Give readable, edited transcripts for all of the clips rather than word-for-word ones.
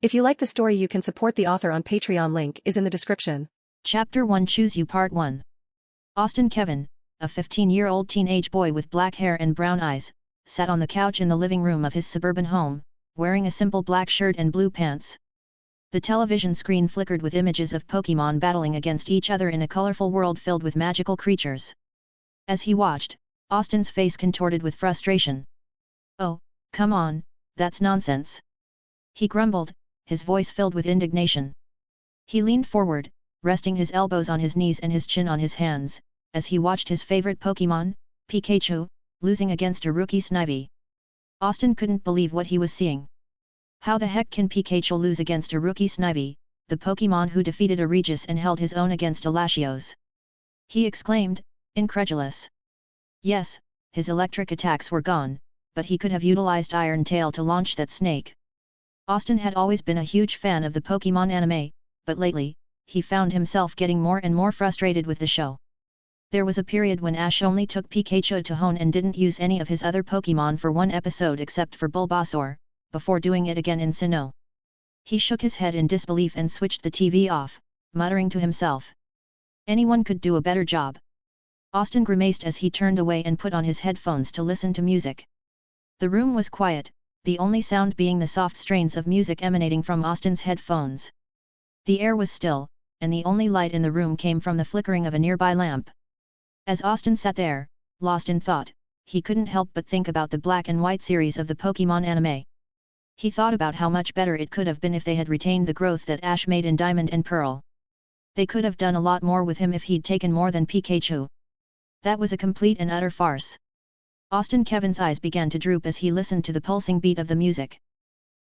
If you like the story, you can support the author on Patreon. Link is in the description. Chapter 1 Choose You Part 1. Austin Kevin, a 15-year-old teenage boy with black hair and brown eyes, sat on the couch in the living room of his suburban home, wearing a simple black shirt and blue pants. The television screen flickered with images of Pokémon battling against each other in a colorful world filled with magical creatures. As he watched, Austin's face contorted with frustration. "Oh, come on, that's nonsense," he grumbled, his voice filled with indignation. He leaned forward, resting his elbows on his knees and his chin on his hands, as he watched his favorite Pokémon, Pikachu, losing against a rookie Snivy. Austin couldn't believe what he was seeing. How the heck can Pikachu lose against a rookie Snivy, the Pokémon who defeated a Regis and held his own against a Latios? He exclaimed, incredulous. Yes, his electric attacks were gone, but he could have utilized Iron Tail to launch that snake. Austin had always been a huge fan of the Pokémon anime, but lately, he found himself getting more and more frustrated with the show. There was a period when Ash only took Pikachu to hone and didn't use any of his other Pokémon for one episode except for Bulbasaur, before doing it again in Sinnoh. He shook his head in disbelief and switched the TV off, muttering to himself. Anyone could do a better job. Austin grimaced as he turned away and put on his headphones to listen to music. The room was quiet, the only sound being the soft strains of music emanating from Austin's headphones. The air was still, and the only light in the room came from the flickering of a nearby lamp. As Austin sat there, lost in thought, he couldn't help but think about the black and white series of the Pokémon anime. He thought about how much better it could have been if they had retained the growth that Ash made in Diamond and Pearl. They could have done a lot more with him if he'd taken more than Pikachu. That was a complete and utter farce. Austin Kevin's eyes began to droop as he listened to the pulsing beat of the music.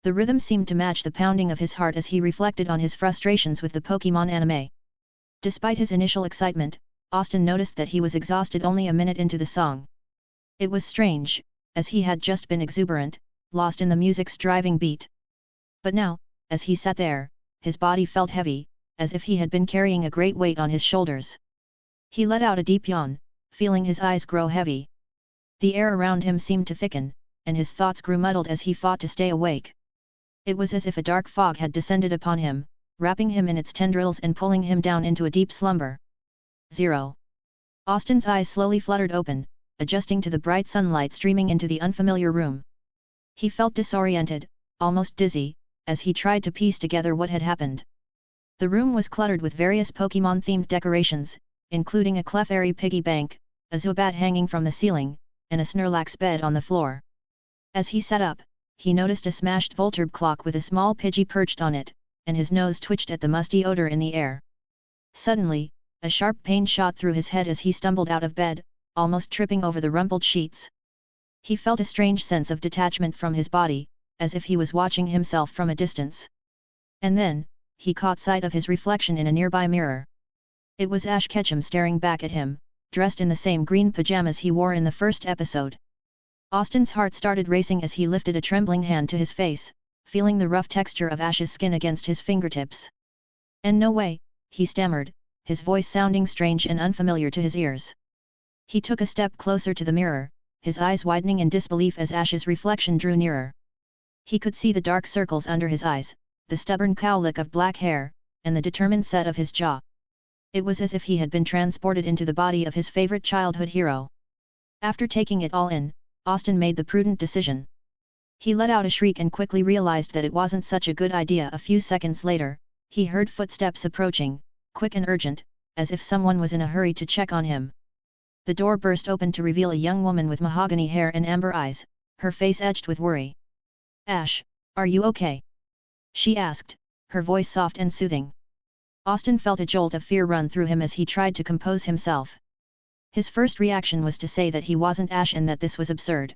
The rhythm seemed to match the pounding of his heart as he reflected on his frustrations with the Pokémon anime. Despite his initial excitement, Austin noticed that he was exhausted only a minute into the song. It was strange, as he had just been exuberant, lost in the music's driving beat. But now, as he sat there, his body felt heavy, as if he had been carrying a great weight on his shoulders. He let out a deep yawn, feeling his eyes grow heavy. The air around him seemed to thicken, and his thoughts grew muddled as he fought to stay awake. It was as if a dark fog had descended upon him, wrapping him in its tendrils and pulling him down into a deep slumber. 0. Austin's eyes slowly fluttered open, adjusting to the bright sunlight streaming into the unfamiliar room. He felt disoriented, almost dizzy, as he tried to piece together what had happened. The room was cluttered with various Pokémon-themed decorations, including a Clefairy piggy bank, a Zubat hanging from the ceiling, and a Snorlax bed on the floor. As he sat up, he noticed a smashed Voltorb clock with a small Pidgey perched on it, and his nose twitched at the musty odor in the air. Suddenly, a sharp pain shot through his head as he stumbled out of bed, almost tripping over the rumpled sheets. He felt a strange sense of detachment from his body, as if he was watching himself from a distance. And then, he caught sight of his reflection in a nearby mirror. It was Ash Ketchum staring back at him, dressed in the same green pajamas he wore in the first episode. Austin's heart started racing as he lifted a trembling hand to his face, feeling the rough texture of Ash's skin against his fingertips. "And no way," he stammered, his voice sounding strange and unfamiliar to his ears. He took a step closer to the mirror, his eyes widening in disbelief as Ash's reflection drew nearer. He could see the dark circles under his eyes, the stubborn cowlick of black hair, and the determined set of his jaw. It was as if he had been transported into the body of his favorite childhood hero. After taking it all in, Austin made the prudent decision. He let out a shriek and quickly realized that it wasn't such a good idea. A few seconds later, he heard footsteps approaching, quick and urgent, as if someone was in a hurry to check on him. The door burst open to reveal a young woman with mahogany hair and amber eyes, her face edged with worry. "Ash, are you okay?" she asked, her voice soft and soothing. Austin felt a jolt of fear run through him as he tried to compose himself. His first reaction was to say that he wasn't Ash and that this was absurd.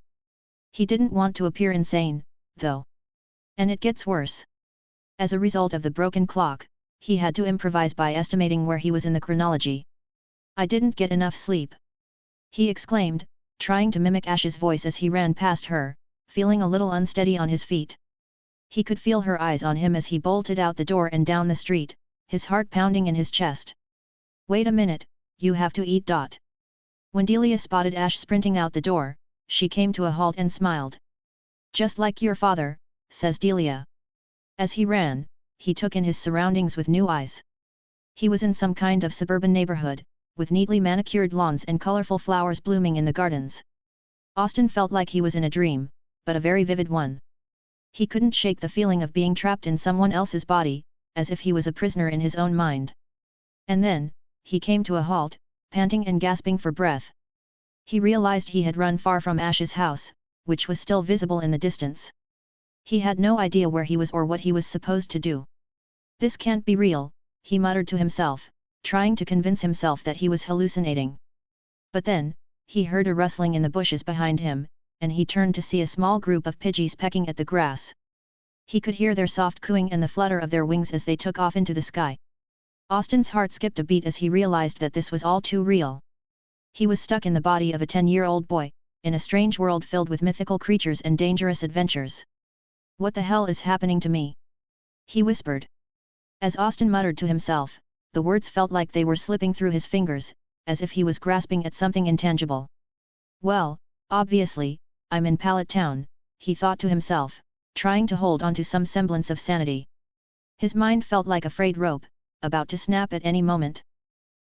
He didn't want to appear insane, though. And it gets worse. As a result of the broken clock, he had to improvise by estimating where he was in the chronology. "I didn't get enough sleep," he exclaimed, trying to mimic Ash's voice as he ran past her, feeling a little unsteady on his feet. He could feel her eyes on him as he bolted out the door and down the street, his heart pounding in his chest. "Wait a minute, you have to eat. When Delia spotted Ash sprinting out the door, she came to a halt and smiled. "Just like your father, says Delia. As he ran, he took in his surroundings with new eyes. He was in some kind of suburban neighborhood, with neatly manicured lawns and colorful flowers blooming in the gardens. Austin felt like he was in a dream, but a very vivid one. He couldn't shake the feeling of being trapped in someone else's body, as if he was a prisoner in his own mind. And then, he came to a halt, panting and gasping for breath. He realized he had run far from Ash's house, which was still visible in the distance. He had no idea where he was or what he was supposed to do. This can't be real, he muttered to himself, trying to convince himself that he was hallucinating. But then, he heard a rustling in the bushes behind him, and he turned to see a small group of pidgeys pecking at the grass. He could hear their soft cooing and the flutter of their wings as they took off into the sky. Austin's heart skipped a beat as he realized that this was all too real. He was stuck in the body of a 10-year-old boy, in a strange world filled with mythical creatures and dangerous adventures. What the hell is happening to me? He whispered. As Austin muttered to himself, the words felt like they were slipping through his fingers, as if he was grasping at something intangible. Well, obviously, I'm in Pallet Town, he thought to himself, trying to hold on to some semblance of sanity. His mind felt like a frayed rope, about to snap at any moment.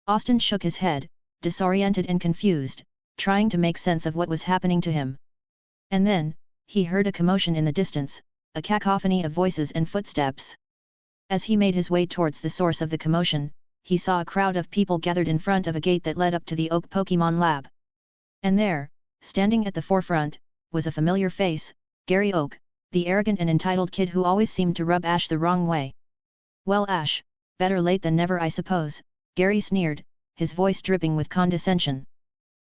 Austin shook his head, disoriented and confused, trying to make sense of what was happening to him. And then, he heard a commotion in the distance, a cacophony of voices and footsteps. As he made his way towards the source of the commotion, he saw a crowd of people gathered in front of a gate that led up to the Oak Pokémon Lab. And there, standing at the forefront, was a familiar face, Gary Oak, the arrogant and entitled kid who always seemed to rub Ash the wrong way. Well Ash, better late than never I suppose, Gary sneered, his voice dripping with condescension.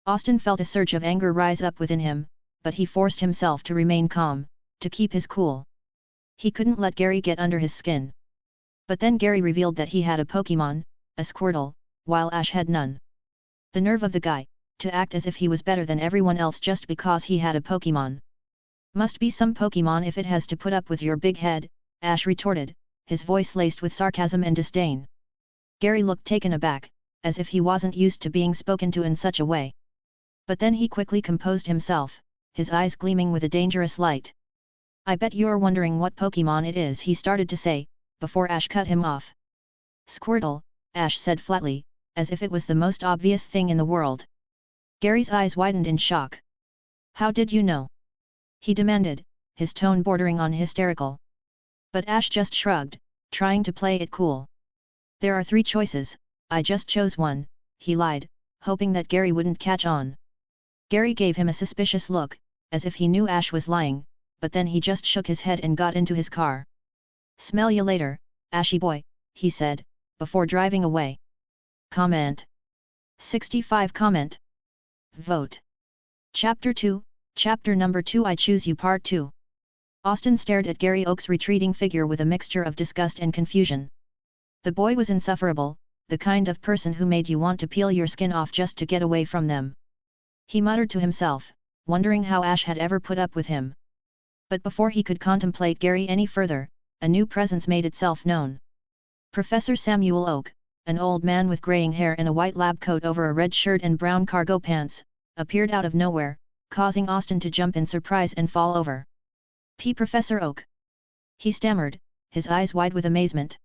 Austin felt a surge of anger rise up within him, but he forced himself to remain calm, to keep his cool. He couldn't let Gary get under his skin. But then Gary revealed that he had a Pokémon, a Squirtle, while Ash had none. The nerve of the guy, to act as if he was better than everyone else just because he had a Pokémon. Must be some Pokémon if it has to put up with your big head, Ash retorted, his voice laced with sarcasm and disdain. Gary looked taken aback, as if he wasn't used to being spoken to in such a way. But then he quickly composed himself, his eyes gleaming with a dangerous light. I bet you're wondering what Pokémon it is, he started to say, before Ash cut him off. Squirtle, Ash said flatly, as if it was the most obvious thing in the world. Gary's eyes widened in shock. How did you know? He demanded, his tone bordering on hysterical. But Ash just shrugged, trying to play it cool. There are 3 choices, I just chose one, he lied, hoping that Gary wouldn't catch on. Gary gave him a suspicious look, as if he knew Ash was lying, but then he just shook his head and got into his car. Smell ya later, Ashy boy, he said, before driving away. Comment. 65 Comment. Vote. Chapter 2, Chapter number 2 I Choose You Part 2. Austin stared at Gary Oak's retreating figure with a mixture of disgust and confusion. The boy was insufferable, the kind of person who made you want to peel your skin off just to get away from them. He muttered to himself, wondering how Ash had ever put up with him. But before he could contemplate Gary any further, a new presence made itself known. Professor Samuel Oak, an old man with graying hair and a white lab coat over a red shirt and brown cargo pants, appeared out of nowhere, causing Austin to jump in surprise and fall over. Professor Oak. He stammered, his eyes wide with amazement.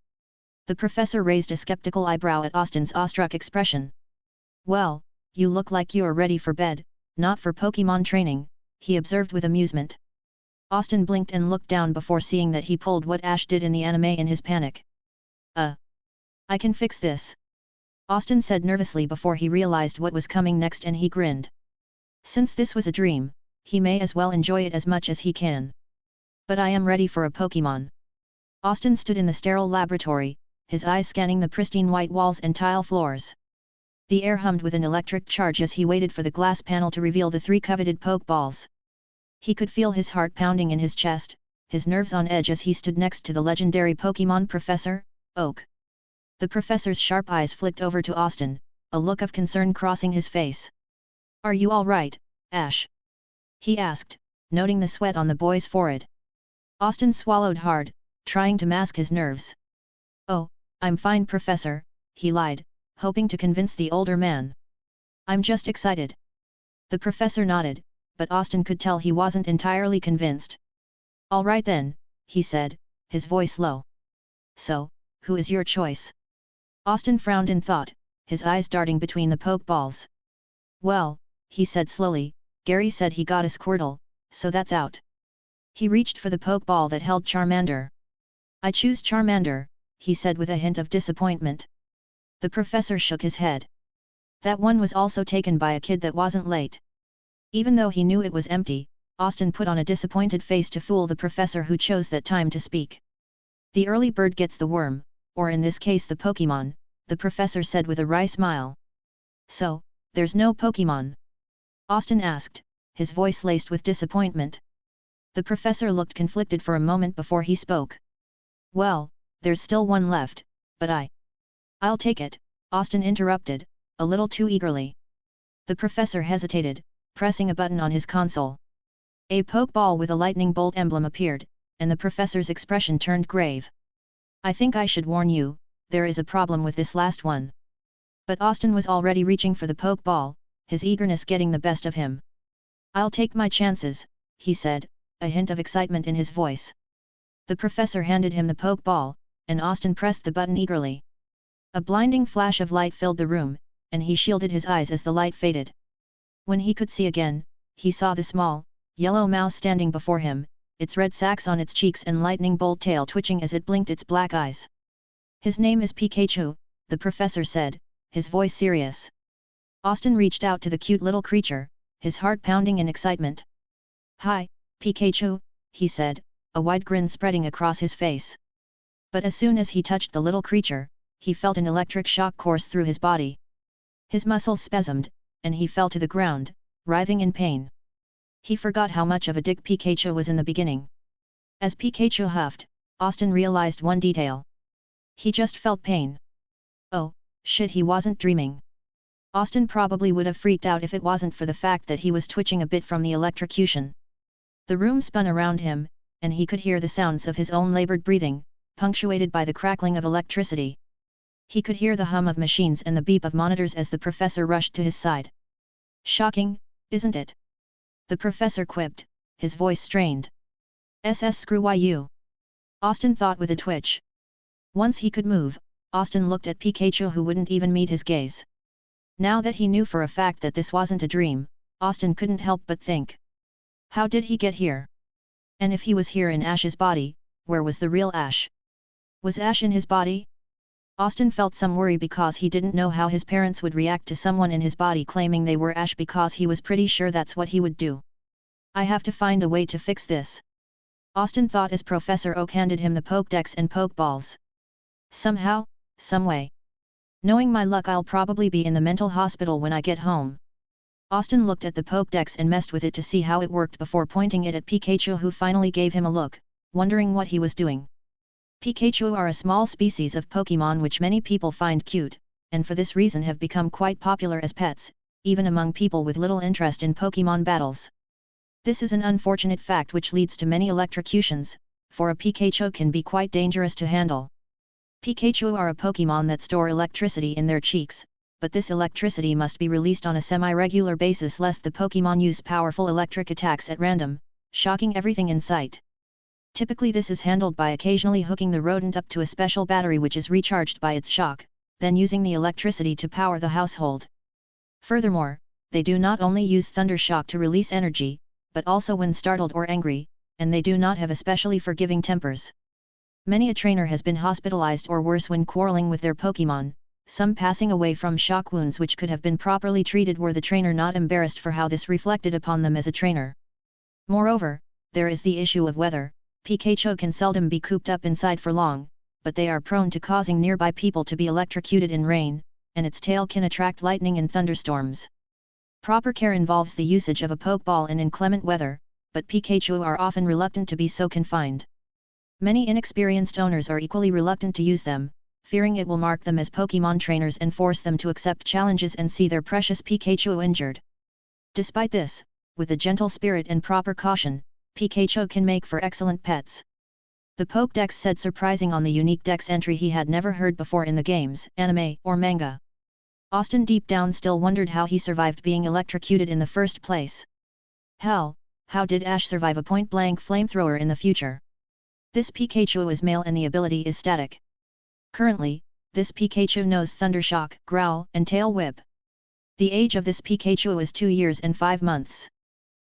The professor raised a skeptical eyebrow at Austin's awestruck expression. Well, you look like you're ready for bed, not for Pokémon training, he observed with amusement. Austin blinked and looked down before seeing that he pulled what Ash did in the anime in his panic. I can fix this. Austin said nervously before he realized what was coming next, and he grinned. Since this was a dream, he may as well enjoy it as much as he can. But I am ready for a Pokémon. Austin stood in the sterile laboratory, his eyes scanning the pristine white walls and tile floors. The air hummed with an electric charge as he waited for the glass panel to reveal the 3 coveted Pokeballs. He could feel his heart pounding in his chest, his nerves on edge as he stood next to the legendary Pokémon Professor Oak. The professor's sharp eyes flicked over to Austin, a look of concern crossing his face. Are you all right, Ash? He asked, noting the sweat on the boy's forehead. Austin swallowed hard, trying to mask his nerves. Oh, I'm fine, Professor, he lied, hoping to convince the older man. I'm just excited. The professor nodded, but Austin could tell he wasn't entirely convinced. All right then, he said, his voice low. So, who is your choice? Austin frowned in thought, his eyes darting between the Pokeballs. Well, he said slowly, Gary said he got a Squirtle, so that's out. He reached for the Pokeball that held Charmander. I choose Charmander, he said with a hint of disappointment. The professor shook his head. That one was also taken by a kid that wasn't late. Even though he knew it was empty, Austin put on a disappointed face to fool the professor who chose that time to speak. The early bird gets the worm, or in this case the Pokémon, the professor said with a wry smile. So, there's no Pokémon? Austin asked, his voice laced with disappointment. The professor looked conflicted for a moment before he spoke. Well, there's still one left, but I'll take it, Austin interrupted, a little too eagerly. The professor hesitated, pressing a button on his console. A Pokeball with a lightning bolt emblem appeared, and the professor's expression turned grave. I think I should warn you, there is a problem with this last one. But Austin was already reaching for the Pokeball, his eagerness getting the best of him. I'll take my chances, he said, a hint of excitement in his voice. The professor handed him the Pokeball, and Austin pressed the button eagerly. A blinding flash of light filled the room, and he shielded his eyes as the light faded. When he could see again, he saw the small, yellow mouse standing before him, its red sacs on its cheeks and lightning bolt tail twitching as it blinked its black eyes. His name is Pikachu, the professor said, his voice serious. Austin reached out to the cute little creature, his heart pounding in excitement. Hi, Pikachu, he said, a wide grin spreading across his face. But as soon as he touched the little creature, he felt an electric shock course through his body. His muscles spasmed, and he fell to the ground, writhing in pain. He forgot how much of a dick Pikachu was in the beginning. As Pikachu huffed, Austin realized one detail. He just felt pain. Oh, shit, he wasn't dreaming. Austin probably would have freaked out if it wasn't for the fact that he was twitching a bit from the electrocution. The room spun around him, and he could hear the sounds of his own labored breathing, punctuated by the crackling of electricity. He could hear the hum of machines and the beep of monitors as the professor rushed to his side. Shocking, isn't it? The professor quipped, his voice strained. Screw you. Austin thought with a twitch. Once he could move, Austin looked at Pikachu who wouldn't even meet his gaze. Now that he knew for a fact that this wasn't a dream, Austin couldn't help but think. How did he get here? And if he was here in Ash's body, where was the real Ash? Was Ash in his body? Austin felt some worry because he didn't know how his parents would react to someone in his body claiming they were Ash because he was pretty sure that's what he would do. I have to find a way to fix this. Austin thought as Professor Oak handed him the Pokédex and Pokeballs. Somehow, someway. Knowing my luck, I'll probably be in the mental hospital when I get home. Austin looked at the Pokédex and messed with it to see how it worked before pointing it at Pikachu, who finally gave him a look, wondering what he was doing. Pikachu are a small species of Pokémon which many people find cute, and for this reason have become quite popular as pets, even among people with little interest in Pokémon battles. This is an unfortunate fact which leads to many electrocutions, for a Pikachu can be quite dangerous to handle. Pikachu are a Pokémon that store electricity in their cheeks, but this electricity must be released on a semi-regular basis lest the Pokémon use powerful electric attacks at random, shocking everything in sight. Typically this is handled by occasionally hooking the rodent up to a special battery which is recharged by its shock, then using the electricity to power the household. Furthermore, they do not only use thunder shock to release energy, but also when startled or angry, and they do not have especially forgiving tempers. Many a trainer has been hospitalized or worse when quarreling with their Pokémon, some passing away from shock wounds which could have been properly treated were the trainer not embarrassed for how this reflected upon them as a trainer. Moreover, there is the issue of weather. Pikachu can seldom be cooped up inside for long, but they are prone to causing nearby people to be electrocuted in rain, and its tail can attract lightning in thunderstorms. Proper care involves the usage of a Pokeball in inclement weather, but Pikachu are often reluctant to be so confined. Many inexperienced owners are equally reluctant to use them, fearing it will mark them as Pokémon trainers and force them to accept challenges and see their precious Pikachu injured. Despite this, with a gentle spirit and proper caution, Pikachu can make for excellent pets. The Pokédex said, surprising on the unique dex entry he had never heard before in the games, anime, or manga. Austin deep down still wondered how he survived being electrocuted in the first place. Hell, how did Ash survive a point-blank flamethrower in the future? This Pikachu is male and the ability is static. Currently, this Pikachu knows Thunder Shock, Growl, and Tail Whip. The age of this Pikachu is 2 years and 5 months.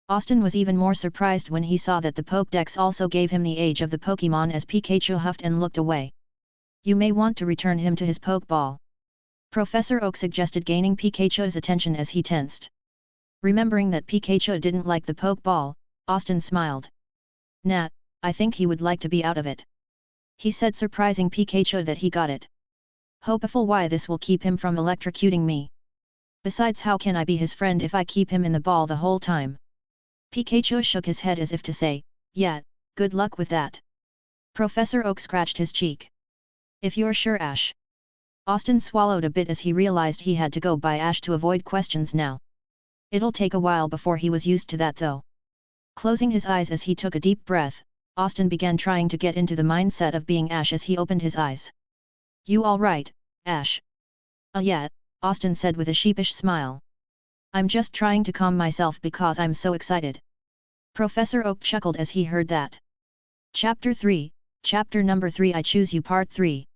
Austin was even more surprised when he saw that the Pokédex also gave him the age of the Pokémon as Pikachu huffed and looked away. You may want to return him to his Pokeball. Professor Oak suggested, gaining Pikachu's attention as he tensed. Remembering that Pikachu didn't like the Pokeball, Austin smiled. Nah, I think he would like to be out of it. He said, surprising Pikachu that he got it. Hopeful why this will keep him from electrocuting me. Besides, how can I be his friend if I keep him in the ball the whole time? Pikachu shook his head as if to say, yeah, good luck with that. Professor Oak scratched his cheek. If you're sure, Ash. Austin swallowed a bit as he realized he had to go by Ash to avoid questions now. It'll take a while before he was used to that though. Closing his eyes as he took a deep breath, Austin began trying to get into the mindset of being Ash as he opened his eyes. You alright, Ash? Yeah, Austin said with a sheepish smile. I'm just trying to calm myself because I'm so excited. Professor Oak chuckled as he heard that. Chapter 3, Chapter number 3, I Choose You Part 3.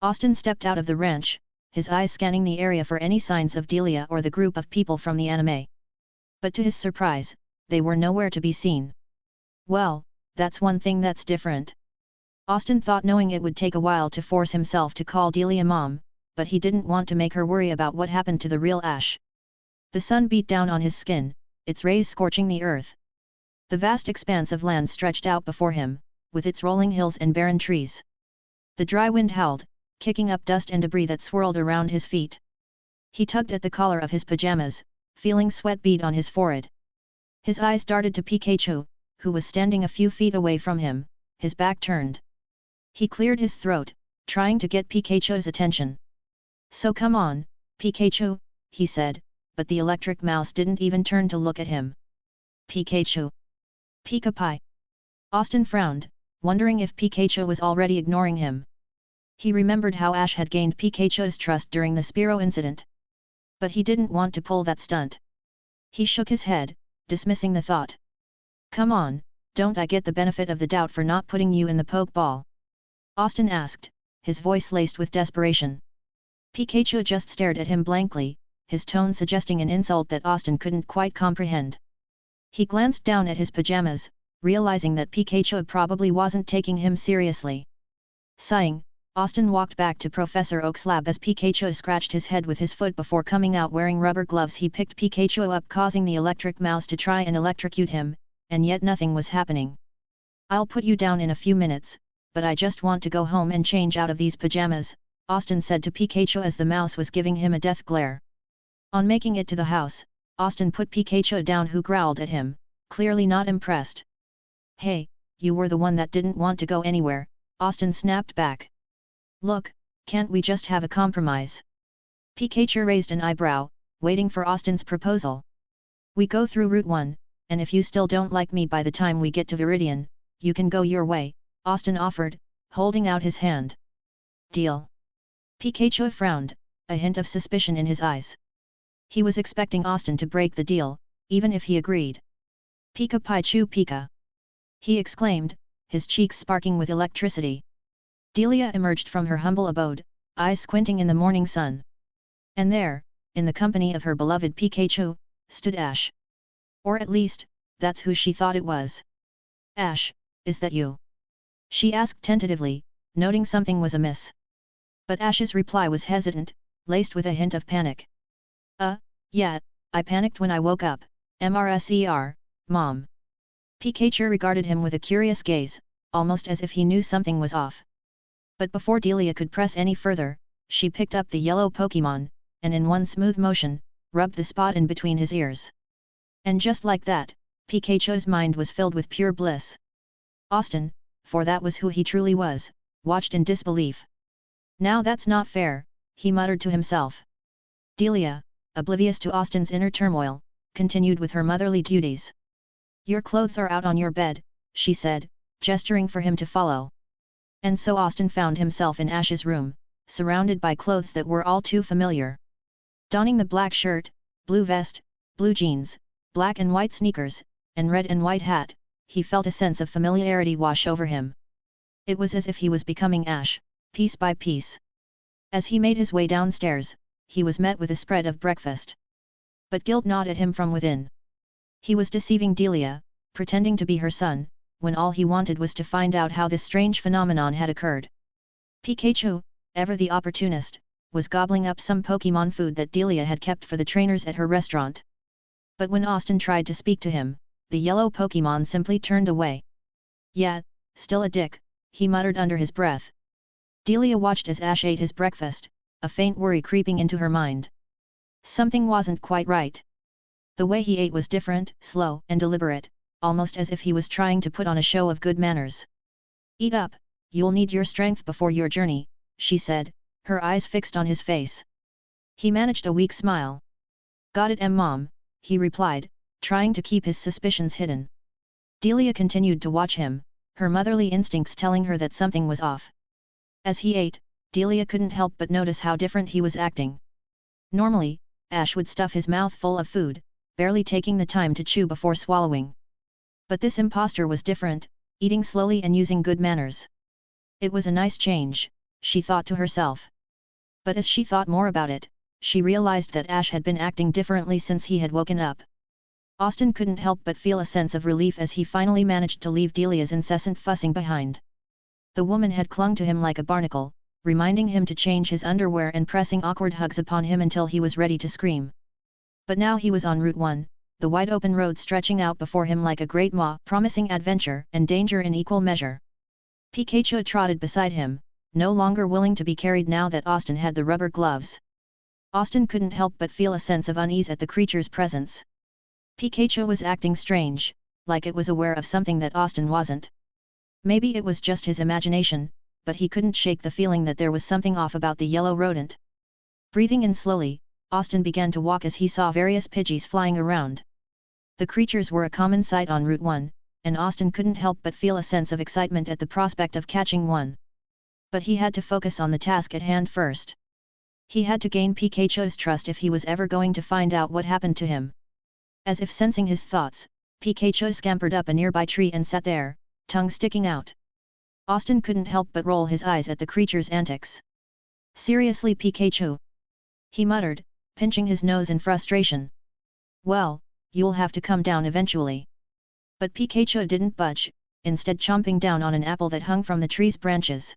Austin stepped out of the ranch, his eyes scanning the area for any signs of Delia or the group of people from the anime. But to his surprise, they were nowhere to be seen. Well, that's one thing that's different. Austin thought, knowing it would take a while to force himself to call Delia Mom, but he didn't want to make her worry about what happened to the real Ash. The sun beat down on his skin, its rays scorching the earth. The vast expanse of land stretched out before him, with its rolling hills and barren trees. The dry wind howled, kicking up dust and debris that swirled around his feet. He tugged at the collar of his pajamas, feeling sweat bead on his forehead. His eyes darted to Pikachu, who was standing a few feet away from him, his back turned. He cleared his throat, trying to get Pikachu's attention. So come on, Pikachu, he said, but the electric mouse didn't even turn to look at him. Pikachu. Pika-Pie. Austin frowned, wondering if Pikachu was already ignoring him. He remembered how Ash had gained Pikachu's trust during the Spearow incident. But he didn't want to pull that stunt. He shook his head, dismissing the thought. Come on, don't I get the benefit of the doubt for not putting you in the Pokeball? Austin asked, his voice laced with desperation. Pikachu just stared at him blankly, his tone suggesting an insult that Austin couldn't quite comprehend. He glanced down at his pajamas, realizing that Pikachu probably wasn't taking him seriously. Sighing, Austin walked back to Professor Oak's lab as Pikachu scratched his head with his foot before coming out wearing rubber gloves. He picked Pikachu up, causing the electric mouse to try and electrocute him, and yet nothing was happening. I'll put you down in a few minutes, but I just want to go home and change out of these pajamas, Austin said to Pikachu as the mouse was giving him a death glare. On making it to the house, Austin put Pikachu down, who growled at him, clearly not impressed. Hey, you were the one that didn't want to go anywhere, Austin snapped back. Look, can't we just have a compromise? Pikachu raised an eyebrow, waiting for Austin's proposal. We go through Route 1, and if you still don't like me by the time we get to Viridian, you can go your way, Austin offered, holding out his hand. Deal. Pikachu frowned, a hint of suspicion in his eyes. He was expecting Austin to break the deal, even if he agreed. Pika-Pie Chew Pika! He exclaimed, his cheeks sparking with electricity. Delia emerged from her humble abode, eyes squinting in the morning sun. And there, in the company of her beloved Pikachu, stood Ash. Or at least, that's who she thought it was. Ash, is that you? She asked tentatively, noting something was amiss. But Ash's reply was hesitant, laced with a hint of panic. Yeah, I panicked when I woke up, MRSER, Mom. Pikachu regarded him with a curious gaze, almost as if he knew something was off. But before Delia could press any further, she picked up the yellow Pokémon, and in one smooth motion, rubbed the spot in between his ears. And just like that, Pikachu's mind was filled with pure bliss. Austin, for that was who he truly was, watched in disbelief. Now that's not fair, he muttered to himself. Delia, oblivious to Austin's inner turmoil, continued with her motherly duties. Your clothes are out on your bed, she said, gesturing for him to follow. And so Austin found himself in Ash's room, surrounded by clothes that were all too familiar. Donning the black shirt, blue vest, blue jeans, black and white sneakers, and red and white hat, he felt a sense of familiarity wash over him. It was as if he was becoming ash, piece by piece. As he made his way downstairs, he was met with a spread of breakfast. But guilt gnawed at him from within. He was deceiving Delia, pretending to be her son, when all he wanted was to find out how this strange phenomenon had occurred. Pikachu, ever the opportunist, was gobbling up some Pokémon food that Delia had kept for the trainers at her restaurant. But when Austin tried to speak to him, the yellow Pokémon simply turned away. "Yeah, still a dick," he muttered under his breath. Delia watched as Ash ate his breakfast, a faint worry creeping into her mind. Something wasn't quite right. The way he ate was different, slow and deliberate, almost as if he was trying to put on a show of good manners. "Eat up, you'll need your strength before your journey," she said, her eyes fixed on his face. He managed a weak smile. "Got it, Mom," he replied, trying to keep his suspicions hidden. Delia continued to watch him, her motherly instincts telling her that something was off. As he ate, Delia couldn't help but notice how different he was acting. Normally, Ash would stuff his mouth full of food, barely taking the time to chew before swallowing. But this imposter was different, eating slowly and using good manners. It was a nice change, she thought to herself. But as she thought more about it, she realized that Ash had been acting differently since he had woken up. Austin couldn't help but feel a sense of relief as he finally managed to leave Delia's incessant fussing behind. The woman had clung to him like a barnacle, reminding him to change his underwear and pressing awkward hugs upon him until he was ready to scream. But now he was on Route 1, the wide-open road stretching out before him like a great maw, promising adventure and danger in equal measure. Pikachu trotted beside him, no longer willing to be carried now that Austin had the rubber gloves. Austin couldn't help but feel a sense of unease at the creature's presence. Pikachu was acting strange, like it was aware of something that Austin wasn't. Maybe it was just his imagination, but he couldn't shake the feeling that there was something off about the yellow rodent. Breathing in slowly, Austin began to walk as he saw various Pidgeys flying around. The creatures were a common sight on Route 1, and Austin couldn't help but feel a sense of excitement at the prospect of catching one. But he had to focus on the task at hand first. He had to gain Pikachu's trust if he was ever going to find out what happened to him. As if sensing his thoughts, Pikachu scampered up a nearby tree and sat there, tongue sticking out. Austin couldn't help but roll his eyes at the creature's antics. "Seriously, Pikachu?" he muttered, pinching his nose in frustration. "Well, you'll have to come down eventually." But Pikachu didn't budge, instead chomping down on an apple that hung from the tree's branches.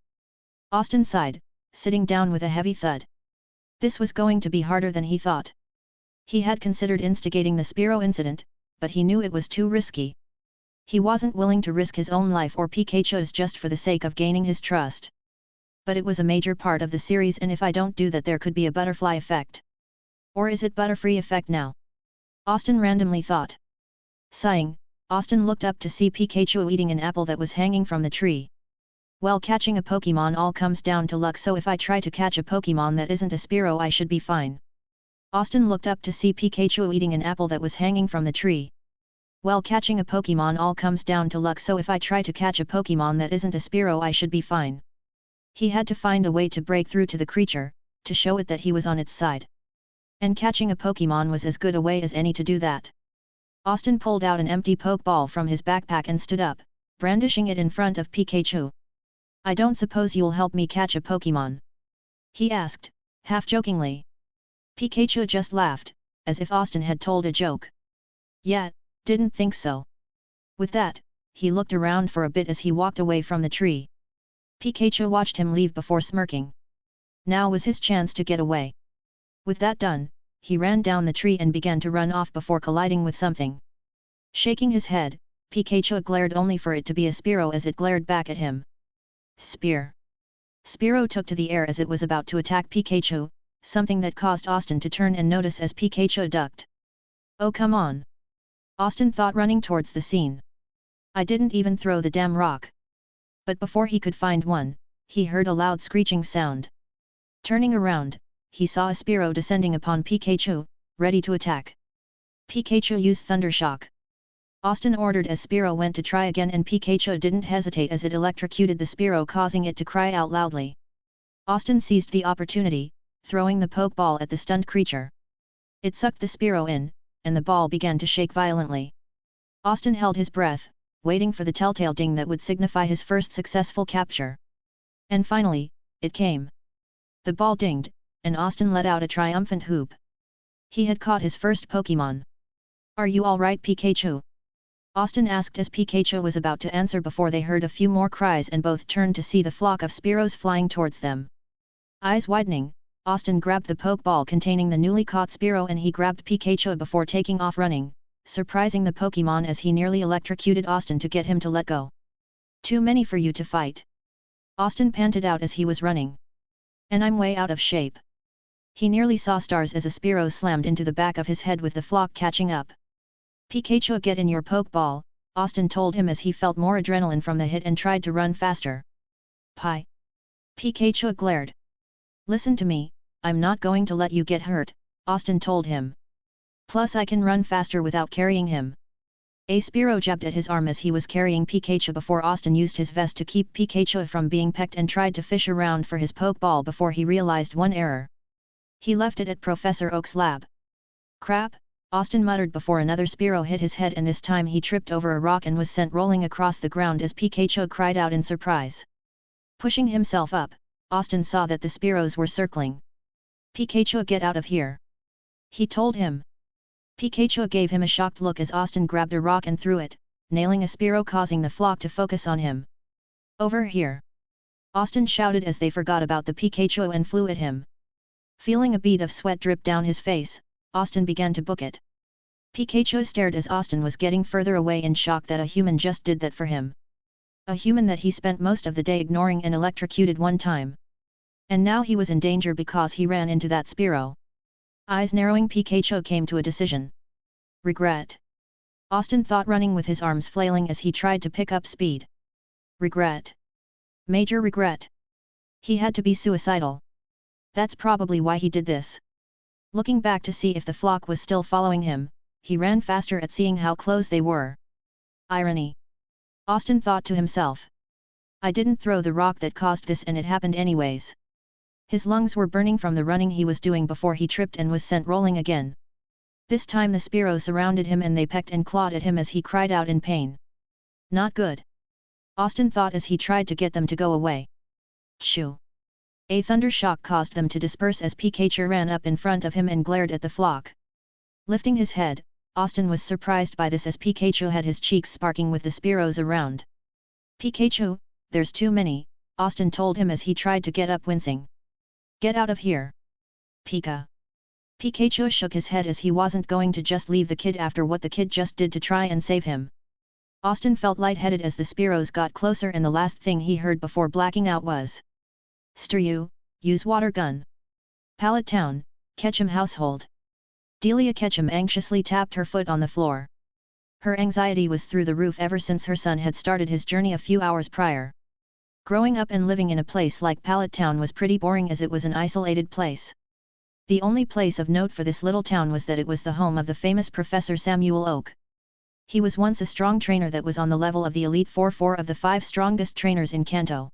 Austin sighed, sitting down with a heavy thud. This was going to be harder than he thought. He had considered instigating the Spearow incident, but he knew it was too risky. He wasn't willing to risk his own life or Pikachu's just for the sake of gaining his trust. But it was a major part of the series, and if I don't do that there could be a butterfly effect. Or is it Butterfree effect now? Austin randomly thought. Sighing, Austin looked up to see Pikachu eating an apple that was hanging from the tree. "Well, catching a Pokémon all comes down to luck, so if I try to catch a Pokémon that isn't a Spearow I should be fine." Austin looked up to see Pikachu eating an apple that was hanging from the tree. "Well, catching a Pokémon all comes down to luck, so if I try to catch a Pokémon that isn't a Spearow I should be fine." He had to find a way to break through to the creature, to show it that he was on its side. And catching a Pokémon was as good a way as any to do that. Austin pulled out an empty Pokeball from his backpack and stood up, brandishing it in front of Pikachu. "I don't suppose you'll help me catch a Pokémon?" he asked, half-jokingly. Pikachu just laughed, as if Austin had told a joke. "Yeah, didn't think so." With that, he looked around for a bit as he walked away from the tree. Pikachu watched him leave before smirking. Now was his chance to get away. With that done, he ran down the tree and began to run off before colliding with something. Shaking his head, Pikachu glared only for it to be a Spearow as it glared back at him. Spear. Spearow took to the air as it was about to attack Pikachu, something that caused Austin to turn and notice as Pikachu ducked. "Oh, come on!" Austin thought, running towards the scene. "I didn't even throw the damn rock." But before he could find one, he heard a loud screeching sound. Turning around, he saw a Spearow descending upon Pikachu, ready to attack. Pikachu used Thundershock. Austin ordered as Spearow went to try again, and Pikachu didn't hesitate as it electrocuted the Spearow, causing it to cry out loudly. Austin seized the opportunity, throwing the Pokeball at the stunned creature. It sucked the Spearow in, and the ball began to shake violently. Austin held his breath, waiting for the telltale ding that would signify his first successful capture. And finally, it came. The ball dinged, and Austin let out a triumphant whoop. He had caught his first Pokémon. "Are you alright, Pikachu?" Austin asked as Pikachu was about to answer before they heard a few more cries and both turned to see the flock of Spearows flying towards them. Eyes widening, Austin grabbed the Pokeball containing the newly caught Spearow and he grabbed Pikachu before taking off running, surprising the Pokémon as he nearly electrocuted Austin to get him to let go. "Too many for you to fight," Austin panted out as he was running. "And I'm way out of shape." He nearly saw stars as a Spearow slammed into the back of his head with the flock catching up. "Pikachu, get in your Pokeball," Austin told him as he felt more adrenaline from the hit and tried to run faster. "Pie!" Pikachu glared. "Listen to me, I'm not going to let you get hurt," Austin told him. "Plus I can run faster without carrying him." A Spearow jabbed at his arm as he was carrying Pikachu before Austin used his vest to keep Pikachu from being pecked and tried to fish around for his Pokeball before he realized one error. He left it at Professor Oak's lab. "Crap," Austin muttered before another Spearow hit his head and this time he tripped over a rock and was sent rolling across the ground as Pikachu cried out in surprise. Pushing himself up, Austin saw that the Spearows were circling. "Pikachu, get out of here," he told him. Pikachu gave him a shocked look as Austin grabbed a rock and threw it, nailing a Spearow causing the flock to focus on him. "Over here!" Austin shouted as they forgot about the Pikachu and flew at him. Feeling a bead of sweat drip down his face, Austin began to book it. Pikachu stared as Austin was getting further away in shock that a human just did that for him. A human that he spent most of the day ignoring and electrocuted one time. And now he was in danger because he ran into that Spearow. Eyes narrowing, Pikachu came to a decision. Regret. Austin thought, running with his arms flailing as he tried to pick up speed. Regret. Major regret. He had to be suicidal. That's probably why he did this. Looking back to see if the flock was still following him, he ran faster at seeing how close they were. Irony. Austin thought to himself. I didn't throw the rock that caused this and it happened anyways. His lungs were burning from the running he was doing before he tripped and was sent rolling again. This time the Spearow surrounded him and they pecked and clawed at him as he cried out in pain. Not good. Austin thought as he tried to get them to go away. Shoo! A thunder shock caused them to disperse as Pikachu ran up in front of him and glared at the flock. Lifting his head, Austin was surprised by this as Pikachu had his cheeks sparking with the Spearows around. Pikachu, there's too many, Austin told him as he tried to get up wincing. Get out of here. Pika. Pikachu shook his head as he wasn't going to just leave the kid after what the kid just did to try and save him. Austin felt lightheaded as the Spearows got closer and the last thing he heard before blacking out was. Stir you, use water gun. Pallet Town, Ketchum household. Delia Ketchum anxiously tapped her foot on the floor. Her anxiety was through the roof ever since her son had started his journey a few hours prior. Growing up and living in a place like Pallet Town was pretty boring as it was an isolated place. The only place of note for this little town was that it was the home of the famous Professor Samuel Oak. He was once a strong trainer that was on the level of the Elite Four of the 5 strongest trainers in Kanto.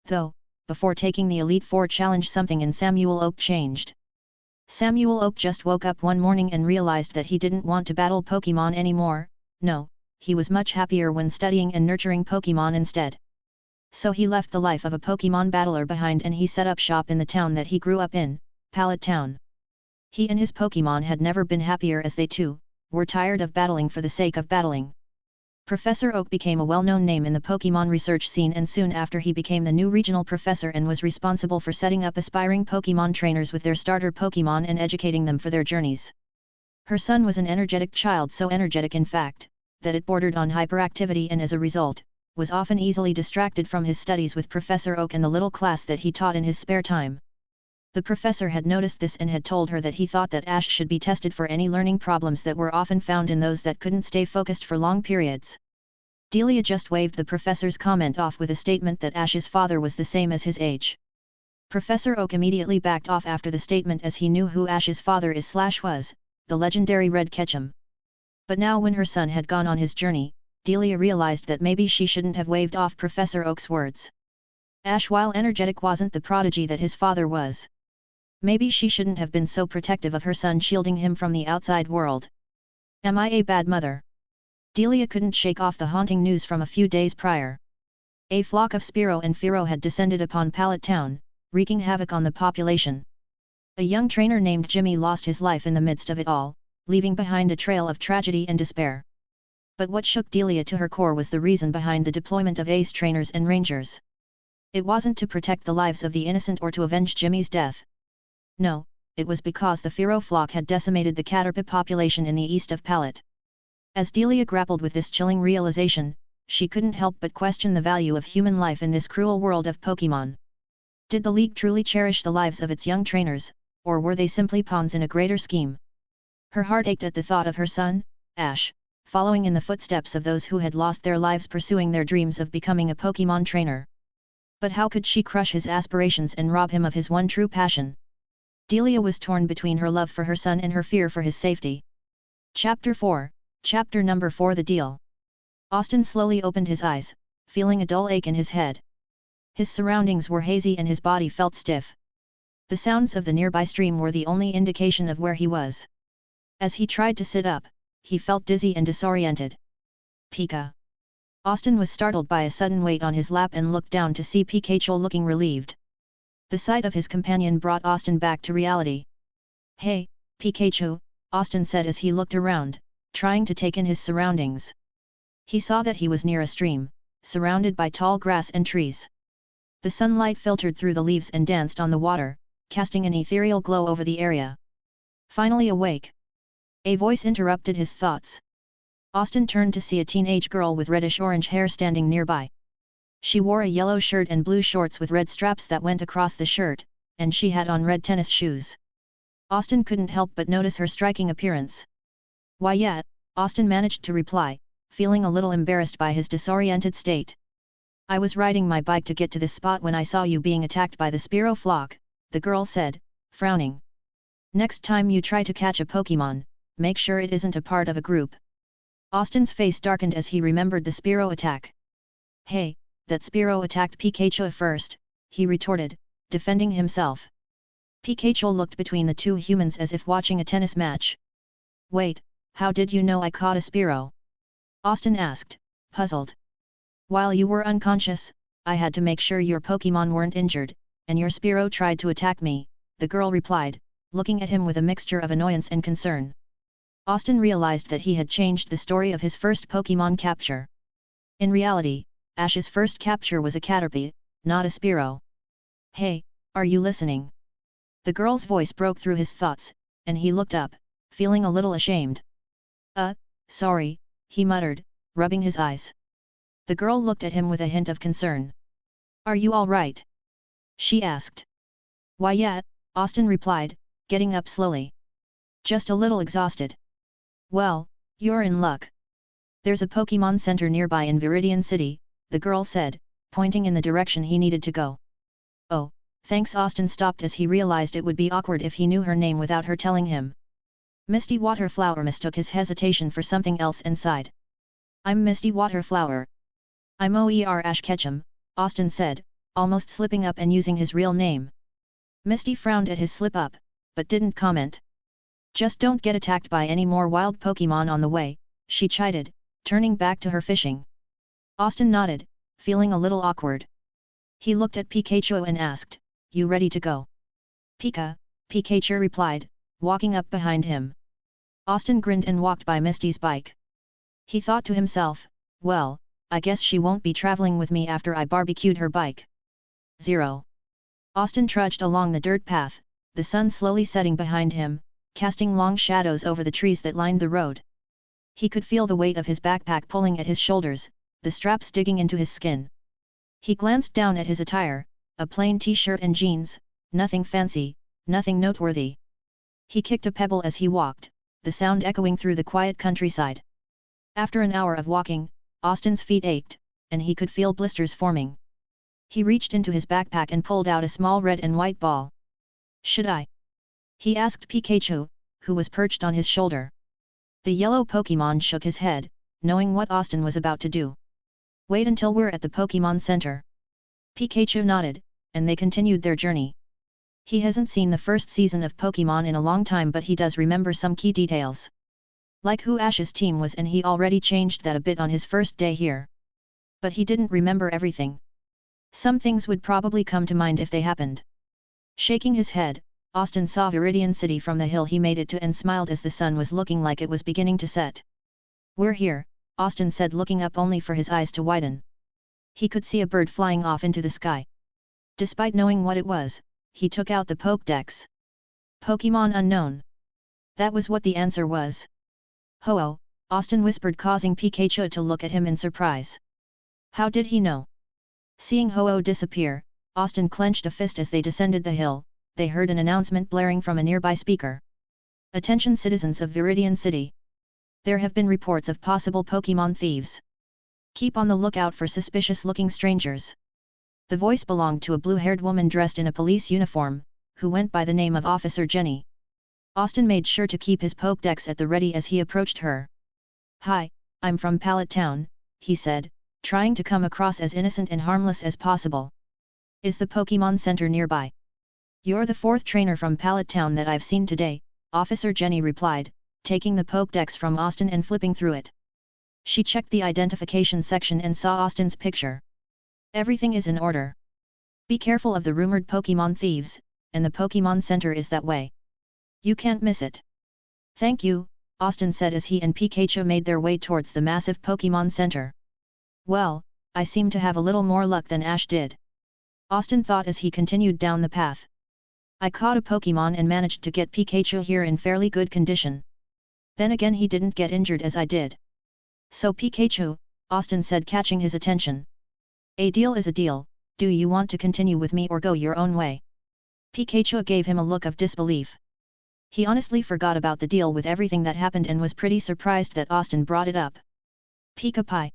Though, before taking the Elite Four challenge, something in Samuel Oak changed. Samuel Oak just woke up one morning and realized that he didn't want to battle Pokémon anymore. No, he was much happier when studying and nurturing Pokémon instead. So he left the life of a Pokémon battler behind and he set up shop in the town that he grew up in, Pallet Town. He and his Pokémon had never been happier as they too were tired of battling for the sake of battling. Professor Oak became a well-known name in the Pokémon research scene and soon after he became the new regional professor and was responsible for setting up aspiring Pokémon trainers with their starter Pokémon and educating them for their journeys. Her son was an energetic child, so energetic in fact, that it bordered on hyperactivity and as a result, was often easily distracted from his studies with Professor Oak and the little class that he taught in his spare time. The professor had noticed this and had told her that he thought that Ash should be tested for any learning problems that were often found in those that couldn't stay focused for long periods. Delia just waved the professor's comment off with a statement that Ash's father was the same as his age. Professor Oak immediately backed off after the statement as he knew who Ash's father was, the legendary Red Ketchum. But now when her son had gone on his journey, Delia realized that maybe she shouldn't have waved off Professor Oak's words. Ash, while energetic, wasn't the prodigy that his father was. Maybe she shouldn't have been so protective of her son, shielding him from the outside world. Am I a bad mother? Delia couldn't shake off the haunting news from a few days prior. A flock of Spearow and Fearow had descended upon Pallet Town, wreaking havoc on the population. A young trainer named Jimmy lost his life in the midst of it all, leaving behind a trail of tragedy and despair. But what shook Delia to her core was the reason behind the deployment of ace trainers and rangers. It wasn't to protect the lives of the innocent or to avenge Jimmy's death. No, it was because the Fearow flock had decimated the Caterpie population in the east of Pallet. As Delia grappled with this chilling realization, she couldn't help but question the value of human life in this cruel world of Pokémon. Did the League truly cherish the lives of its young trainers, or were they simply pawns in a greater scheme? Her heart ached at the thought of her son, Ash, following in the footsteps of those who had lost their lives pursuing their dreams of becoming a Pokémon trainer. But how could she crush his aspirations and rob him of his one true passion? Delia was torn between her love for her son and her fear for his safety. Chapter 4, Chapter number 4 The Deal. Austin slowly opened his eyes, feeling a dull ache in his head. His surroundings were hazy and his body felt stiff. The sounds of the nearby stream were the only indication of where he was. As he tried to sit up, he felt dizzy and disoriented. Pika. Austin was startled by a sudden weight on his lap and looked down to see Pikachu looking relieved. The sight of his companion brought Austin back to reality. Hey, Pikachu, Austin said as he looked around, trying to take in his surroundings. He saw that he was near a stream, surrounded by tall grass and trees. The sunlight filtered through the leaves and danced on the water, casting an ethereal glow over the area. Finally awake. A voice interrupted his thoughts. Austin turned to see a teenage girl with reddish-orange hair standing nearby. She wore a yellow shirt and blue shorts with red straps that went across the shirt, and she had on red tennis shoes. Austin couldn't help but notice her striking appearance. Why yet, Austin managed to reply, feeling a little embarrassed by his disoriented state. I was riding my bike to get to this spot when I saw you being attacked by the Spearow flock, the girl said, frowning. Next time you try to catch a Pokémon, make sure it isn't a part of a group. Austin's face darkened as he remembered the Spearow attack. Hey, that Spearow attacked Pikachu first, he retorted, defending himself. Pikachu looked between the two humans as if watching a tennis match. Wait, how did you know I caught a Spearow? Austin asked, puzzled. While you were unconscious, I had to make sure your Pokémon weren't injured, and your Spearow tried to attack me, the girl replied, looking at him with a mixture of annoyance and concern. Austin realized that he had changed the story of his first Pokémon capture. In reality, Ash's first capture was a Caterpie, not a Spearow. Hey, are you listening? The girl's voice broke through his thoughts, and he looked up, feeling a little ashamed. Sorry, he muttered, rubbing his eyes. The girl looked at him with a hint of concern. Are you all right? She asked. Why yet, Austin replied, getting up slowly. Just a little exhausted. Well, you're in luck. There's a Pokémon Center nearby in Viridian City, the girl said, pointing in the direction he needed to go. Oh, thanks. Austin stopped as he realized it would be awkward if he knew her name without her telling him. Misty Waterflower mistook his hesitation for something else and sighed. I'm Misty Waterflower. I'm OER Ash Ketchum, Austin said, almost slipping up and using his real name. Misty frowned at his slip-up, but didn't comment. Just don't get attacked by any more wild Pokémon on the way, she chided, turning back to her fishing. Austin nodded, feeling a little awkward. He looked at Pikachu and asked, You ready to go? Pikachu replied, walking up behind him. Austin grinned and walked by Misty's bike. He thought to himself, well, I guess she won't be traveling with me after I barbecued her bike. 0. Austin trudged along the dirt path, the sun slowly setting behind him, casting long shadows over the trees that lined the road. He could feel the weight of his backpack pulling at his shoulders, the straps digging into his skin. He glanced down at his attire, a plain t-shirt and jeans, nothing fancy, nothing noteworthy. He kicked a pebble as he walked, the sound echoing through the quiet countryside. After an hour of walking, Austin's feet ached, and he could feel blisters forming. He reached into his backpack and pulled out a small red and white ball. Should I? He asked Pikachu, who was perched on his shoulder. The yellow Pokémon shook his head, knowing what Austin was about to do. Wait until we're at the Pokémon Center. Pikachu nodded, and they continued their journey. He hasn't seen the first season of Pokémon in a long time, but he does remember some key details. Like who Ash's team was, and he already changed that a bit on his first day here. But he didn't remember everything. Some things would probably come to mind if they happened. Shaking his head, Austin saw Viridian City from the hill he made it to and smiled as the sun was looking like it was beginning to set. "We're here," Austin said, looking up only for his eyes to widen. He could see a bird flying off into the sky. Despite knowing what it was, he took out the Pokédex. Pokémon unknown. That was what the answer was. "Ho-oh," Austin whispered, causing Pikachu to look at him in surprise. How did he know? Seeing Ho-oh disappear, Austin clenched a fist as they descended the hill. They heard an announcement blaring from a nearby speaker. "Attention citizens of Viridian City. There have been reports of possible Pokémon thieves. Keep on the lookout for suspicious-looking strangers." The voice belonged to a blue-haired woman dressed in a police uniform, who went by the name of Officer Jenny. Austin made sure to keep his Pokédex at the ready as he approached her. "Hi, I'm from Pallet Town," he said, trying to come across as innocent and harmless as possible. "Is the Pokémon Center nearby?" "You're the fourth trainer from Pallet Town that I've seen today," Officer Jenny replied, taking the Pokédex from Austin and flipping through it. She checked the identification section and saw Austin's picture. "Everything is in order. Be careful of the rumored Pokémon thieves, and the Pokémon Center is that way. You can't miss it." "Thank you," Austin said as he and Pikachu made their way towards the massive Pokémon Center. "Well, I seem to have a little more luck than Ash did," Austin thought as he continued down the path. "I caught a Pokémon and managed to get Pikachu here in fairly good condition. Then again, he didn't get injured as I did." "So Pikachu," Austin said, catching his attention. "A deal is a deal. Do you want to continue with me or go your own way?" Pikachu gave him a look of disbelief. He honestly forgot about the deal with everything that happened and was pretty surprised that Austin brought it up. "Pika-Pi?"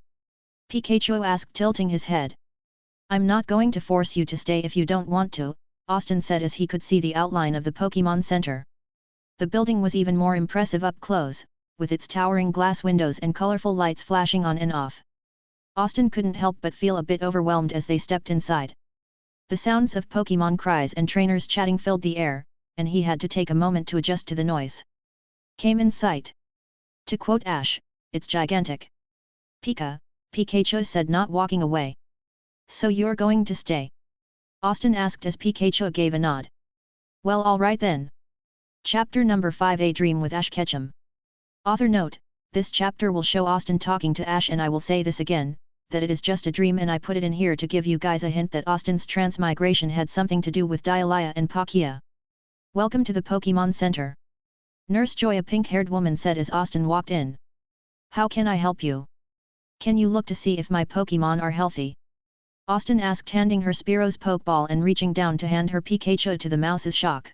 Pikachu asked, tilting his head. "I'm not going to force you to stay if you don't want to," Austin said as he could see the outline of the Pokémon Center. The building was even more impressive up close, with its towering glass windows and colorful lights flashing on and off. Austin couldn't help but feel a bit overwhelmed as they stepped inside. The sounds of Pokémon cries and trainers chatting filled the air, and he had to take a moment to adjust to the noise. "Came in sight. To quote Ash, it's gigantic." Pikachu said, not walking away. "So you're going to stay?" Austin asked as Pikachu gave a nod. "Well, all right then." Chapter number 5: A Dream with Ash Ketchum. Author note: this chapter will show Austin talking to Ash, and I will say this again, that it is just a dream, and I put it in here to give you guys a hint that Austin's transmigration had something to do with Delia and Palkia. "Welcome to the Pokémon Center." Nurse Joy, a pink-haired woman, said as Austin walked in. "How can I help you? Can you look to see if my Pokémon are healthy?" Austin asked, handing her Spearo's Pokeball and reaching down to hand her Pikachu to the mouse's shock.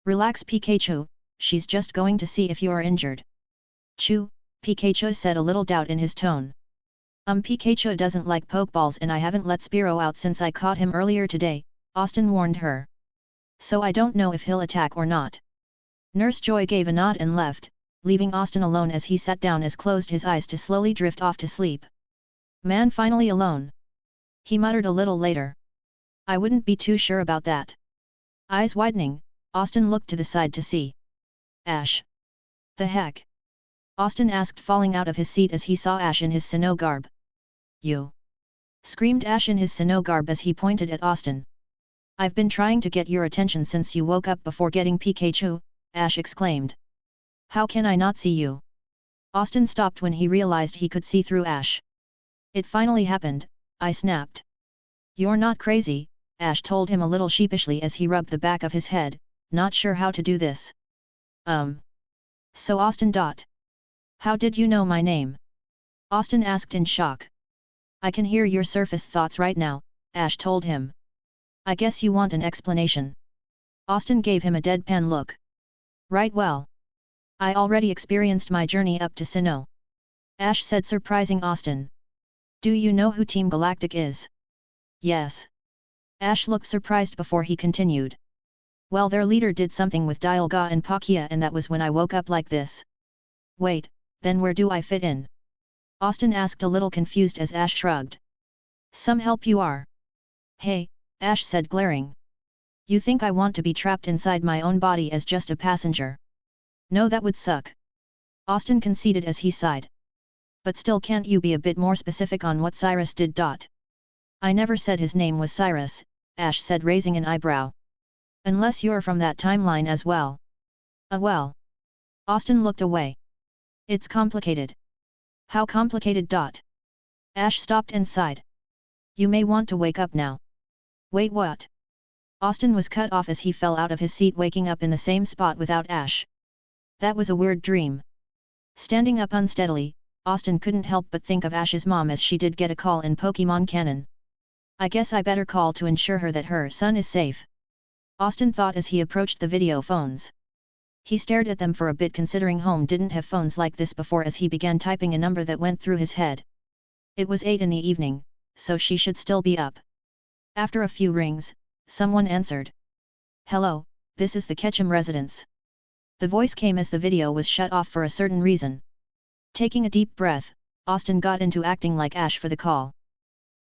"Relax, Pikachu, she's just going to see if you are injured." "Chew," Pikachu said, a little doubt in his tone. Pikachu doesn't like Pokeballs, and I haven't let Spearow out since I caught him earlier today," Austin warned her. "So I don't know if he'll attack or not." Nurse Joy gave a nod and left, leaving Austin alone as he sat down and closed his eyes to slowly drift off to sleep. "Man, finally alone," he muttered a little later. "I wouldn't be too sure about that." Eyes widening, Austin looked to the side to see Ash. "The heck?" Austin asked, falling out of his seat as he saw Ash in his Sinnoh garb. "You!" screamed Ash in his Sinnoh garb as he pointed at Austin. "I've been trying to get your attention since you woke up before getting Pikachu," Ash exclaimed. "How can I not see you?" Austin stopped when he realized he could see through Ash. "It finally happened," I snapped. "You're not crazy," Ash told him a little sheepishly as he rubbed the back of his head, not sure how to do this. So Austin. How did you know my name?" Austin asked in shock. "I can hear your surface thoughts right now," Ash told him. "I guess you want an explanation." Austin gave him a deadpan look. "Right, well. I already experienced my journey up to Sinnoh," Ash said, surprising Austin. "Do you know who Team Galactic is?" "Yes." Ash looked surprised before he continued. "Well, their leader did something with Dialga and Palkia, and that was when I woke up like this." "Wait, then where do I fit in?" Austin asked, a little confused as Ash shrugged. "Some help you are." "Hey," Ash said, glaring. "You think I want to be trapped inside my own body as just a passenger? No, that would suck." Austin conceded as he sighed. But still, can't you be a bit more specific on what Cyrus did? I never said his name was Cyrus, Ash said, raising an eyebrow. Unless you're from that timeline as well. Well. Austin looked away. It's complicated. How complicated? Ash stopped and sighed. You may want to wake up now. Wait, what? Austin was cut off as he fell out of his seat, waking up in the same spot without Ash. That was a weird dream. Standing up unsteadily, Austin couldn't help but think of Ash's mom, as she did get a call in Pokémon canon. I guess I better call to ensure her that her son is safe. Austin thought as he approached the video phones. He stared at them for a bit, considering home didn't have phones like this before, as he began typing a number that went through his head. It was 8 in the evening, so she should still be up. After a few rings, someone answered. Hello, this is the Ketchum residence. The voice came as the video was shut off for a certain reason. Taking a deep breath, Austin got into acting like Ash for the call.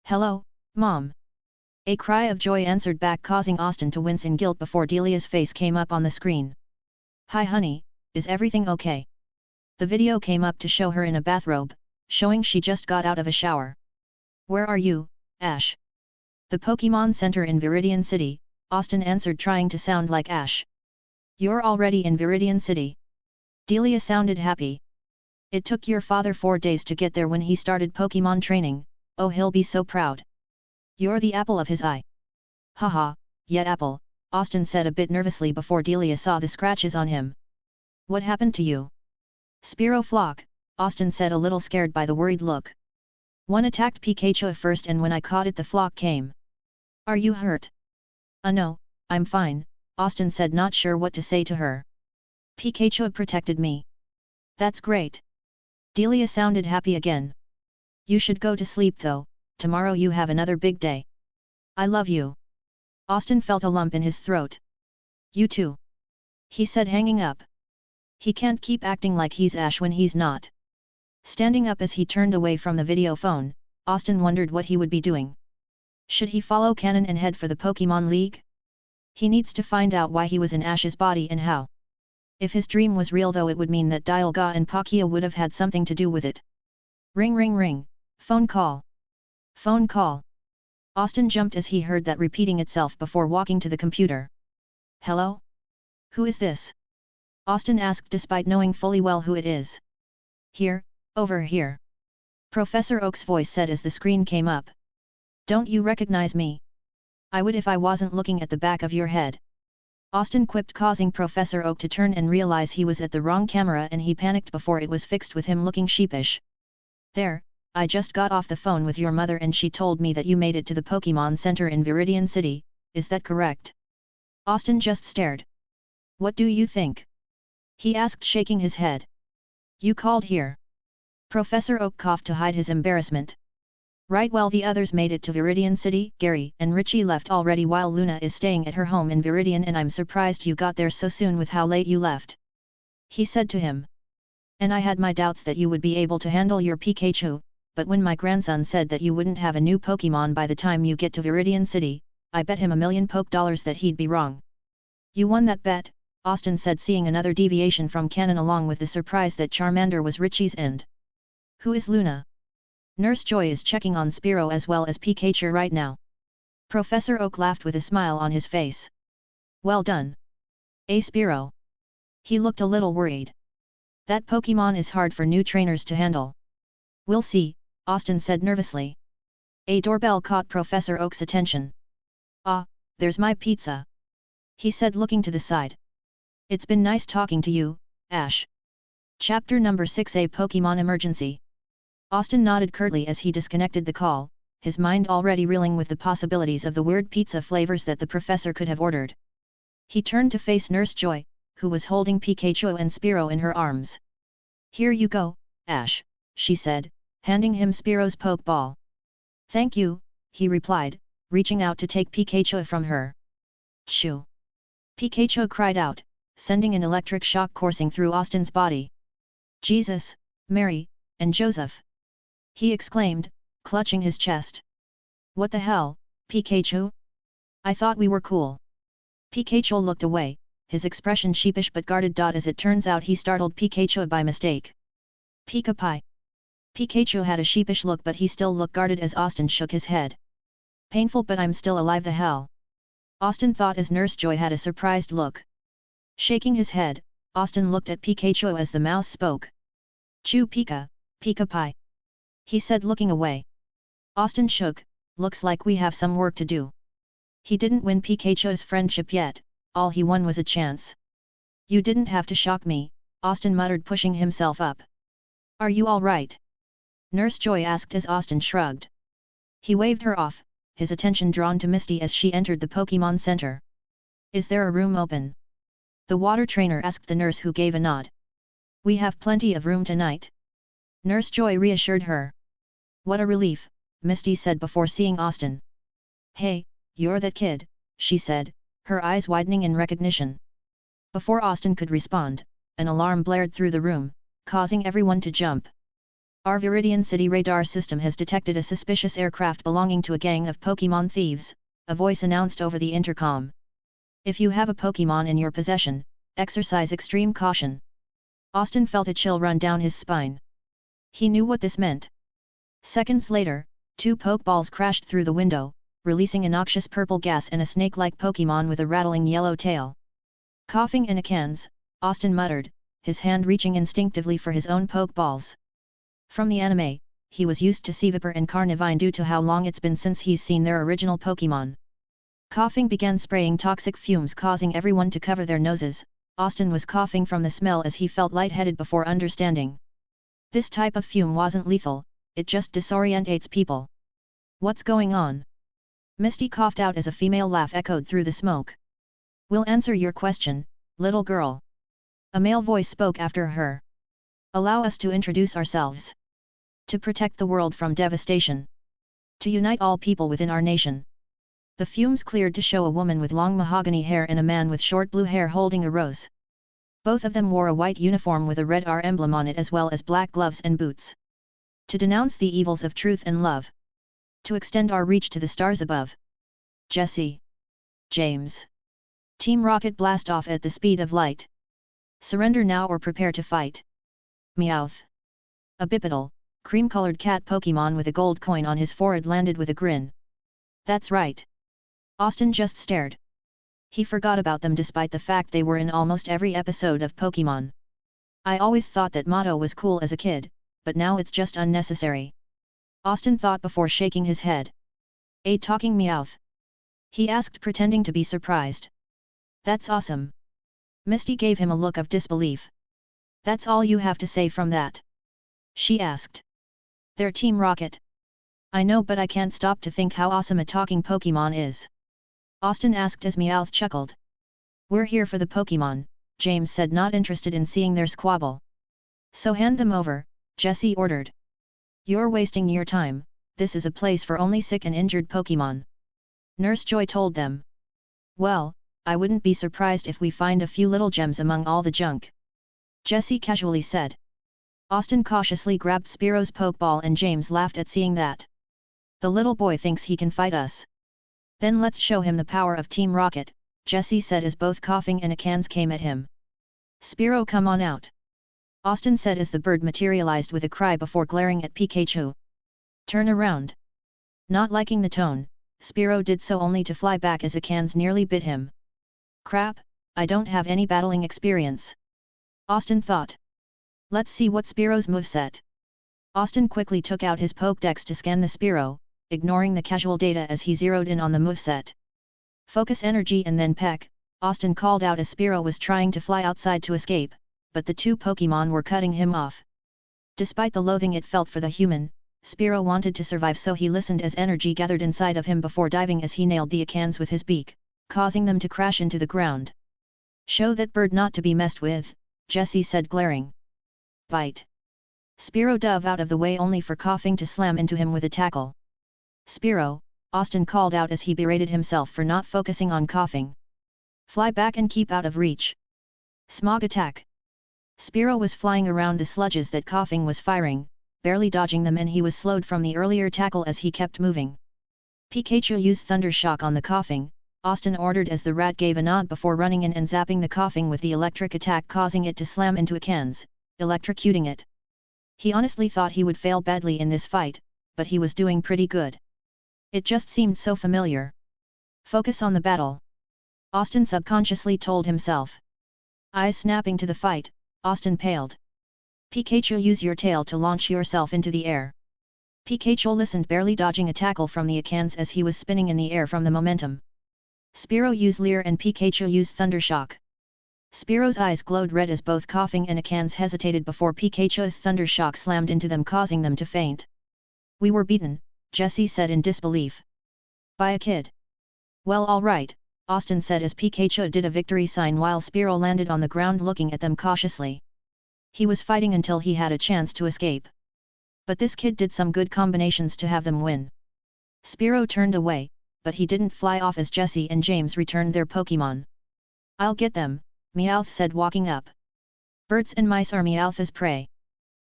Hello, Mom. A cry of joy answered back, causing Austin to wince in guilt before Delia's face came up on the screen. Hi honey, is everything okay? The video came up to show her in a bathrobe, showing she just got out of a shower. Where are you, Ash? The Pokémon Center in Viridian City, Austin answered, trying to sound like Ash. You're already in Viridian City? Delia sounded happy. It took your father 4 days to get there when he started Pokémon training. Oh, he'll be so proud. You're the apple of his eye. Haha, yeah, apple, Austin said a bit nervously before Delia saw the scratches on him. What happened to you? Spearow flock, Austin said, a little scared by the worried look. One attacked Pikachu first, and when I caught it, the flock came. Are you hurt? No, I'm fine, Austin said, not sure what to say to her. Pikachu protected me. That's great. Delia sounded happy again. You should go to sleep though, tomorrow you have another big day. I love you. Austin felt a lump in his throat. You too. He said, hanging up. He can't keep acting like he's Ash when he's not. Standing up as he turned away from the video phone, Austin wondered what he would be doing. Should he follow canon and head for the Pokémon League? He needs to find out why he was in Ash's body and how. If his dream was real though, it would mean that Dialga and Palkia would have had something to do with it. Ring ring ring, phone call. Phone call. Austin jumped as he heard that repeating itself before walking to the computer. Hello? Who is this? Austin asked, despite knowing fully well who it is. Here, over here. Professor Oak's voice said as the screen came up. Don't you recognize me? I would if I wasn't looking at the back of your head. Austin quipped, causing Professor Oak to turn and realize he was at the wrong camera, and he panicked before it was fixed with him looking sheepish. There, I just got off the phone with your mother and she told me that you made it to the Pokémon Center in Viridian City, is that correct? Austin just stared. What do you think? He asked, shaking his head. You called here. Professor Oak coughed to hide his embarrassment. Right, well, the others made it to Viridian City. Gary and Richie left already, while Luna is staying at her home in Viridian, and I'm surprised you got there so soon with how late you left. He said to him. And I had my doubts that you would be able to handle your Pikachu, but when my grandson said that you wouldn't have a new Pokémon by the time you get to Viridian City, I bet him $1,000,000 Poké that he'd be wrong. You won that bet, Austin said, seeing another deviation from canon along with the surprise that Charmander was Richie's end. Who is Luna? Nurse Joy is checking on Spearow as well as Pikachu right now. Professor Oak laughed with a smile on his face. Well done. Spearow. He looked a little worried. That Pokémon is hard for new trainers to handle. We'll see, Austin said nervously. A doorbell caught Professor Oak's attention. Ah, there's my pizza. He said, looking to the side. It's been nice talking to you, Ash. Chapter number 6, A Pokémon Emergency. Austin nodded curtly as he disconnected the call, his mind already reeling with the possibilities of the weird pizza flavors that the professor could have ordered. He turned to face Nurse Joy, who was holding Pikachu and Spearow in her arms. Here you go, Ash, she said, handing him Spearow's Pokeball. Thank you, he replied, reaching out to take Pikachu from her. Chew! Pikachu cried out, sending an electric shock coursing through Austin's body. Jesus, Mary, and Joseph! He exclaimed, clutching his chest. What the hell, Pikachu? I thought we were cool. Pikachu looked away, his expression sheepish but guarded. As it turns out, he startled Pikachu by mistake. Pika-Pi. Pikachu had a sheepish look, but he still looked guarded as Austin shook his head. Painful, but I'm still alive, the hell. Austin thought as Nurse Joy had a surprised look. Shaking his head, Austin looked at Pikachu as the mouse spoke. Chew Pika, Pika-Pi. He said, looking away. Austin shook. Looks like we have some work to do. He didn't win Pikachu's friendship yet, all he won was a chance. You didn't have to shock me, Austin muttered, pushing himself up. Are you all right? Nurse Joy asked as Austin shrugged. He waved her off, his attention drawn to Misty as she entered the Pokémon Center. Is there a room open? The water trainer asked the nurse, who gave a nod. We have plenty of room tonight. Nurse Joy reassured her. What a relief, Misty said before seeing Austin. Hey, you're that kid, she said, her eyes widening in recognition. Before Austin could respond, an alarm blared through the room, causing everyone to jump. Our Viridian City radar system has detected a suspicious aircraft belonging to a gang of Pokémon thieves, a voice announced over the intercom. If you have a Pokémon in your possession, exercise extreme caution. Austin felt a chill run down his spine. He knew what this meant. Seconds later, 2 Pokeballs crashed through the window, releasing a noxious purple gas and a snake-like Pokémon with a rattling yellow tail. Coughing in a cans, Austin muttered, his hand reaching instinctively for his own Pokeballs. From the anime, he was used to Seviper and Carnivine due to how long it's been since he's seen their original Pokémon. Coughing began spraying toxic fumes, causing everyone to cover their noses. Austin was coughing from the smell as he felt lightheaded before understanding. This type of fume wasn't lethal, it just disorientates people. What's going on? Misty coughed out as a female laugh echoed through the smoke. We'll answer your question, little girl. A male voice spoke after her. Allow us to introduce ourselves. To protect the world from devastation. To unite all people within our nation. The fumes cleared to show a woman with long mahogany hair and a man with short blue hair holding a rose. Both of them wore a white uniform with a red R emblem on it, as well as black gloves and boots. To denounce the evils of truth and love. To extend our reach to the stars above. Jesse. James. Team Rocket blast off at the speed of light. Surrender now or prepare to fight. Meowth. A bipedal, cream-colored cat Pokémon with a gold coin on his forehead landed with a grin. That's right. Austin just stared. He forgot about them despite the fact they were in almost every episode of Pokémon. I always thought that motto was cool as a kid, but now it's just unnecessary. Austin thought before shaking his head. A talking Meowth? He asked, pretending to be surprised. That's awesome. Misty gave him a look of disbelief. That's all you have to say from that? She asked. They're Team Rocket. I know, but I can't stop to think how awesome a talking Pokémon is. Austin asked as Meowth chuckled. We're here for the Pokémon, James said, not interested in seeing their squabble. So hand them over, Jesse ordered. You're wasting your time, this is a place for only sick and injured Pokémon. Nurse Joy told them. Well, I wouldn't be surprised if we find a few little gems among all the junk. Jesse casually said. Austin cautiously grabbed Spearo's Pokeball and James laughed at seeing that. The little boy thinks he can fight us. Then let's show him the power of Team Rocket, Jesse said as both coughing and a cans came at him. Spearow, come on out. Austin said as the bird materialized with a cry before glaring at Pikachu. Turn around. Not liking the tone, Spearow did so only to fly back as a cans nearly bit him. Crap, I don't have any battling experience. Austin thought. Let's see what Spearow's moveset. Austin quickly took out his Pokédex to scan the Spearow, ignoring the casual data as he zeroed in on the moveset. Focus energy and then peck, Austin called out as Spearow was trying to fly outside to escape, but the 2 Pokémon were cutting him off. Despite the loathing it felt for the human, Spearow wanted to survive, so he listened as energy gathered inside of him before diving as he nailed the Akans with his beak, causing them to crash into the ground. Show that bird not to be messed with, Jesse said, glaring. Bite. Spearow dove out of the way only for coughing to slam into him with a tackle. Spearow, Austin called out as he berated himself for not focusing on coughing. Fly back and keep out of reach. Smog attack. Spearow was flying around the sludges that coughing was firing, barely dodging them, and he was slowed from the earlier tackle as he kept moving. Pikachu used Thunder Shock on the coughing, Austin ordered as the rat gave a nod before running in and zapping the coughing with the electric attack, causing it to slam into a cans, electrocuting it. He honestly thought he would fail badly in this fight, but he was doing pretty good. It just seemed so familiar. Focus on the battle. Austin subconsciously told himself. Eyes snapping to the fight, Austin paled. Pikachu, use your tail to launch yourself into the air. Pikachu listened, barely dodging a tackle from the Akans as he was spinning in the air from the momentum. Spearow used Leer and Pikachu used Thundershock. Spearow's eyes glowed red as both Coughing and Akans hesitated before Pikachu's Thundershock slammed into them, causing them to faint. We were beaten, Jessie said in disbelief. By a kid. Well, all right, Austin said as Pikachu did a victory sign while Spearow landed on the ground looking at them cautiously. He was fighting until he had a chance to escape. But this kid did some good combinations to have them win. Spearow turned away, but he didn't fly off as Jessie and James returned their Pokémon. I'll get them, Meowth said walking up. Birds and mice are Meowth's prey.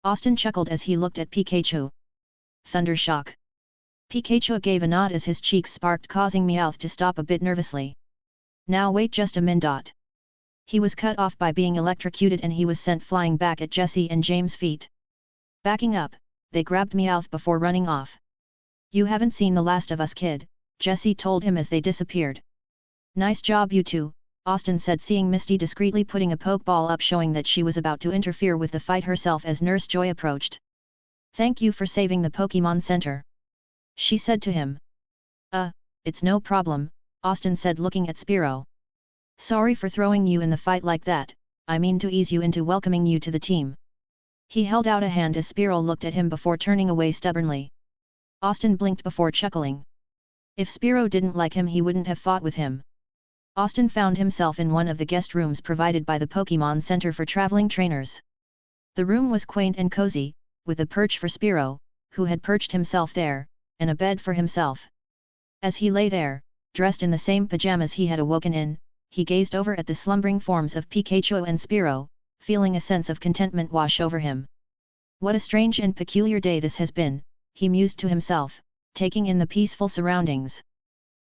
Austin chuckled as he looked at Pikachu. Thundershock. Pikachu gave a nod as his cheeks sparked, causing Meowth to stop a bit nervously. Now wait just a minute. He was cut off by being electrocuted and he was sent flying back at Jessie and James' feet. Backing up, they grabbed Meowth before running off. You haven't seen the last of us, kid, Jessie told him as they disappeared. Nice job, you two, Austin said, seeing Misty discreetly putting a Pokeball up, showing that she was about to interfere with the fight herself as Nurse Joy approached. Thank you for saving the Pokémon Center, she said to him. It's no problem, Austin said looking at Spearow. Sorry for throwing you in the fight like that, I mean to ease you into welcoming you to the team. He held out a hand as Spearow looked at him before turning away stubbornly. Austin blinked before chuckling. If Spearow didn't like him, he wouldn't have fought with him. Austin found himself in one of the guest rooms provided by the Pokémon Center for traveling trainers. The room was quaint and cozy, with a perch for Spearow, who had perched himself there, and a bed for himself. As he lay there, dressed in the same pajamas he had awoken in, he gazed over at the slumbering forms of Pikachu and Spearow, feeling a sense of contentment wash over him. What a strange and peculiar day this has been, he mused to himself, taking in the peaceful surroundings.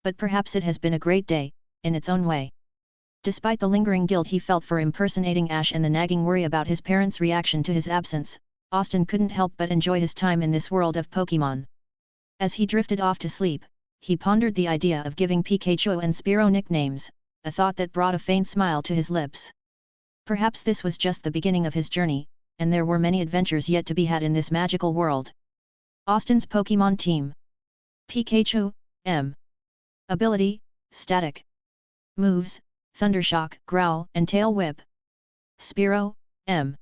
But perhaps it has been a great day, in its own way. Despite the lingering guilt he felt for impersonating Ash and the nagging worry about his parents' reaction to his absence, Austin couldn't help but enjoy his time in this world of Pokémon. As he drifted off to sleep, he pondered the idea of giving Pikachu and Spearow nicknames, a thought that brought a faint smile to his lips. Perhaps this was just the beginning of his journey, and there were many adventures yet to be had in this magical world. Austin's Pokémon team. Pikachu, M. Ability, Static. Moves, Thundershock, Growl and Tail Whip. Spearow, M.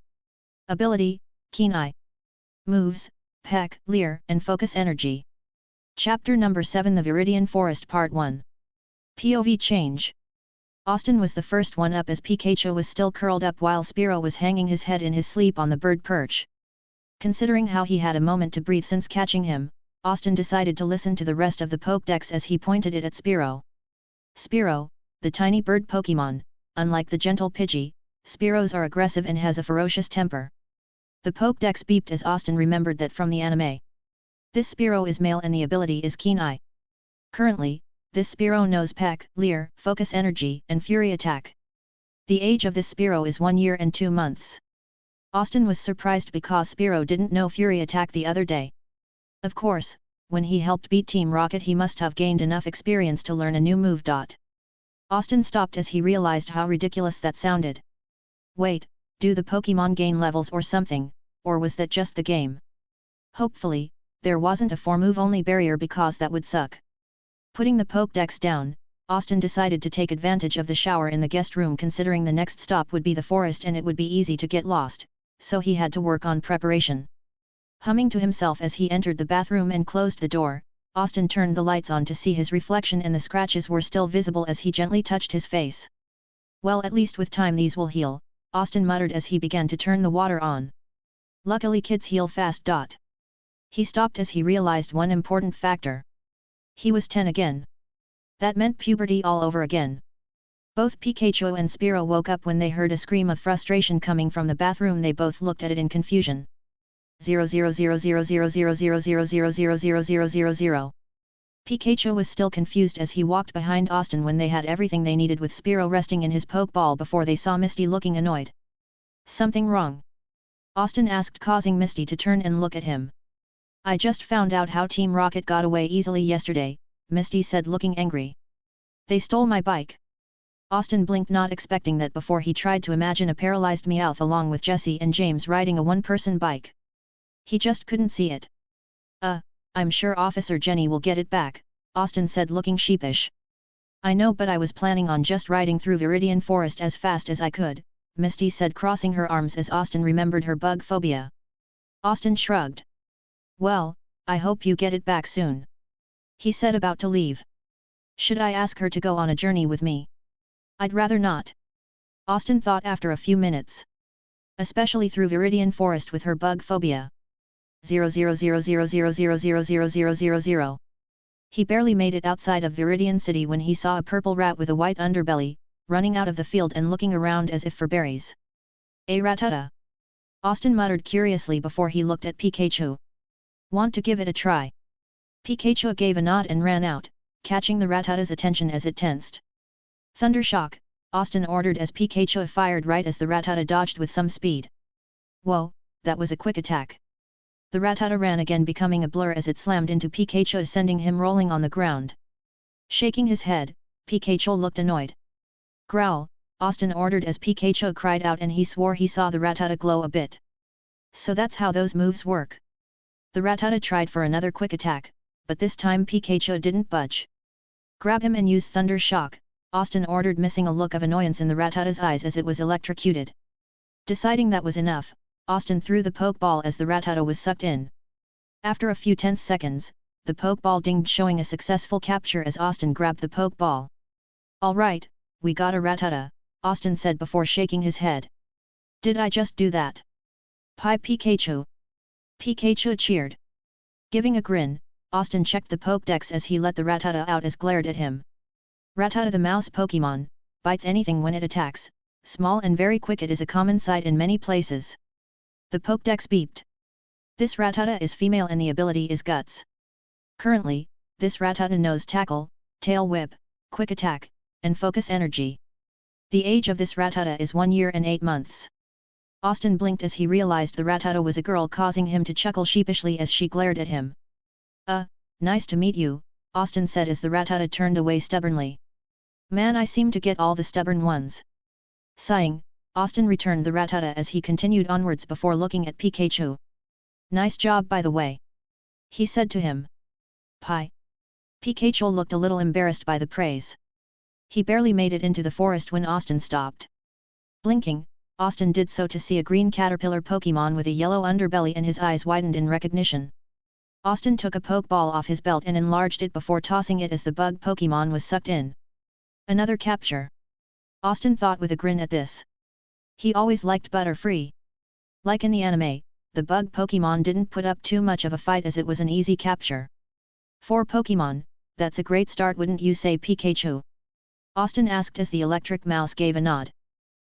Ability, Keen Eye. Moves, Peck, Leer and Focus Energy. Chapter number 7, The Viridian Forest Part 1. POV change. Austin was the first one up as Pikachu was still curled up while Spearow was hanging his head in his sleep on the bird perch. Considering how he had a moment to breathe since catching him, Austin decided to listen to the rest of the Pokédex as he pointed it at Spearow. Spearow, the tiny bird Pokémon, unlike the gentle Pidgey, Spearows are aggressive and has a ferocious temper. The Pokédex beeped as Austin remembered that from the anime. This Spearow is male and the ability is Keen Eye. Currently, this Spearow knows Peck, Leer, Focus Energy and Fury Attack. The age of this Spearow is 1 year and 2 months. Austin was surprised because Spearow didn't know Fury Attack the other day. Of course, when he helped beat Team Rocket he must have gained enough experience to learn a new move. Austin stopped as he realized how ridiculous that sounded. Wait, do the Pokémon gain levels or something, or was that just the game? Hopefully, there wasn't a 4-move only barrier because that would suck. Putting the Pokédex down, Austin decided to take advantage of the shower in the guest room, considering the next stop would be the forest and it would be easy to get lost, so he had to work on preparation. Humming to himself as he entered the bathroom and closed the door, Austin turned the lights on to see his reflection, and the scratches were still visible as he gently touched his face. Well, at least with time these will heal, Austin muttered as he began to turn the water on. Luckily kids heal fast. He stopped as he realized one important factor. He was 10 again. That meant puberty all over again. Both Pikachu and Spearow woke up when they heard a scream of frustration coming from the bathroom. They both looked at it in confusion. 000000000000000. Pikachu was still confused as he walked behind Austin when they had everything they needed, with Spearow resting in his Pokeball before they saw Misty looking annoyed. Something wrong? Austin asked, causing Misty to turn and look at him. I just found out how Team Rocket got away easily yesterday, Misty said, looking angry. They stole my bike. Austin blinked, not expecting that before. He tried to imagine a paralyzed Meowth along with Jessie and James riding a one-person bike. He just couldn't see it. I'm sure Officer Jenny will get it back, Austin said, looking sheepish. I know, but I was planning on just riding through Viridian Forest as fast as I could, Misty said, crossing her arms as Austin remembered her bug phobia. Austin shrugged. Well, I hope you get it back soon. He said, about to leave. Should I ask her to go on a journey with me? I'd rather not. Austin thought after a few minutes. Especially through Viridian Forest with her bug phobia. 00000000000. He barely made it outside of Viridian City when he saw a purple rat with a white underbelly, running out of the field and looking around as if for berries. A Rattata. Austin muttered curiously before he looked at Pikachu. Want to give it a try? Pikachu gave a nod and ran out, catching the Rattata's attention as it tensed. Thunder Shock, Austin ordered as Pikachu fired right as the Rattata dodged with some speed. Whoa, that was a quick attack. The Rattata ran again, becoming a blur as it slammed into Pikachu, sending him rolling on the ground. Shaking his head, Pikachu looked annoyed. Growl, Austin ordered as Pikachu cried out, and he swore he saw the Rattata glow a bit. So that's how those moves work. The Rattata tried for another quick attack, but this time Pikachu didn't budge. Grab him and use Thunder Shock, Austin ordered, missing a look of annoyance in the Rattata's eyes as it was electrocuted. Deciding that was enough, Austin threw the Pokeball as the Rattata was sucked in. After a few tense seconds, the Pokeball dinged, showing a successful capture as Austin grabbed the Pokeball. Alright, we got a Rattata, Austin said before shaking his head. Did I just do that? Pie Pikachu! Pikachu cheered. Giving a grin, Austin checked the Pokédex as he let the Rattata out as glared at him. Rattata, the mouse Pokémon, bites anything when it attacks. Small and very quick, it is a common sight in many places. The Pokédex beeped. This Rattata is female and the ability is Guts. Currently, this Rattata knows Tackle, Tail Whip, Quick Attack, and Focus Energy. The age of this Rattata is 1 year and 8 months. Austin blinked as he realized the Rattata was a girl, causing him to chuckle sheepishly as she glared at him. Nice to meet you, Austin said as the Rattata turned away stubbornly. Man, I seem to get all the stubborn ones. Sighing, Austin returned the Rattata as he continued onwards before looking at Pikachu. Nice job, by the way. He said to him. Pie. Pikachu looked a little embarrassed by the praise. He barely made it into the forest when Austin stopped. Blinking, Austin did so to see a green caterpillar Pokémon with a yellow underbelly, and his eyes widened in recognition. Austin took a Pokeball off his belt and enlarged it before tossing it as the bug Pokémon was sucked in. Another capture. Austin thought with a grin at this. He always liked Butterfree. Like in the anime, the bug Pokémon didn't put up too much of a fight as it was an easy capture. 4 Pokémon, that's a great start, wouldn't you say, Pikachu? Austin asked as the electric mouse gave a nod.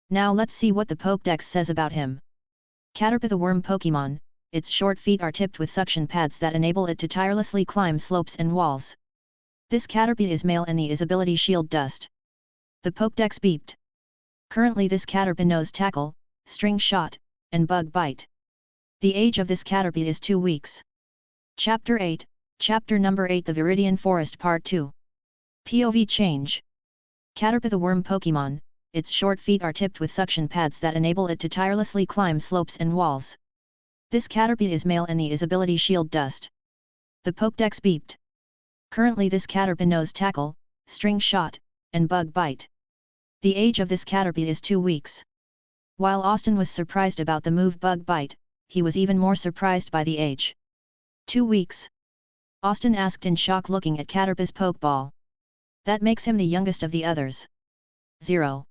Now let's see what the Pokédex says about him. Caterpie, the worm Pokémon, its short feet are tipped with suction pads that enable it to tirelessly climb slopes and walls. This Caterpie is male and the is ability Shield Dust. The Pokédex beeped. Currently this Caterpie knows Tackle, String Shot, and Bug Bite. The age of this Caterpie is 2 weeks. Chapter 8, Chapter number 8, The Viridian Forest Part 2. POV change. Caterpie, the worm Pokémon, its short feet are tipped with suction pads that enable it to tirelessly climb slopes and walls. This Caterpie is male and the is ability Shield Dust. The Pokédex beeped. Currently this Caterpie knows Tackle, String Shot, and Bug Bite. The age of this Caterpie is 2 weeks. While Austin was surprised about the move Bug Bite, he was even more surprised by the age. 2 weeks? Austin asked in shock, looking at Caterpie's Pokeball. That makes him the youngest of the others. 0.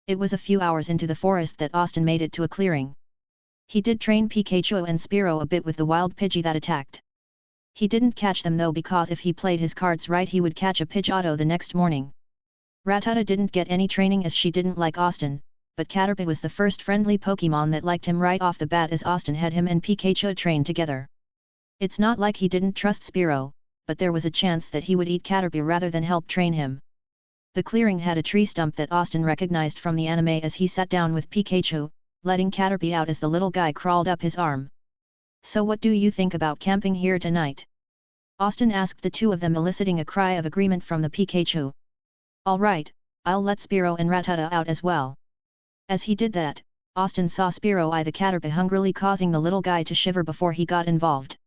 It was a few hours into the forest that Austin made it to a clearing. He did train Pikachu and Spearow a bit with the wild Pidgey that attacked. He didn't catch them though, because if he played his cards right he would catch a Pidgeotto the next morning. Rattata didn't get any training as she didn't like Austin, but Caterpie was the first friendly Pokémon that liked him right off the bat as Austin had him and Pikachu trained together. It's not like he didn't trust Spearow, but there was a chance that he would eat Caterpie rather than help train him. The clearing had a tree stump that Austin recognized from the anime as he sat down with Pikachu, letting Caterpie out as the little guy crawled up his arm. So what do you think about camping here tonight? Austin asked the two of them, eliciting a cry of agreement from the Pikachu. Alright, I'll let Spearow and Rattata out as well. As he did that, Austin saw Spearow eye the Caterpie hungrily, causing the little guy to shiver before he got involved.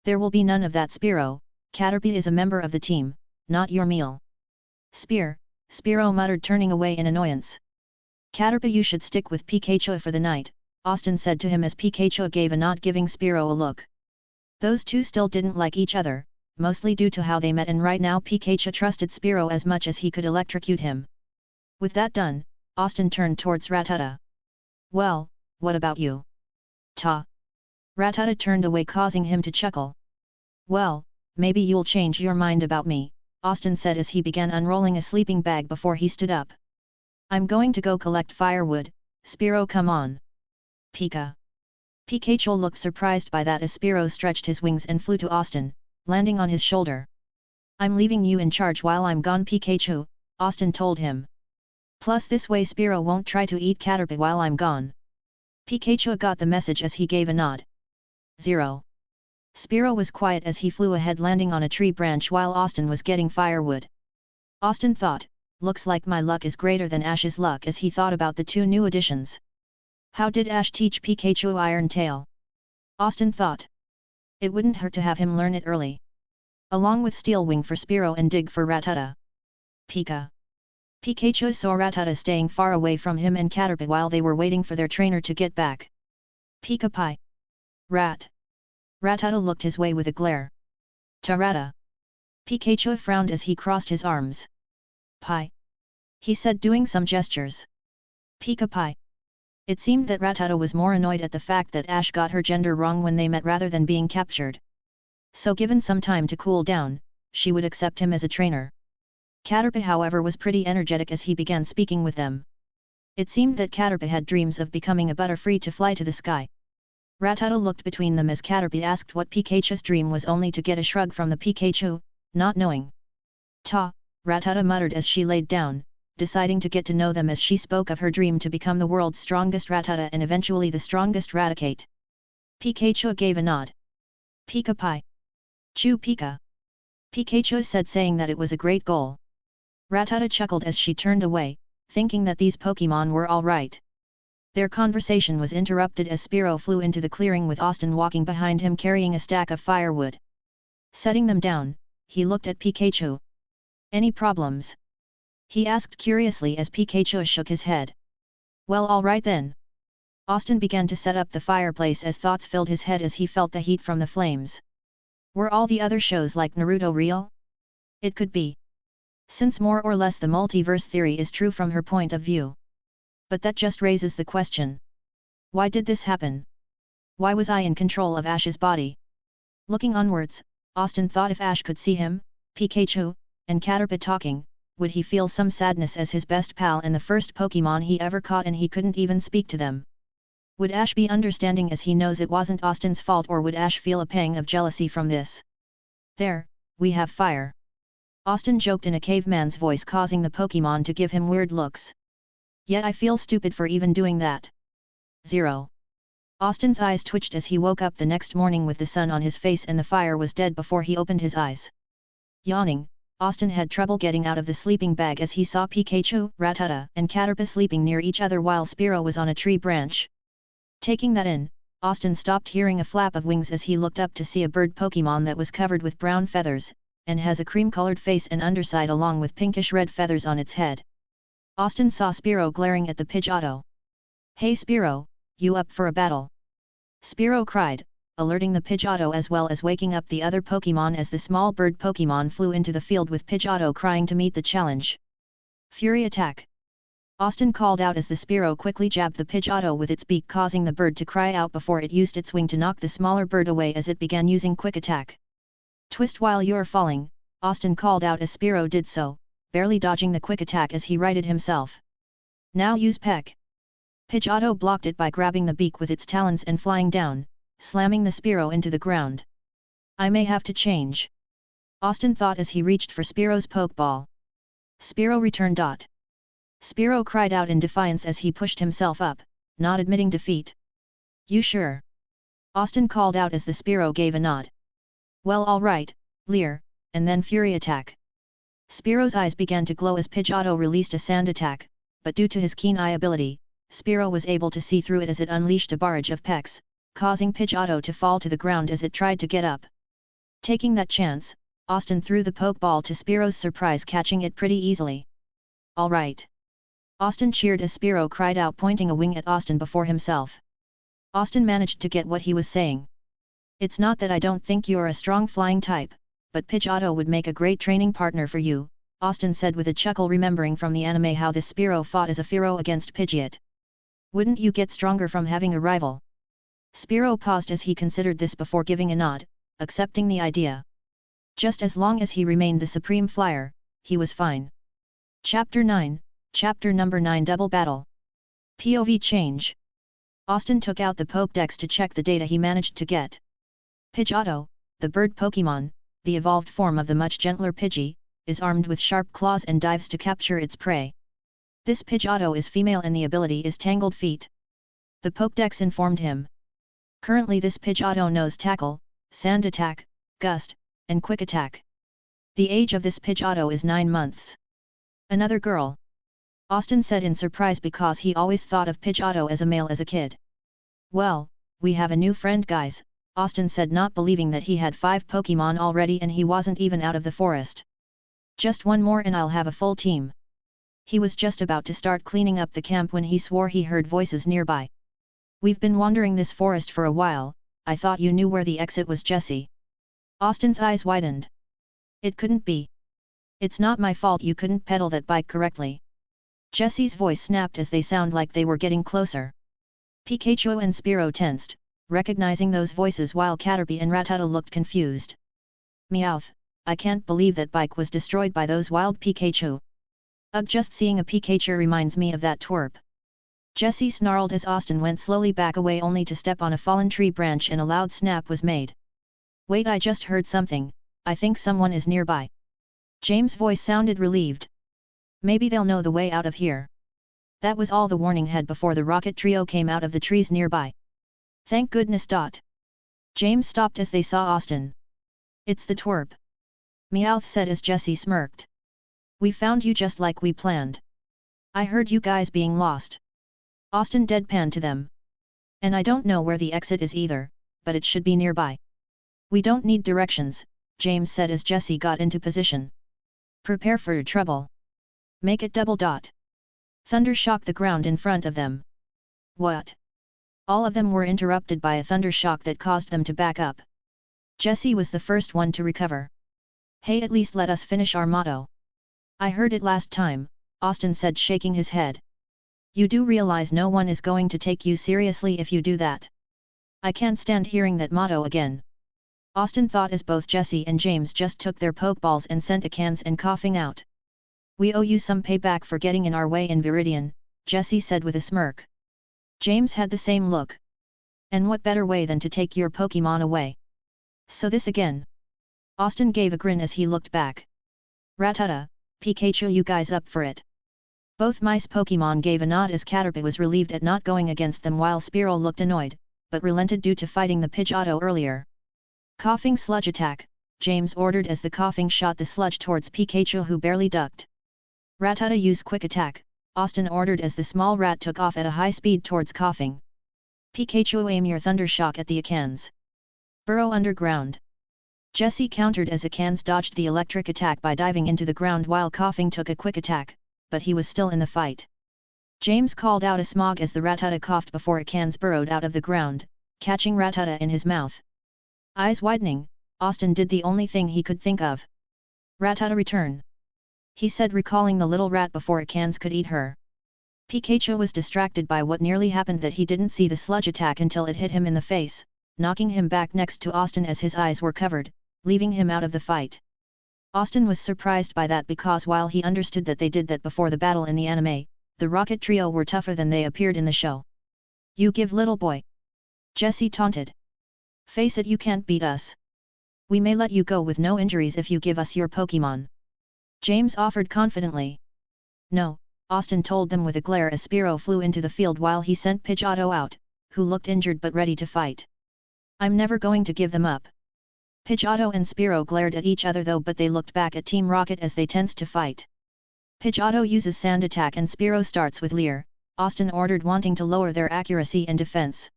There will be none of that, Spearow. Caterpie is a member of the team, not your meal. Spearow muttered, turning away in annoyance. Caterpie, you should stick with Pikachu for the night, Austin said to him as Pikachu gave a nod, giving Spearow a look. Those two still didn't like each other, mostly due to how they met, and right now Pikachu trusted Spearow as much as he could electrocute him. With that done, Austin turned towards Rattata. Well, what about you? Ta. Rattata turned away, causing him to chuckle. Well, maybe you'll change your mind about me, Austin said as he began unrolling a sleeping bag before he stood up. I'm going to go collect firewood, Spearow, come on. Pikachu looked surprised by that as Spearow stretched his wings and flew to Austin, landing on his shoulder. I'm leaving you in charge while I'm gone, Pikachu, Austin told him. Plus this way Spearow won't try to eat Caterpie while I'm gone. Pikachu got the message as he gave a nod. 0. Spearow was quiet as he flew ahead, landing on a tree branch while Austin was getting firewood. Austin thought, looks like my luck is greater than Ash's luck, as he thought about the two new additions. How did Ash teach Pikachu Iron Tail? Austin thought. It wouldn't hurt to have him learn it early. Along with Steel Wing for Spearow and Dig for Rattata. Pikachu saw Rattata staying far away from him and Caterpie while they were waiting for their trainer to get back. Pika-Pi. Rattata looked his way with a glare. Tarata. Pikachu frowned as he crossed his arms. Pi. He said, doing some gestures. Pika-Pi. It seemed that Rattata was more annoyed at the fact that Ash got her gender wrong when they met rather than being captured. So given some time to cool down, she would accept him as a trainer. Caterpie, however, was pretty energetic as he began speaking with them. It seemed that Caterpie had dreams of becoming a butterfly to fly to the sky. Rattata looked between them as Caterpie asked what Pikachu's dream was, only to get a shrug from the Pikachu, not knowing. Ta, Rattata muttered as she laid down, deciding to get to know them as she spoke of her dream to become the world's strongest Rattata and eventually the strongest Raticate. Pikachu gave a nod. Pika-Pi. Chew Pika. Pikachu said, saying that it was a great goal. Rattata chuckled as she turned away, thinking that these Pokémon were all right. Their conversation was interrupted as Spearow flew into the clearing with Austin walking behind him carrying a stack of firewood. Setting them down, he looked at Pikachu. Any problems? He asked curiously as Pikachu shook his head. Well, all right then. Austin began to set up the fireplace as thoughts filled his head as he felt the heat from the flames. Were all the other shows like Naruto real? It could be. Since more or less the multiverse theory is true from her point of view. But that just raises the question. Why did this happen? Why was I in control of Ash's body? Looking onwards, Austin thought if Ash could see him, Pikachu, and Caterpie talking, would he feel some sadness as his best pal and the first Pokémon he ever caught, and he couldn't even speak to them? Would Ash be understanding as he knows it wasn't Austin's fault, or would Ash feel a pang of jealousy from this? There, we have fire. Austin joked in a caveman's voice, causing the Pokémon to give him weird looks. Yet I feel stupid for even doing that. 0. Austin's eyes twitched as he woke up the next morning with the sun on his face and the fire was dead before he opened his eyes. Yawning, Austin had trouble getting out of the sleeping bag as he saw Pikachu, Rattata, and Caterpie sleeping near each other while Spearow was on a tree branch. Taking that in, Austin stopped, hearing a flap of wings as he looked up to see a bird Pokémon that was covered with brown feathers, and has a cream-colored face and underside along with pinkish-red feathers on its head. Austin saw Spearow glaring at the Pidgeotto. Hey Spearow, you up for a battle? Spearow cried, alerting the Pidgeotto as well as waking up the other Pokémon as the small bird Pokémon flew into the field with Pidgeotto crying to meet the challenge. Fury attack! Austin called out as the Spearow quickly jabbed the Pidgeotto with its beak, causing the bird to cry out before it used its wing to knock the smaller bird away as it began using quick attack. Twist while you're falling, Austin called out as Spearow did so, barely dodging the quick attack as he righted himself. Now use peck. Pidgeotto blocked it by grabbing the beak with its talons and flying down, slamming the Spearow into the ground. I may have to change. Austin thought as he reached for Spearow's pokeball. Spearow returned. Spearow cried out in defiance as he pushed himself up, not admitting defeat. You sure? Austin called out as the Spearow gave a nod. Well, alright, Leer, and then Fury attack. Spearow's eyes began to glow as Pidgeotto released a sand attack, but due to his keen eye ability, Spearow was able to see through it as it unleashed a barrage of pecks, causing Pidgeotto to fall to the ground as it tried to get up. Taking that chance, Austin threw the Pokeball to Spearow's surprise, catching it pretty easily. Alright! Austin cheered as Spearow cried out, pointing a wing at Austin before himself. Austin managed to get what he was saying. It's not that I don't think you're a strong flying type, but Pidgeotto would make a great training partner for you, Austin said with a chuckle, remembering from the anime how this Spearow fought as a Fearow against Pidgeot. Wouldn't you get stronger from having a rival? Spearow paused as he considered this before giving a nod, accepting the idea. Just as long as he remained the supreme flyer, he was fine. Chapter 9, Chapter number 9, Double Battle. POV change. Austin took out the Pokédex to check the data he managed to get. Pidgeotto, the bird Pokémon, the evolved form of the much gentler Pidgey, is armed with sharp claws and dives to capture its prey. This Pidgeotto is female and the ability is Tangled Feet. The Pokédex informed him. Currently this Pidgeotto knows Tackle, Sand Attack, Gust, and Quick Attack. The age of this Pidgeotto is 9 months. Another girl. Austin said in surprise because he always thought of Pidgeotto as a male as a kid. Well, we have a new friend, guys, Austin said, not believing that he had 5 Pokémon already and he wasn't even out of the forest. Just one more and I'll have a full team. He was just about to start cleaning up the camp when he swore he heard voices nearby. We've been wandering this forest for a while, I thought you knew where the exit was, Jessie. Austin's eyes widened. It couldn't be. It's not my fault you couldn't pedal that bike correctly. Jessie's voice snapped as they sound like they were getting closer. Pikachu and Spearow tensed, recognizing those voices, while Caterpie and Rattata looked confused. Meowth, I can't believe that bike was destroyed by those wild Pikachu. Ugh, just seeing a Pikachu reminds me of that twerp. Jessie snarled as Austin went slowly back away, only to step on a fallen tree branch and a loud snap was made. Wait, I just heard something, I think someone is nearby. James' voice sounded relieved. Maybe they'll know the way out of here. That was all the warning had before the rocket trio came out of the trees nearby. Thank goodness. James stopped as they saw Austin. It's the twerp. Meowth said as Jessie smirked. We found you just like we planned. I heard you guys being lost. Austin deadpanned to them. And I don't know where the exit is either, but it should be nearby. We don't need directions, James said as Jessie got into position. Prepare for trouble. Make it double. Thunder shocked the ground in front of them. What? All of them were interrupted by a thunder shock that caused them to back up. Jessie was the first one to recover. Hey, at least let us finish our motto. I heard it last time, Austin said, shaking his head. You do realize no one is going to take you seriously if you do that. I can't stand hearing that motto again. Austin thought as both Jessie and James just took their Pokeballs and sent a cans and coughing out. We owe you some payback for getting in our way in Viridian, Jessie said with a smirk. James had the same look. And what better way than to take your Pokémon away? So this again. Austin gave a grin as he looked back. Rattata, Pikachu, you guys up for it? Both mice Pokémon gave a nod as Caterpie was relieved at not going against them, while Spearow looked annoyed, but relented due to fighting the Pidgeotto earlier. Coughing Sludge Attack, James ordered as the coughing shot the sludge towards Pikachu, who barely ducked. Rattata, use Quick Attack, Austin ordered as the small rat took off at a high speed towards coughing. Pikachu, aim your Thunder Shock at the Akans. Burrow underground. Jessie countered as Akans dodged the electric attack by diving into the ground, while coughing took a quick attack, but he was still in the fight. James called out a Smog as the Rattata coughed before Akans burrowed out of the ground, catching Rattata in his mouth. Eyes widening, Austin did the only thing he could think of. Rattata, return. He said, recalling the little rat before Akans could eat her. Pikachu was distracted by what nearly happened that he didn't see the sludge attack until it hit him in the face, knocking him back next to Austin as his eyes were covered, leaving him out of the fight. Austin was surprised by that because while he understood that they did that before the battle in the anime, the Rocket Trio were tougher than they appeared in the show. You give, little boy. Jessie taunted. Face it, you can't beat us. We may let you go with no injuries if you give us your Pokémon. James offered confidently. No, Austin told them with a glare as Spearow flew into the field while he sent Pidgeotto out, who looked injured but ready to fight. I'm never going to give them up. Pidgeotto and Spearow glared at each other though, but they looked back at Team Rocket as they tensed to fight. Pidgeotto uses sand attack and Spearow starts with Leer, Austin ordered, wanting to lower their accuracy and defense.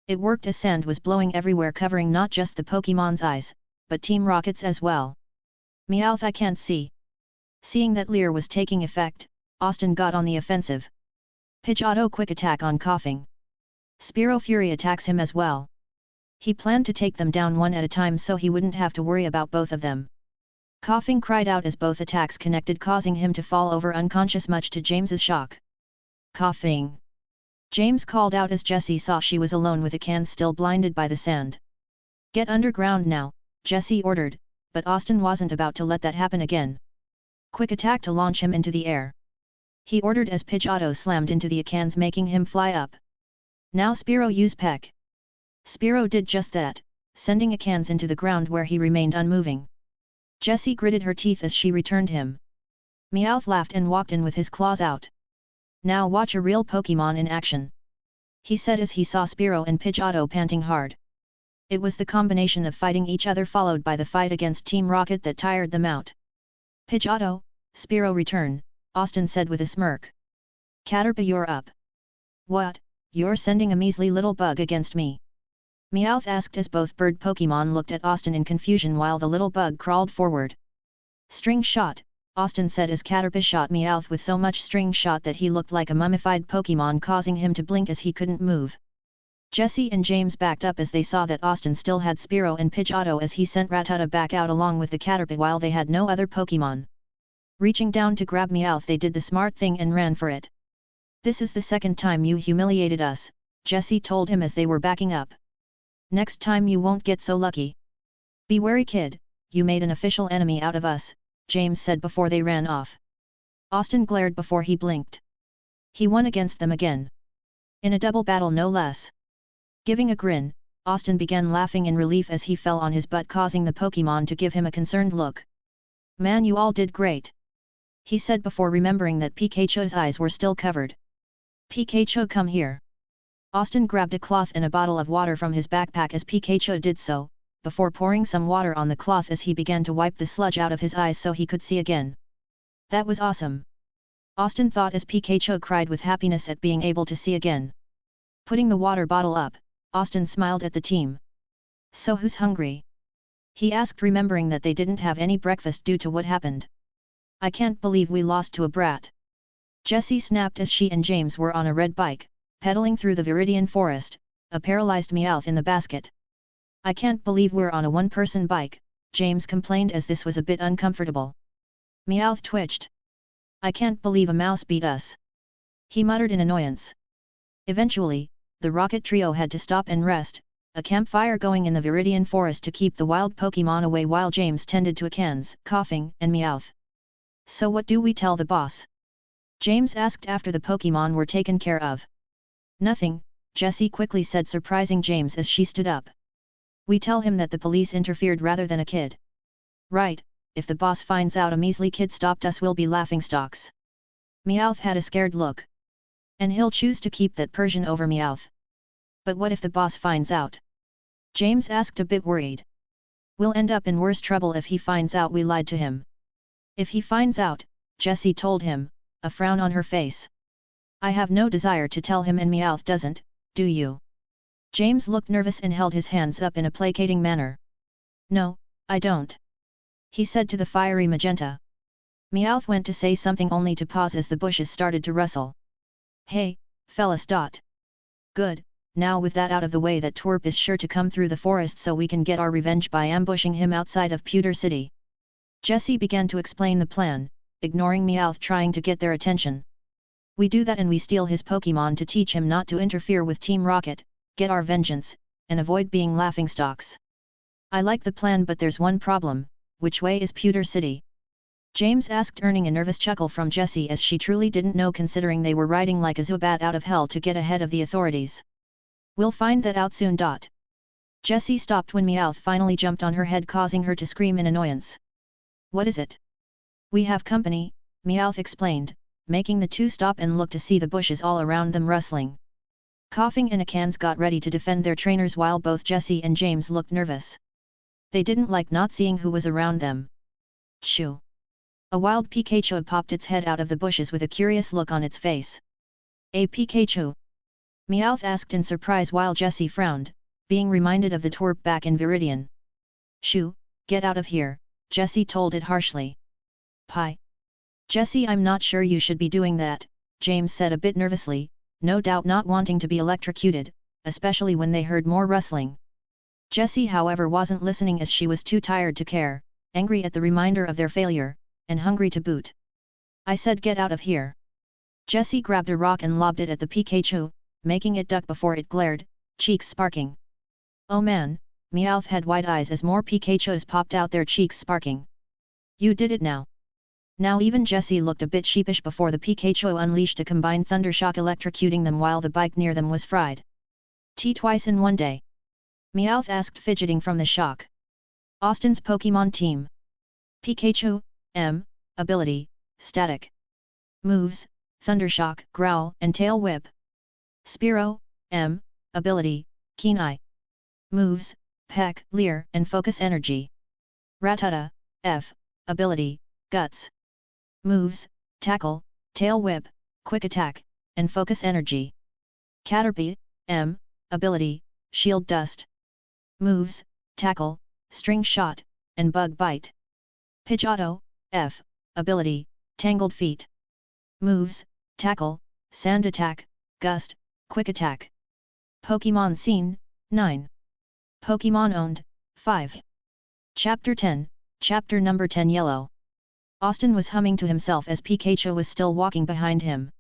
It worked as sand was blowing everywhere, covering not just the Pokémon's eyes, but Team Rocket's as well. Meowth, I can't see. Seeing that Leer was taking effect, Austin got on the offensive. Pidgeotto quick attack on Coughing. Spearow Fury attacks him as well. He planned to take them down one at a time so he wouldn't have to worry about both of them. Coughing cried out as both attacks connected, causing him to fall over unconscious, much to James's shock. Coughing! James called out as Jessie saw she was alone with Akan still blinded by the sand. Get underground now, Jessie ordered, but Austin wasn't about to let that happen again. Quick attack to launch him into the air. He ordered as Pidgeotto slammed into the Akans, making him fly up. Now Spearow use Peck. Spearow did just that, sending Akans into the ground where he remained unmoving. Jessie gritted her teeth as she returned him. Meowth laughed and walked in with his claws out. Now watch a real Pokémon in action, he said as he saw Spearow and Pidgeotto panting hard. It was the combination of fighting each other followed by the fight against Team Rocket that tired them out. Pidgeotto, Spearow return, Austin said with a smirk. Caterpie, you're up. What, you're sending a measly little bug against me? Meowth asked as both bird Pokémon looked at Austin in confusion while the little bug crawled forward. String shot, Austin said as Caterpie shot Meowth with so much string shot that he looked like a mummified Pokémon, causing him to blink as he couldn't move. Jessie and James backed up as they saw that Austin still had Spearow and Pidgeotto as he sent Rattata back out along with the Caterpie while they had no other Pokémon. Reaching down to grab Meowth, they did the smart thing and ran for it. This is the second time you humiliated us, Jessie told him as they were backing up. Next time you won't get so lucky. Be wary, kid, you made an official enemy out of us, James said before they ran off. Austin glared before he blinked. He won against them again. In a double battle no less. Giving a grin, Austin began laughing in relief as he fell on his butt, causing the Pokémon to give him a concerned look. Man, you all did great, he said before remembering that Pikachu's eyes were still covered. Pikachu, come here. Austin grabbed a cloth and a bottle of water from his backpack as Pikachu did so, before pouring some water on the cloth as he began to wipe the sludge out of his eyes so he could see again. That was awesome, Austin thought as Pikachu cried with happiness at being able to see again. Putting the water bottle up, Austin smiled at the team. So who's hungry? He asked, remembering that they didn't have any breakfast due to what happened. I can't believe we lost to a brat, Jessie snapped as she and James were on a red bike, pedaling through the Viridian forest, a paralyzed Meowth in the basket. I can't believe we're on a one-person bike, James complained as this was a bit uncomfortable. Meowth twitched. I can't believe a mouse beat us, he muttered in annoyance. Eventually, the Rocket Trio had to stop and rest, a campfire going in the Viridian forest to keep the wild Pokémon away while James tended to Akans, Coughing, and Meowth. So what do we tell the boss? James asked after the Pokémon were taken care of. Nothing, Jessie quickly said, surprising James as she stood up. We tell him that the police interfered rather than a kid. Right, if the boss finds out a measly kid stopped us, we'll be laughingstocks. Meowth had a scared look. And he'll choose to keep that Persian over Meowth. But what if the boss finds out? James asked, a bit worried. We'll end up in worse trouble if he finds out we lied to him. If he finds out, Jessie told him, a frown on her face. I have no desire to tell him, and Meowth doesn't, do you? James looked nervous and held his hands up in a placating manner. No, I don't, he said to the fiery Magenta. Meowth went to say something only to pause as the bushes started to rustle. Hey, fellas. Good, now with that out of the way, that twerp is sure to come through the forest, so we can get our revenge by ambushing him outside of Pewter City. Jessie began to explain the plan, ignoring Meowth trying to get their attention. We do that and we steal his Pokémon to teach him not to interfere with Team Rocket, get our vengeance, and avoid being laughingstocks. I like the plan, but there's one problem. Which way is Pewter City? James asked, earning a nervous chuckle from Jessie as she truly didn't know, considering they were riding like a Zubat out of hell to get ahead of the authorities. We'll find that out soon. Jessie stopped when Meowth finally jumped on her head, causing her to scream in annoyance. What is it? We have company, Meowth explained, making the two stop and look to see the bushes all around them rustling. Coughing and Akans got ready to defend their trainers while both Jessie and James looked nervous. They didn't like not seeing who was around them. Shoo! A wild Pikachu popped its head out of the bushes with a curious look on its face. A Pikachu? Meowth asked in surprise while Jessie frowned, being reminded of the twerp back in Viridian. Shoo, get out of here, Jessie told it harshly. Pie. Jessie, I'm not sure you should be doing that, James said a bit nervously, no doubt not wanting to be electrocuted, especially when they heard more rustling. Jessie however wasn't listening as she was too tired to care, angry at the reminder of their failure, and hungry to boot. I said get out of here. Jessie grabbed a rock and lobbed it at the Pikachu, making it duck before it glared, cheeks sparking. Oh man, Meowth had wide eyes as more Pikachus popped out, their cheeks sparking. You did it now. Now even Jessie looked a bit sheepish before the Pikachu unleashed a combined thundershock, electrocuting them while the bike near them was fried. Twice in one day? Meowth asked, fidgeting from the shock. Austin's Pokémon team. Pikachu, M, ability, static. Moves, thundershock, growl and tail whip. Spearow, M, ability, keen eye. Moves, peck, leer and focus energy. Rattata, F, ability, guts. Moves, tackle, tail whip, quick attack, and focus energy. Caterpie, M, ability, shield dust. Moves, tackle, string shot, and bug bite. Pidgeotto, F, ability, tangled feet. Moves, tackle, sand attack, gust, quick attack. Pokémon Scene, 9. Pokémon Owned, 5. Chapter 10, Chapter number 10 Yellow. Austin was humming to himself as Pikachu was still walking behind him.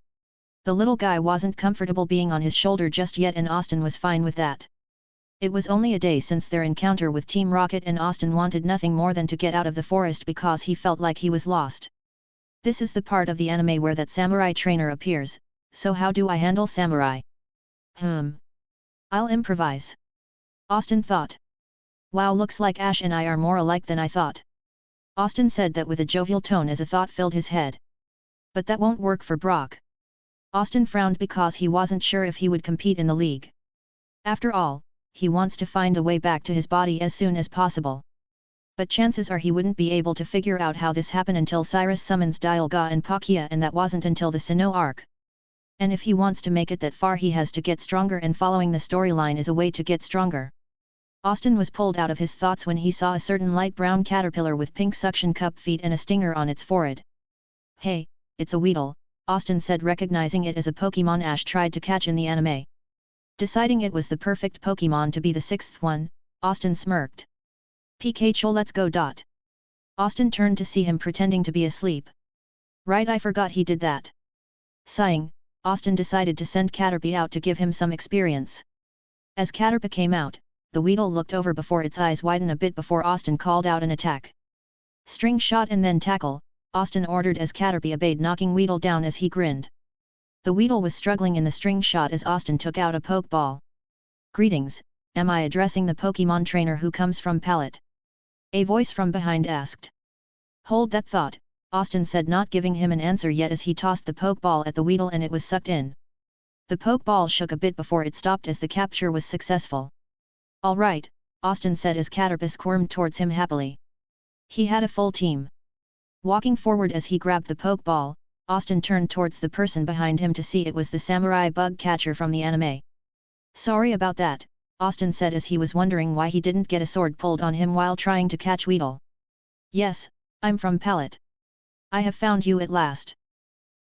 The little guy wasn't comfortable being on his shoulder just yet, and Austin was fine with that. It was only a day since their encounter with Team Rocket, and Austin wanted nothing more than to get out of the forest because he felt like he was lost. This is the part of the anime where that samurai trainer appears, so how do I handle samurai? I'll improvise. Austin thought. Wow, looks like Ash and I are more alike than I thought. Austin said that with a jovial tone as a thought filled his head. But that won't work for Brock. Austin frowned because he wasn't sure if he would compete in the league. After all, he wants to find a way back to his body as soon as possible. But chances are he wouldn't be able to figure out how this happened until Cyrus summons Dialga and Palkia, and that wasn't until the Sinnoh arc. And if he wants to make it that far, he has to get stronger, and following the storyline is a way to get stronger. Austin was pulled out of his thoughts when he saw a certain light brown caterpillar with pink suction cup feet and a stinger on its forehead. Hey, it's a Weedle, Austin said, recognizing it as a Pokémon Ash tried to catch in the anime. Deciding it was the perfect Pokémon to be the sixth one, Austin smirked. Pikachu, let's go. Austin turned to see him pretending to be asleep. Right, I forgot he did that. Sighing, Austin decided to send Caterpie out to give him some experience. As Caterpie came out, the Weedle looked over before its eyes widened a bit before Austin called out an attack. String shot and then tackle, Austin ordered as Caterpie obeyed, knocking Weedle down as he grinned. The Weedle was struggling in the string shot as Austin took out a Pokeball. Greetings, am I addressing the Pokémon trainer who comes from Palette? A voice from behind asked. Hold that thought, Austin said, not giving him an answer yet as he tossed the Pokeball at the Weedle and it was sucked in. The Pokeball shook a bit before it stopped as the capture was successful. Alright, Austin said as Caterpie squirmed towards him happily. He had a full team. Walking forward as he grabbed the Pokeball, Austin turned towards the person behind him to see it was the samurai bug catcher from the anime. Sorry about that, Austin said as he was wondering why he didn't get a sword pulled on him while trying to catch Weedle. Yes, I'm from Palette. I have found you at last.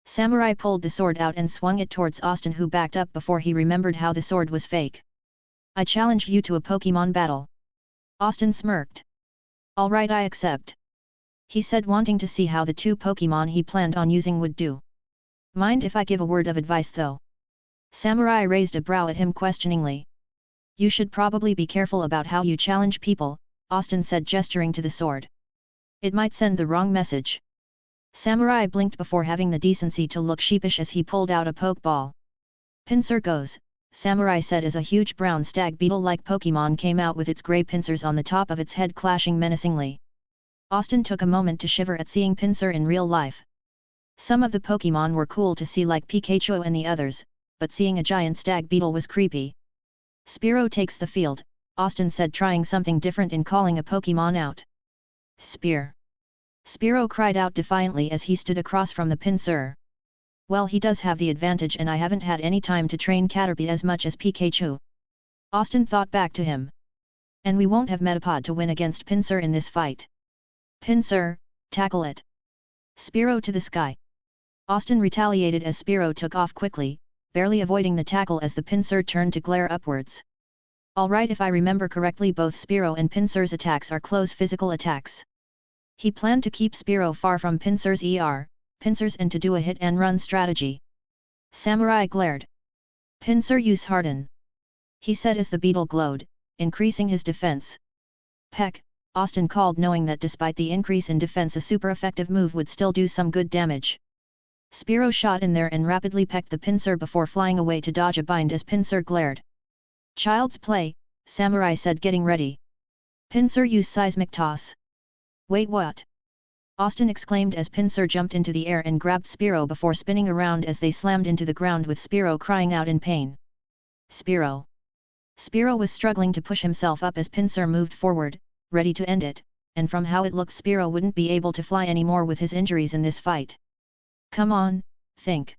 Samurai pulled the sword out and swung it towards Austin, who backed up before he remembered how the sword was fake. I challenge you to a Pokémon battle. Austin smirked. Alright, I accept. He said, wanting to see how the two Pokémon he planned on using would do. Mind if I give a word of advice though? Samurai raised a brow at him questioningly. You should probably be careful about how you challenge people, Austin said, gesturing to the sword. It might send the wrong message. Samurai blinked before having the decency to look sheepish as he pulled out a Pokeball. Pinsir goes, Samurai said as a huge brown stag beetle-like Pokémon came out with its grey pincers on the top of its head clashing menacingly. Austin took a moment to shiver at seeing Pinsir in real life. Some of the Pokémon were cool to see like Pikachu and the others, but seeing a giant stag beetle was creepy. Spearow takes the field, Austin said, trying something different in calling a Pokémon out. Spear. Spearow cried out defiantly as he stood across from the Pinsir. Well, he does have the advantage and I haven't had any time to train Caterpie as much as Pikachu. Austin thought back to him. And we won't have Metapod to win against Pinsir in this fight. Pinsir, tackle it. Spearow to the sky. Austin retaliated as Spearow took off quickly, barely avoiding the tackle as the Pinsir turned to glare upwards. Alright, if I remember correctly, both Spearow and Pinsir's attacks are close physical attacks. He planned to keep Spearow far from Pinsir's Pinsir's and to do a hit and run strategy. Samurai glared. Pinsir, use Harden. He said as the beetle glowed, increasing his defense. Peck, Austin called, knowing that despite the increase in defense a super effective move would still do some good damage. Spearow shot in there and rapidly pecked the Pinsir before flying away to dodge a bind as Pinsir glared. Child's play, Samurai said, getting ready. Pinsir, use seismic toss. Wait, what? Austin exclaimed as Pinsir jumped into the air and grabbed Spearow before spinning around as they slammed into the ground with Spearow crying out in pain. Spearow. Spearow was struggling to push himself up as Pinsir moved forward, ready to end it, and from how it looked Spearow wouldn't be able to fly anymore with his injuries in this fight. Come on, think.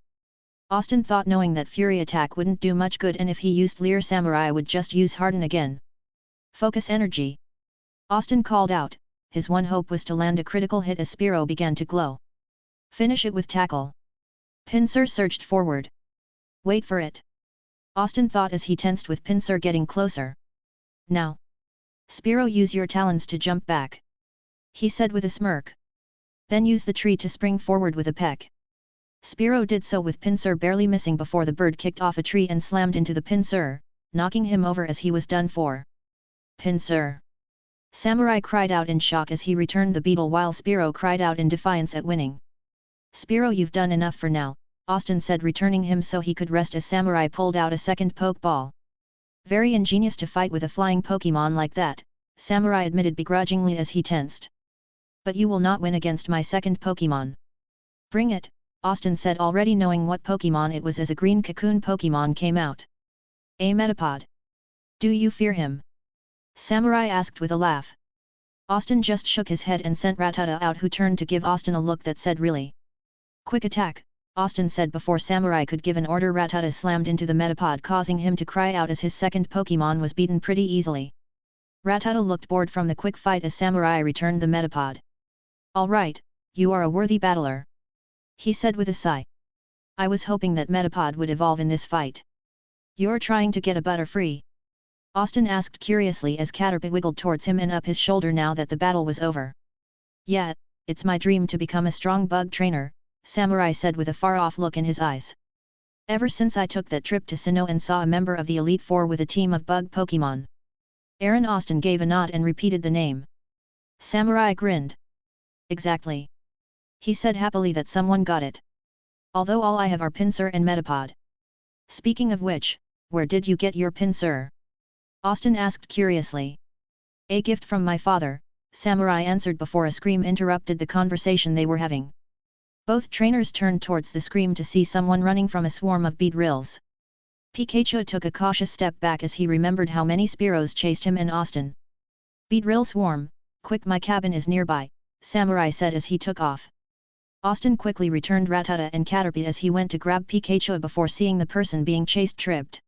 Austin thought, knowing that Fury attack wouldn't do much good and if he used Leer, Samurai would just use Harden again. Focus energy. Austin called out, his one hope was to land a critical hit as Spearow began to glow. Finish it with tackle. Pinsir surged forward. Wait for it. Austin thought as he tensed with Pinsir getting closer. Now. Spearow, use your talons to jump back. He said with a smirk. Then use the tree to spring forward with a peck. Spearow did so with Pinsir barely missing before the bird kicked off a tree and slammed into the Pinsir, knocking him over as he was done for. Pinsir. Samurai cried out in shock as he returned the beetle while Spearow cried out in defiance at winning. Spearow, you've done enough for now, Austin said, returning him so he could rest as Samurai pulled out a second Pokeball. Very ingenious to fight with a flying Pokémon like that, Samurai admitted begrudgingly as he tensed. But you will not win against my second Pokémon. Bring it, Austin said, already knowing what Pokémon it was as a green cocoon Pokémon came out. A Metapod. Do you fear him? Samurai asked with a laugh. Austin just shook his head and sent Rattata out, who turned to give Austin a look that said really. Quick attack, Austin said before Samurai could give an order. Rattata slammed into the Metapod, causing him to cry out as his second Pokémon was beaten pretty easily. Rattata looked bored from the quick fight as Samurai returned the Metapod. Alright, you are a worthy battler. He said with a sigh. I was hoping that Metapod would evolve in this fight. You're trying to get a Butterfree? Austin asked curiously as Caterpie wiggled towards him and up his shoulder now that the battle was over. Yeah, it's my dream to become a strong bug trainer, Samurai said with a far-off look in his eyes. Ever since I took that trip to Sinnoh and saw a member of the Elite Four with a team of bug Pokémon. Aaron. Austin gave a nod and repeated the name. Samurai grinned. Exactly. He said happily that someone got it. Although all I have are Pinsir and Metapod. Speaking of which, where did you get your Pinsir? Austin asked curiously. A gift from my father, Samurai answered before a scream interrupted the conversation they were having. Both trainers turned towards the scream to see someone running from a swarm of Beedrills. Pikachu took a cautious step back as he remembered how many Spearows chased him and Austin. Beedrill swarm, quick, my cabin is nearby, Samurai said as he took off. Austin quickly returned Rattata and Caterpie as he went to grab Pikachu before seeing the person being chased tripped.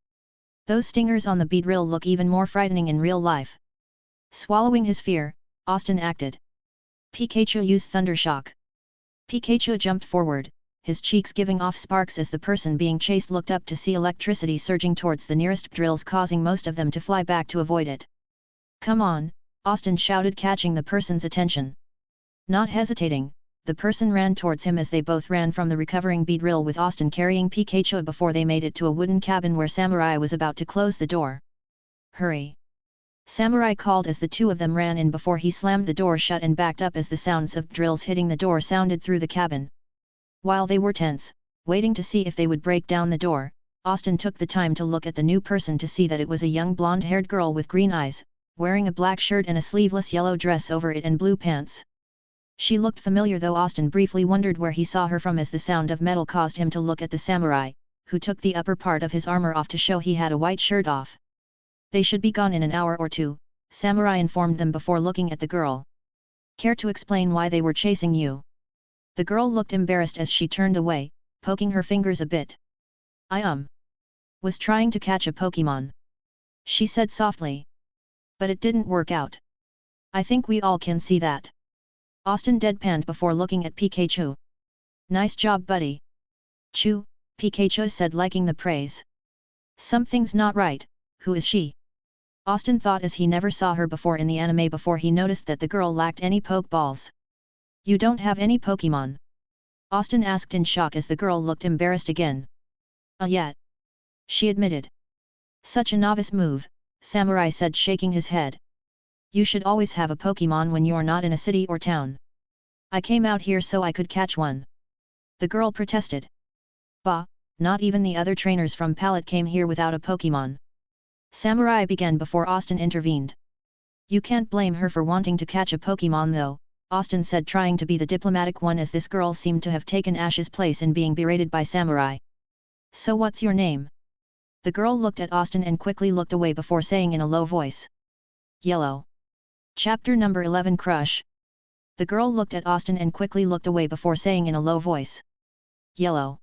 Those stingers on the Beedrill look even more frightening in real life. Swallowing his fear, Austin acted. Pikachu used Thundershock. Pikachu jumped forward, his cheeks giving off sparks as the person being chased looked up to see electricity surging towards the nearest drills, causing most of them to fly back to avoid it. Come on, Austin shouted, catching the person's attention. Not hesitating, the person ran towards him as they both ran from the recovering Beedrill, with Austin carrying Pikachu before they made it to a wooden cabin where Samurai was about to close the door. Hurry! Samurai called as the two of them ran in before he slammed the door shut and backed up as the sounds of drills hitting the door sounded through the cabin. While they were tense, waiting to see if they would break down the door, Austin took the time to look at the new person to see that it was a young blonde-haired girl with green eyes, wearing a black shirt and a sleeveless yellow dress over it and blue pants. She looked familiar, though Austin briefly wondered where he saw her from, as the sound of metal caused him to look at the samurai, who took the upper part of his armor off to show he had a white shirt off. They should be gone in an hour or two, Samurai informed them before looking at the girl. Care to explain why they were chasing you? The girl looked embarrassed as she turned away, poking her fingers a bit. I was trying to catch a Pokémon, she said softly. But it didn't work out. I think we all can see that. Austin deadpanned before looking at Pikachu. Nice job, buddy. Chew, Pikachu said, liking the praise. Something's not right. Who is she? Austin thought, as he never saw her before in the anime before he noticed that the girl lacked any Pokeballs. You don't have any Pokémon? Austin asked in shock as the girl looked embarrassed again. Yet. She admitted. Such a novice move, Samurai said, shaking his head. You should always have a Pokémon when you're not in a city or town. I came out here so I could catch one. The girl protested. Bah, not even the other trainers from Palette came here without a Pokémon. Samurai began before Austin intervened. You can't blame her for wanting to catch a Pokémon though, Austin said, trying to be the diplomatic one, as this girl seemed to have taken Ash's place in being berated by Samurai. So what's your name? The girl looked at Austin and quickly looked away before saying in a low voice. Yellow. Chapter number 11, Crush. The girl looked at Austin and quickly looked away before saying in a low voice. Yellow.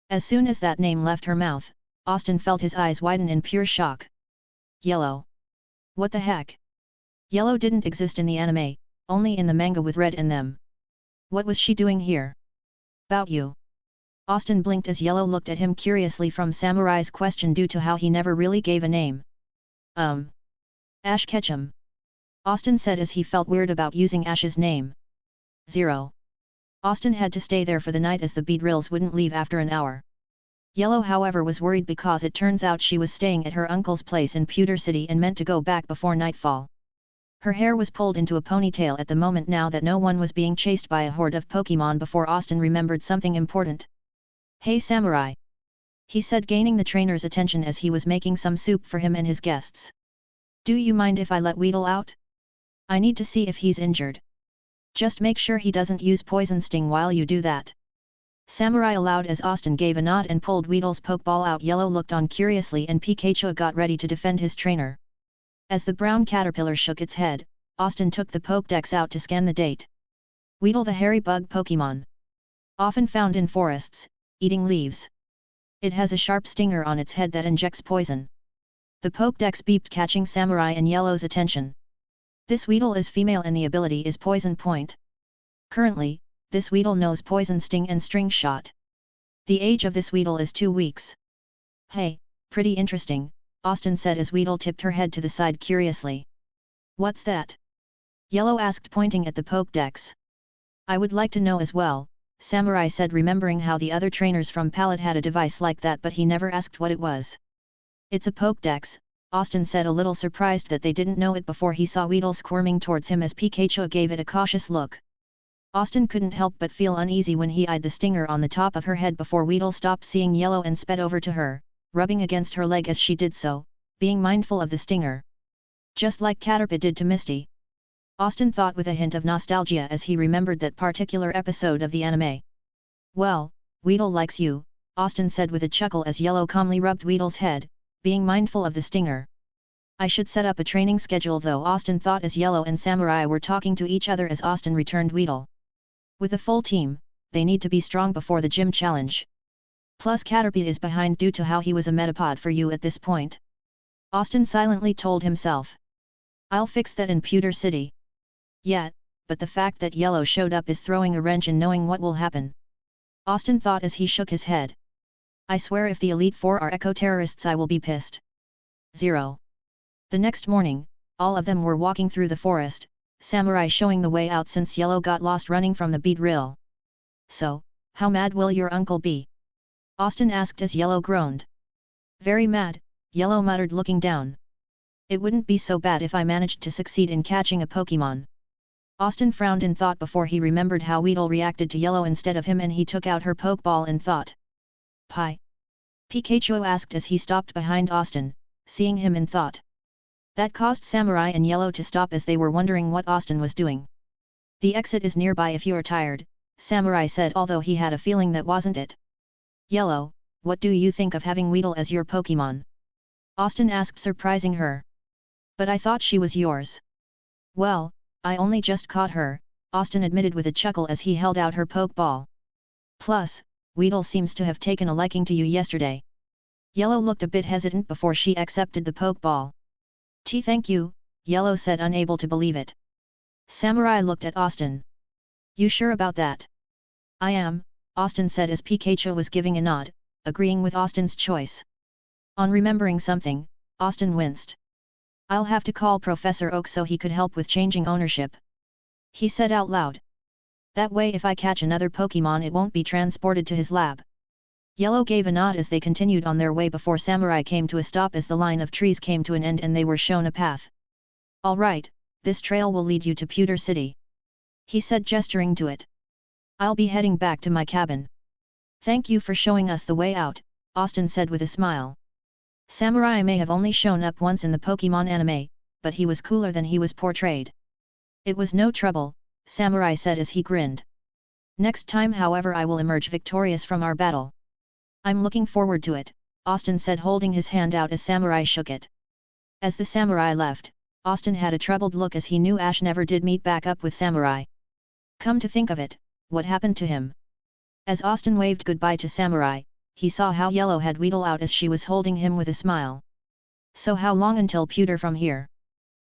As soon as that name left her mouth, Austin felt his eyes widen in pure shock. Yellow. What the heck? Yellow didn't exist in the anime, only in the manga with red in them. What was she doing here? About you. Austin blinked as Yellow looked at him curiously from Samurai's question due to how he never really gave a name. Ash Ketchum. Austin said as he felt weird about using Ash's name. 0. Austin had to stay there for the night as the Beedrills wouldn't leave after an hour. Yellow, however, was worried because it turns out she was staying at her uncle's place in Pewter City and meant to go back before nightfall. Her hair was pulled into a ponytail at the moment now that no one was being chased by a horde of Pokémon before Austin remembered something important. Hey Samurai! He said, gaining the trainer's attention as he was making some soup for him and his guests. Do you mind if I let Weedle out? I need to see if he's injured. Just make sure he doesn't use Poison Sting while you do that. Samurai allowed as Austin gave a nod and pulled Weedle's Pokeball out. Yellow looked on curiously and Pikachu got ready to defend his trainer. As the brown caterpillar shook its head, Austin took the Pokédex out to scan the date. Weedle, the hairy bug Pokémon. Often found in forests, eating leaves. It has a sharp stinger on its head that injects poison. The Pokédex beeped, catching Samurai and Yellow's attention. This Weedle is female and the ability is Poison Point. Currently, this Weedle knows Poison Sting and String Shot. The age of this Weedle is 2 weeks. Hey, pretty interesting, Austin said as Weedle tipped her head to the side curiously. What's that? Yellow asked, pointing at the Pokédex. I would like to know as well, Samurai said, remembering how the other trainers from Palette had a device like that, but he never asked what it was. It's a Pokédex, Austin said, a little surprised that they didn't know it before he saw Weedle squirming towards him as Pikachu gave it a cautious look. Austin couldn't help but feel uneasy when he eyed the stinger on the top of her head before Weedle stopped seeing Yellow and sped over to her, rubbing against her leg as she did so, being mindful of the stinger. Just like Caterpie did to Misty. Austin thought with a hint of nostalgia as he remembered that particular episode of the anime. Well, Weedle likes you, Austin said with a chuckle as Yellow calmly rubbed Weedle's head, being mindful of the stinger. I should set up a training schedule though, Austin thought as Yellow and Samurai were talking to each other as Austin returned Weedle. With a full team, they need to be strong before the gym challenge. Plus Caterpie is behind due to how he was a Metapod for you at this point. Austin silently told himself. I'll fix that in Pewter City. Yet, but the fact that Yellow showed up is throwing a wrench in knowing what will happen. Austin thought as he shook his head. I swear if the Elite Four are eco-terrorists I will be pissed. 0. The next morning, all of them were walking through the forest, Samurai showing the way out since Yellow got lost running from the Beedrill. So, how mad will your uncle be? Austin asked as Yellow groaned. Very mad, Yellow muttered looking down. It wouldn't be so bad if I managed to succeed in catching a Pokémon. Austin frowned in thought before he remembered how Weedle reacted to Yellow instead of him and he took out her Pokeball in thought. Pie? Pikachu asked as he stopped behind Austin, seeing him in thought. That caused Samurai and Yellow to stop as they were wondering what Austin was doing. The exit is nearby if you're tired, Samurai said, although he had a feeling that wasn't it. Yellow, what do you think of having Weedle as your Pokémon? Austin asked, surprising her. But I thought she was yours. Well, I only just caught her, Austin admitted with a chuckle as he held out her Pokeball. Plus, Weedle seems to have taken a liking to you yesterday. Yellow looked a bit hesitant before she accepted the Pokeball. Thank you, Yellow said, unable to believe it. Samurai looked at Austin. You sure about that? I am, Austin said as Pikachu was giving a nod, agreeing with Austin's choice. On remembering something, Austin winced. I'll have to call Professor Oak so he could help with changing ownership. He said out loud. That way if I catch another Pokémon it won't be transported to his lab. Yellow gave a nod as they continued on their way before Samurai came to a stop as the line of trees came to an end and they were shown a path. All right, this trail will lead you to Pewter City. He said, gesturing to it. I'll be heading back to my cabin. Thank you for showing us the way out, Austin said with a smile. Samurai may have only shown up once in the Pokémon anime, but he was cooler than he was portrayed. It was no trouble, Samurai said as he grinned. Next time, however, I will emerge victorious from our battle. I'm looking forward to it, Austin said, holding his hand out as Samurai shook it. As the Samurai left, Austin had a troubled look as he knew Ash never did meet back up with Samurai. Come to think of it, what happened to him? As Austin waved goodbye to Samurai, he saw how Yellow had Weedle out as she was holding him with a smile. So how long until Pewter from here?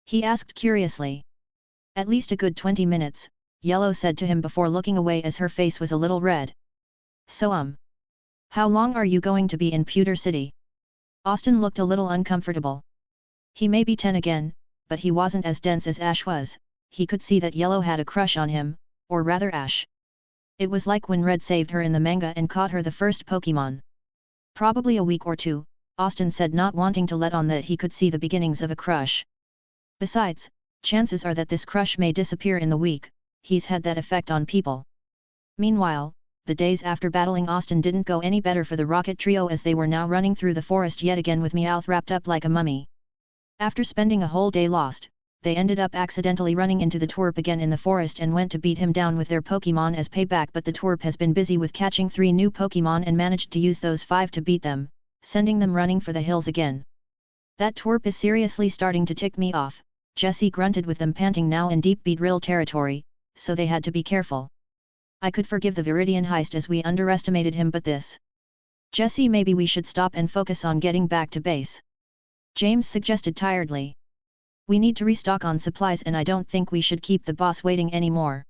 He asked curiously. At least a good 20 minutes, Yellow said to him before looking away as her face was a little red. So how long are you going to be in Pewter City? Austin looked a little uncomfortable. He may be 10 again, but he wasn't as dense as Ash was. He could see that Yellow had a crush on him, or rather Ash. It was like when Red saved her in the manga and caught her the first Pokémon. Probably a week or two, Austin said, not wanting to let on that he could see the beginnings of a crush. Besides, chances are that this crush may disappear in the week. He's had that effect on people. Meanwhile, the days after battling Austin didn't go any better for the Rocket Trio as they were now running through the forest yet again with Meowth wrapped up like a mummy. After spending a whole day lost, they ended up accidentally running into the twerp again in the forest and went to beat him down with their Pokémon as payback, but the twerp has been busy with catching 3 new Pokémon and managed to use those 5 to beat them, sending them running for the hills again. That twerp is seriously starting to tick me off, Jessie grunted with them panting now in deep Beedrill territory, so they had to be careful. I could forgive the Viridian heist as we underestimated him, but this. Jessie, maybe we should stop and focus on getting back to base. James suggested tiredly. We need to restock on supplies and I don't think we should keep the boss waiting anymore.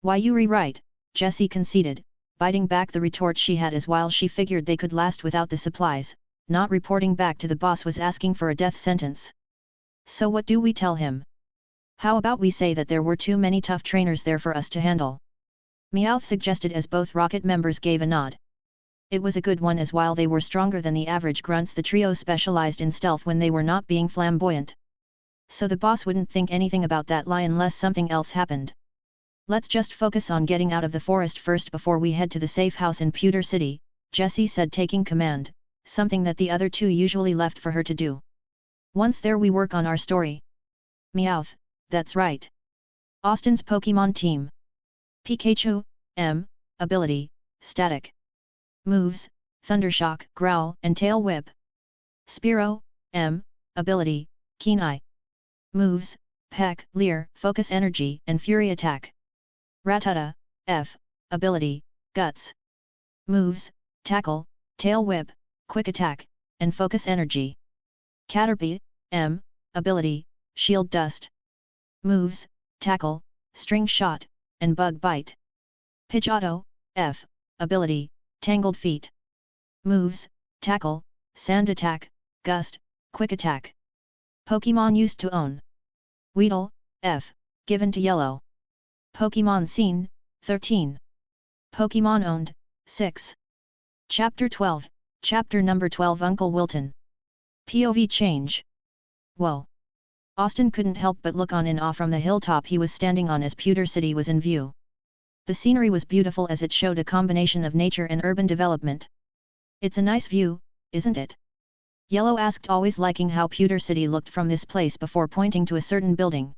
Why, you're right, Jessie conceded, biting back the retort she had, as while she figured they could last without the supplies, not reporting back to the boss was asking for a death sentence. So what do we tell him? How about we say that there were too many tough trainers there for us to handle? Meowth suggested as both Rocket members gave a nod. It was a good one, as while they were stronger than the average grunts, the trio specialized in stealth when they were not being flamboyant. So the boss wouldn't think anything about that lie unless something else happened. Let's just focus on getting out of the forest first before we head to the safe house in Pewter City, Jessie said, taking command, something that the other two usually left for her to do. Once there we work on our story. Meowth, that's right. Austin's Pokémon team. Pikachu, ability, static. Moves, Thundershock, Growl and Tail Whip. Spearow, ability, Keen Eye. Moves, Peck, Leer, Focus Energy and Fury Attack. Rattata, ability, Guts. Moves, Tackle, Tail Whip, Quick Attack, and Focus Energy. Caterpie, ability, Shield Dust. Moves, Tackle, String Shot, and Bug Bite. Pidgeotto, ability, Tangled Feet. Moves, Tackle, Sand Attack, Gust, Quick Attack. Pokémon used to own. Weedle, given to Yellow. Pokémon seen, 13. Pokémon owned, 6. Chapter 12, Chapter number 12, Uncle Wilton. POV change. Whoa! Austin couldn't help but look on in awe from the hilltop he was standing on as Pewter City was in view. The scenery was beautiful as it showed a combination of nature and urban development. It's a nice view, isn't it? Yellow asked, always liking how Pewter City looked from this place before pointing to a certain building.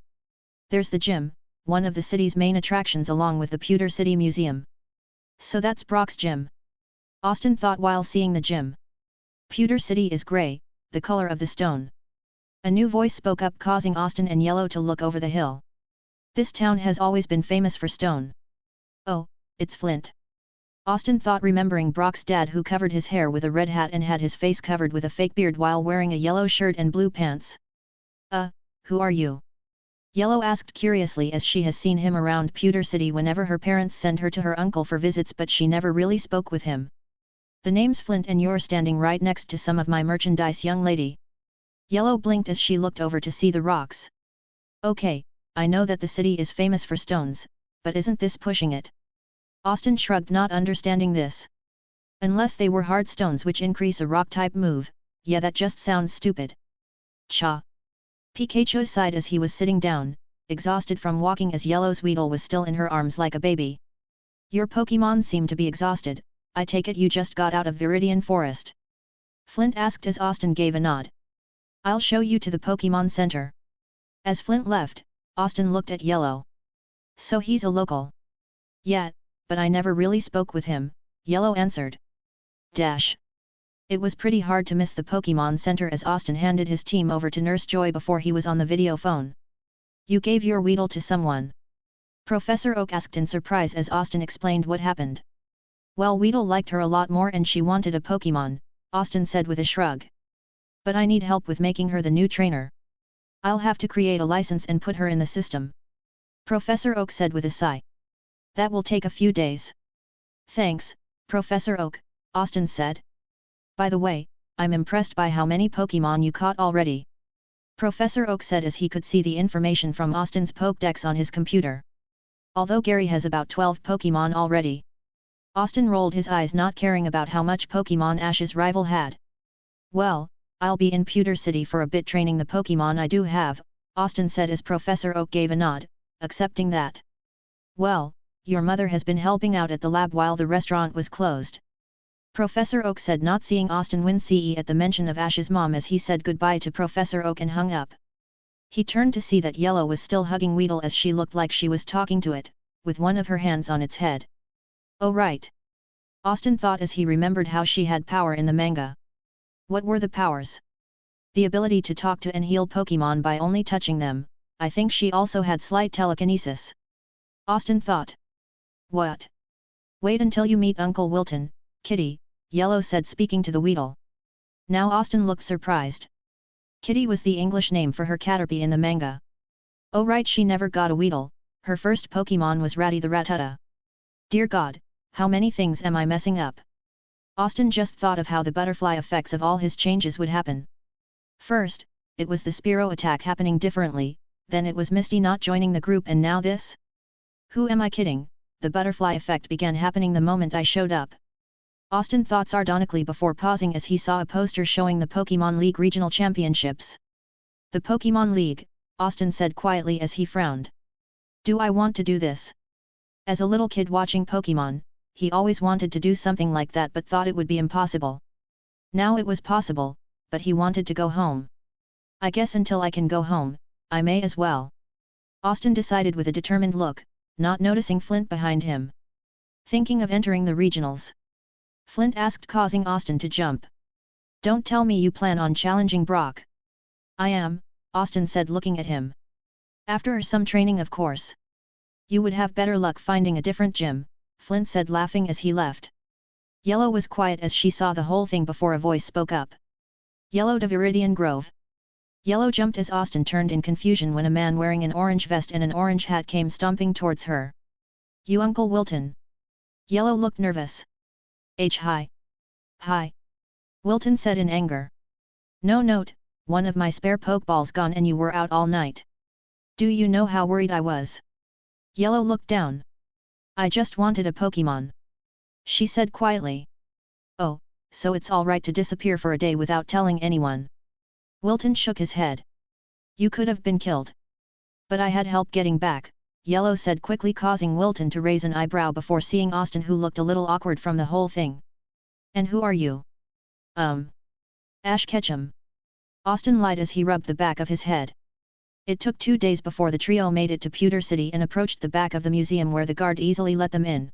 There's the gym, one of the city's main attractions along with the Pewter City Museum. So that's Brock's gym. Austin thought while seeing the gym. Pewter City is grey, the color of the stone. A new voice spoke up, causing Austin and Yellow to look over the hill. This town has always been famous for stone. Oh, it's Flint. Austin thought, remembering Brock's dad, who covered his hair with a red hat and had his face covered with a fake beard while wearing a yellow shirt and blue pants. Who are you? Yellow asked curiously, as she has seen him around Pewter City whenever her parents sent her to her uncle for visits, but she never really spoke with him. The name's Flint, and you're standing right next to some of my merchandise, young lady. Yellow blinked as she looked over to see the rocks. Okay, I know that the city is famous for stones, but isn't this pushing it? Austin shrugged, not understanding this. Unless they were hard stones which increase a rock-type move, yeah, that just sounds stupid. Cha! Pikachu sighed as he was sitting down, exhausted from walking, as Yellow's Weedle was still in her arms like a baby. Your Pokémon seem to be exhausted. I take it you just got out of Viridian Forest? Flint asked as Austin gave a nod. I'll show you to the Pokémon Center. As Flint left, Austin looked at Yellow. So he's a local? Yeah, but I never really spoke with him, Yellow answered. Dash. It was pretty hard to miss the Pokémon Center as Austin handed his team over to Nurse Joy before he was on the video phone. You gave your Weedle to someone? Professor Oak asked in surprise as Austin explained what happened. Well, Weedle liked her a lot more and she wanted a Pokémon, Austin said with a shrug. But I need help with making her the new trainer. I'll have to create a license and put her in the system. Professor Oak said with a sigh. That will take a few days. Thanks, Professor Oak, Austin said. By the way, I'm impressed by how many Pokémon you caught already. Professor Oak said as he could see the information from Austin's Pokédex on his computer. Although Gary has about 12 Pokémon already. Austin rolled his eyes, not caring about how much Pokémon Ash's rival had. Well, I'll be in Pewter City for a bit training the Pokémon I do have, Austin said as Professor Oak gave a nod, accepting that. Well, your mother has been helping out at the lab while the restaurant was closed. Professor Oak said, not seeing Austin wince at the mention of Ash's mom as he said goodbye to Professor Oak and hung up. He turned to see that Yellow was still hugging Weedle as she looked like she was talking to it, with one of her hands on its head. Oh right. Austin thought as he remembered how she had power in the manga. What were the powers? The ability to talk to and heal Pokémon by only touching them. I think she also had slight telekinesis. Austin thought. What? Wait until you meet Uncle Wilton, Kitty, Yellow said, speaking to the Weedle. Now Austin looked surprised. Kitty was the English name for her Caterpie in the manga. Oh right, she never got a Weedle, her first Pokémon was Ratty the Rattata. Dear God, how many things am I messing up? Austin just thought of how the butterfly effects of all his changes would happen. First, it was the Spearow attack happening differently, then it was Misty not joining the group, and now this? Who am I kidding? The butterfly effect began happening the moment I showed up. Austin thought sardonically before pausing as he saw a poster showing the Pokémon League Regional Championships. The Pokémon League, Austin said quietly as he frowned. Do I want to do this? As a little kid watching Pokémon, he always wanted to do something like that but thought it would be impossible. Now it was possible, but he wanted to go home. I guess until I can go home, I may as well. Austin decided with a determined look, not noticing Flint behind him. Thinking of entering the regionals? Flint asked, causing Austin to jump. Don't tell me you plan on challenging Brock. I am, Austin said, looking at him. After some training, of course. You would have better luck finding a different gym, Flint said, laughing as he left. Yellow was quiet as she saw the whole thing before a voice spoke up. Yellow to Viridian Grove. Yellow jumped as Austin turned in confusion when a man wearing an orange vest and an orange hat came stomping towards her. You Uncle Wilton? Yellow looked nervous. Hi. Hi. Wilton said in anger. No note, one of my spare Pokeballs gone and you were out all night. Do you know how worried I was? Yellow looked down. I just wanted a Pokémon. She said quietly. Oh, so it's all right to disappear for a day without telling anyone. Wilton shook his head. You could have been killed. But I had help getting back, Yellow said quickly, causing Wilton to raise an eyebrow before seeing Austin, who looked a little awkward from the whole thing. And who are you? Ash Ketchum. Austin lied as he rubbed the back of his head. It took 2 days before the trio made it to Pewter City and approached the back of the museum where the guard easily let them in.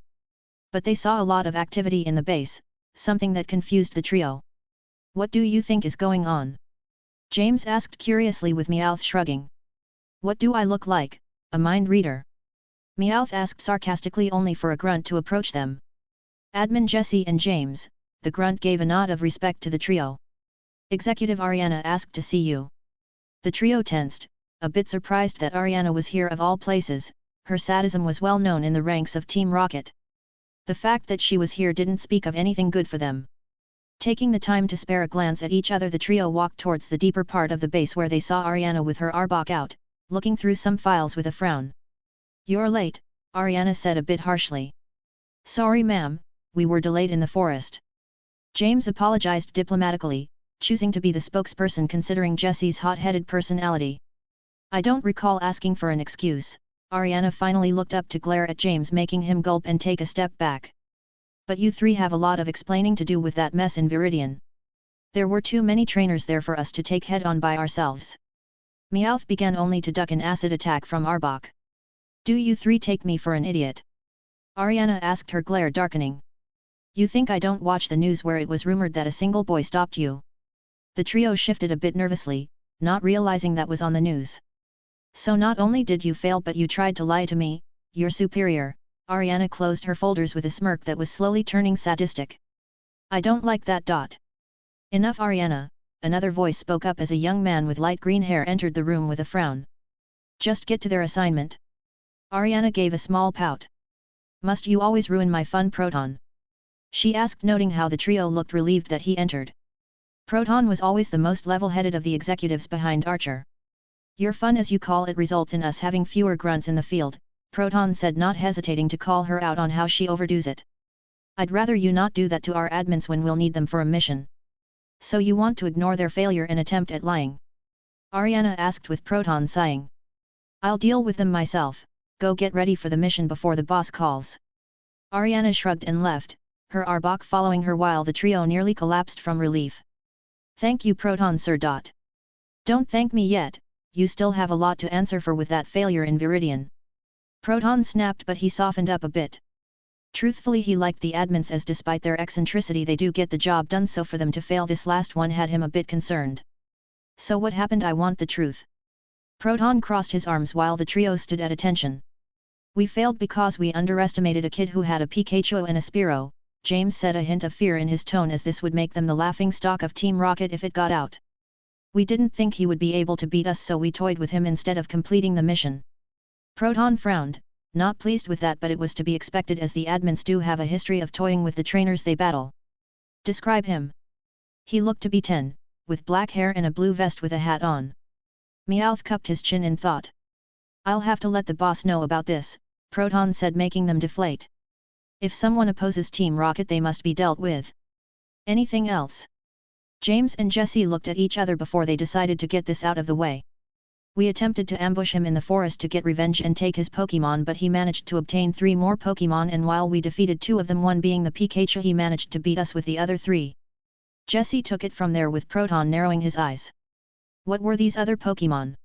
But they saw a lot of activity in the base, something that confused the trio. What do you think is going on? James asked curiously with Meowth shrugging. What do I look like, a mind reader? Meowth asked sarcastically only for a grunt to approach them. Admin Jessie and James, the grunt gave a nod of respect to the trio. Executive Ariana asked to see you. The trio tensed, a bit surprised that Ariana was here of all places. Her sadism was well known in the ranks of Team Rocket. The fact that she was here didn't speak of anything good for them. Taking the time to spare a glance at each other, the trio walked towards the deeper part of the base where they saw Ariana with her arbok out, looking through some files with a frown. You're late, Ariana said a bit harshly. Sorry ma'am, we were delayed in the forest. James apologized diplomatically, choosing to be the spokesperson considering Jessie's hot-headed personality. I don't recall asking for an excuse. Ariana finally looked up to glare at James, making him gulp and take a step back. But you three have a lot of explaining to do with that mess in Viridian. There were too many trainers there for us to take head-on by ourselves. Meowth began only to duck an acid attack from Arbok. Do you three take me for an idiot? Ariana asked, her glare darkening. You think I don't watch the news where it was rumored that a single boy stopped you? The trio shifted a bit nervously, not realizing that was on the news. So not only did you fail but you tried to lie to me, your superior. Ariana closed her folders with a smirk that was slowly turning sadistic. I don't like that. Enough Ariana, another voice spoke up as a young man with light green hair entered the room with a frown. Just get to their assignment. Ariana gave a small pout. Must you always ruin my fun, Proton? She asked, noting how the trio looked relieved that he entered. Proton was always the most level-headed of the executives behind Archer. Your fun, as you call it, results in us having fewer grunts in the field, Proton said, not hesitating to call her out on how she overdoes it. I'd rather you not do that to our admins when we'll need them for a mission. So you want to ignore their failure and attempt at lying? Ariana asked with Proton sighing. I'll deal with them myself, go get ready for the mission before the boss calls. Ariana shrugged and left, her Arbok following her while the trio nearly collapsed from relief. Thank you, Proton sir. Don't thank me yet, you still have a lot to answer for with that failure in Viridian. Proton snapped, but he softened up a bit. Truthfully, he liked the admins, as despite their eccentricity they do get the job done, so for them to fail this last one had him a bit concerned. So what happened? I want the truth. Proton crossed his arms while the trio stood at attention. We failed because we underestimated a kid who had a Pikachu and a Spearow, James said, a hint of fear in his tone, as this would make them the laughingstock of Team Rocket if it got out. We didn't think he would be able to beat us, so we toyed with him instead of completing the mission. Proton frowned, not pleased with that, but it was to be expected as the admins do have a history of toying with the trainers they battle. Describe him. He looked to be 10, with black hair and a blue vest with a hat on. Meowth cupped his chin in thought. I'll have to let the boss know about this, Proton said, making them deflate. If someone opposes Team Rocket they must be dealt with. Anything else? James and Jessie looked at each other before they decided to get this out of the way. We attempted to ambush him in the forest to get revenge and take his Pokémon, but he managed to obtain 3 more Pokémon, and while we defeated 2 of them, one being the Pikachu, he managed to beat us with the other 3. Jessie took it from there, with Proton narrowing his eyes. What were these other Pokémon?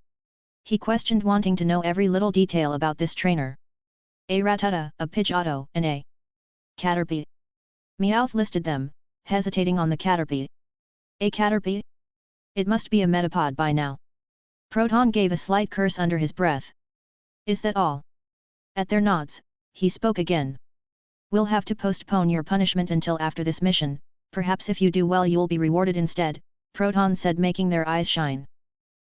He questioned, wanting to know every little detail about this trainer. A Rattata, a Pidgeotto, and a Caterpie. Meowth listed them, hesitating on the Caterpie. A Caterpie? It must be a Metapod by now. Proton gave a slight curse under his breath. Is that all? At their nods, he spoke again. We'll have to postpone your punishment until after this mission, perhaps if you do well you'll be rewarded instead, Proton said, making their eyes shine.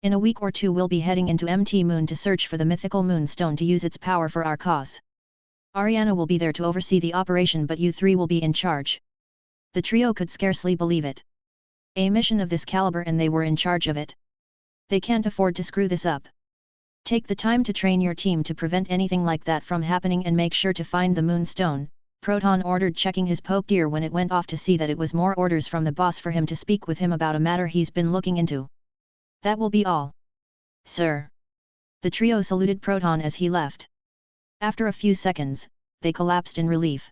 In a week or 2 we'll be heading into MT Moon to search for the mythical Moonstone to use its power for our cause. Ariana will be there to oversee the operation, but you 3 will be in charge. The trio could scarcely believe it. A mission of this caliber and they were in charge of it. They can't afford to screw this up. Take the time to train your team to prevent anything like that from happening, and make sure to find the Moonstone, Proton ordered, checking his poke gear when it went off to see that it was more orders from the boss for him to speak with him about a matter he's been looking into. That will be all. Sir. The trio saluted Proton as he left. After a few seconds, they collapsed in relief.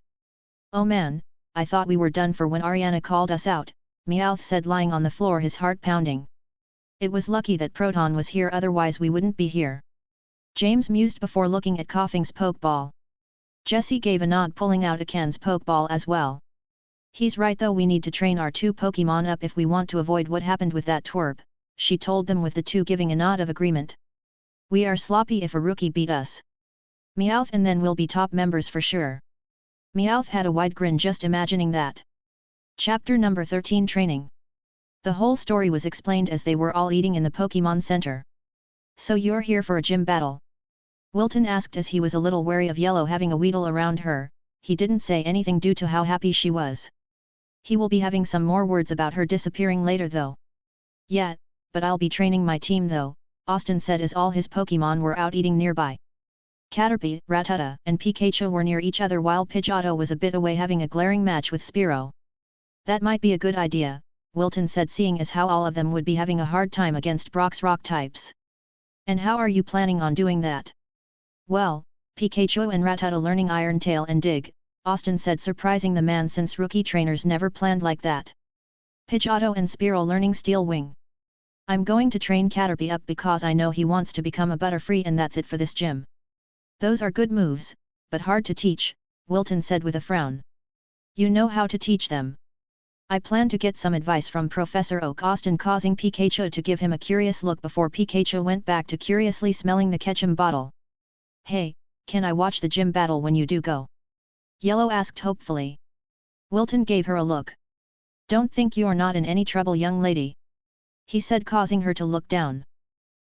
Oh man, I thought we were done for when Ariana called us out, Meowth said, lying on the floor, his heart pounding. It was lucky that Proton was here, otherwise we wouldn't be here. James mused before looking at Coughing's Pokeball. Jessie gave a nod, pulling out Akan's Pokeball as well. He's right though, we need to train our 2 Pokemon up if we want to avoid what happened with that twerp, she told them, with the 2 giving a nod of agreement. We are sloppy if a rookie beat us. Meowth, and then we'll be top members for sure. Meowth had a wide grin just imagining that. Chapter number 13, Training. The whole story was explained as they were all eating in the Pokemon Center. So you're here for a gym battle? Wilton asked as he was a little wary of Yellow having a Weedle around her. He didn't say anything due to how happy she was. He will be having some more words about her disappearing later though. Yeah, but I'll be training my team though, Austin said as all his Pokemon were out eating nearby. Caterpie, Rattata, and Pikachu were near each other while Pidgeotto was a bit away having a glaring match with Spearow. That might be a good idea, Wilton said, seeing as how all of them would be having a hard time against Brock's rock types. And how are you planning on doing that? Well, Pikachu and Rattata learning Iron Tail and Dig, Austin said, surprising the man since rookie trainers never planned like that. Pidgeotto and Spearow learning Steel Wing. I'm going to train Caterpie up because I know he wants to become a Butterfree, and that's it for this gym. Those are good moves, but hard to teach, Wilton said with a frown. You know how to teach them. I plan to get some advice from Professor Oak, Austin, causing Pikachu to give him a curious look before Pikachu went back to curiously smelling the Ketchum bottle. Hey, can I watch the gym battle when you do go? Yellow asked hopefully. Wilton gave her a look. Don't think you're not in any trouble, young lady, he said, causing her to look down.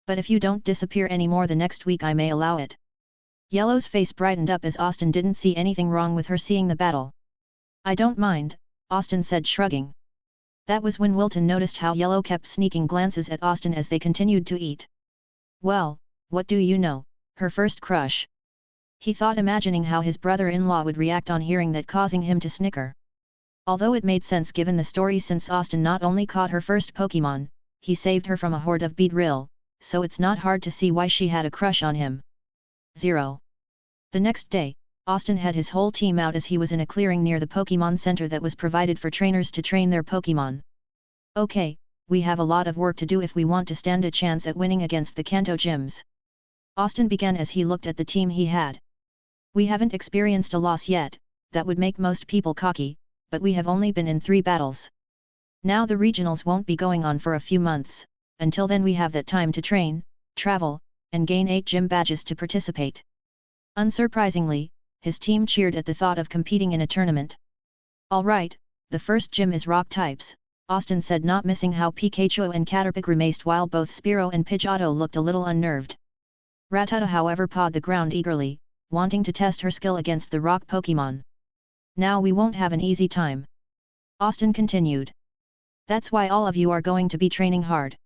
But if you don't disappear any more the next week, I may allow it. Yellow's face brightened up as Austin didn't see anything wrong with her seeing the battle. I don't mind, Austin said, shrugging. That was when Wilton noticed how Yellow kept sneaking glances at Austin as they continued to eat. Well, what do you know, her first crush? He thought, imagining how his brother-in-law would react on hearing that, causing him to snicker. Although it made sense given the story, since Austin not only caught her first Pokemon, he saved her from a horde of Beedrill, so it's not hard to see why she had a crush on him. 0. The next day, Austin had his whole team out as he was in a clearing near the Pokemon Center that was provided for trainers to train their Pokemon. Okay, we have a lot of work to do if we want to stand a chance at winning against the Kanto gyms. Austin began as he looked at the team he had. We haven't experienced a loss yet, that would make most people cocky, but we have only been in 3 battles. Now the regionals won't be going on for a few months, until then we have that time to train, travel, and gain 8 gym badges to participate. Unsurprisingly, his team cheered at the thought of competing in a tournament. Alright, the first gym is rock types, Austin said, not missing how Pikachu and Caterpie grimaced while both Spearow and Pidgeotto looked a little unnerved. Rattata however pawed the ground eagerly, wanting to test her skill against the rock Pokemon. Now we won't have an easy time, Austin continued. That's why all of you are going to be training hard.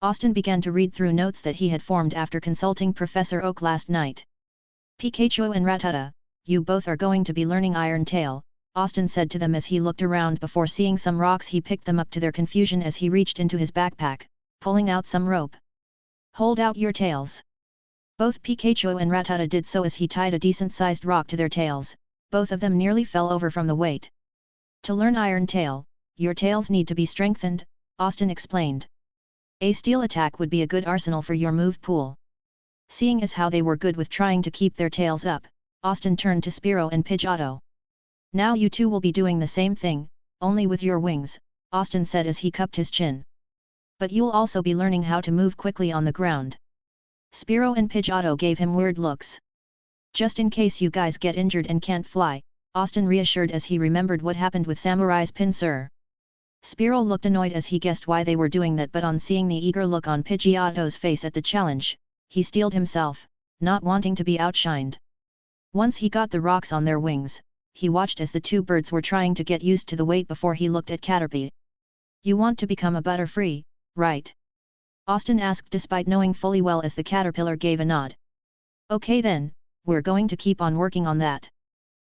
Austin began to read through notes that he had formed after consulting Professor Oak last night. Pikachu and Rattata, you both are going to be learning Iron Tail, Austin said to them as he looked around before seeing some rocks. He picked them up to their confusion as he reached into his backpack, pulling out some rope. Hold out your tails. Both Pikachu and Rattata did so as he tied a decent-sized rock to their tails. Both of them nearly fell over from the weight. To learn Iron Tail, your tails need to be strengthened, Austin explained. A steel attack would be a good arsenal for your move pool. Seeing as how they were good with trying to keep their tails up, Austin turned to Spearow and Pidgeotto. Now you two will be doing the same thing, only with your wings, Austin said as he cupped his chin. But you'll also be learning how to move quickly on the ground. Spearow and Pidgeotto gave him weird looks. Just in case you guys get injured and can't fly, Austin reassured as he remembered what happened with Samurai's Pinsir. Spearow looked annoyed as he guessed why they were doing that, but on seeing the eager look on Pidgeotto's face at the challenge, he steeled himself, not wanting to be outshined. Once he got the rocks on their wings, he watched as the 2 birds were trying to get used to the weight before he looked at Caterpie. You want to become a Butterfree, right? Austin asked, despite knowing fully well as the caterpillar gave a nod. Okay then, we're going to keep on working on that.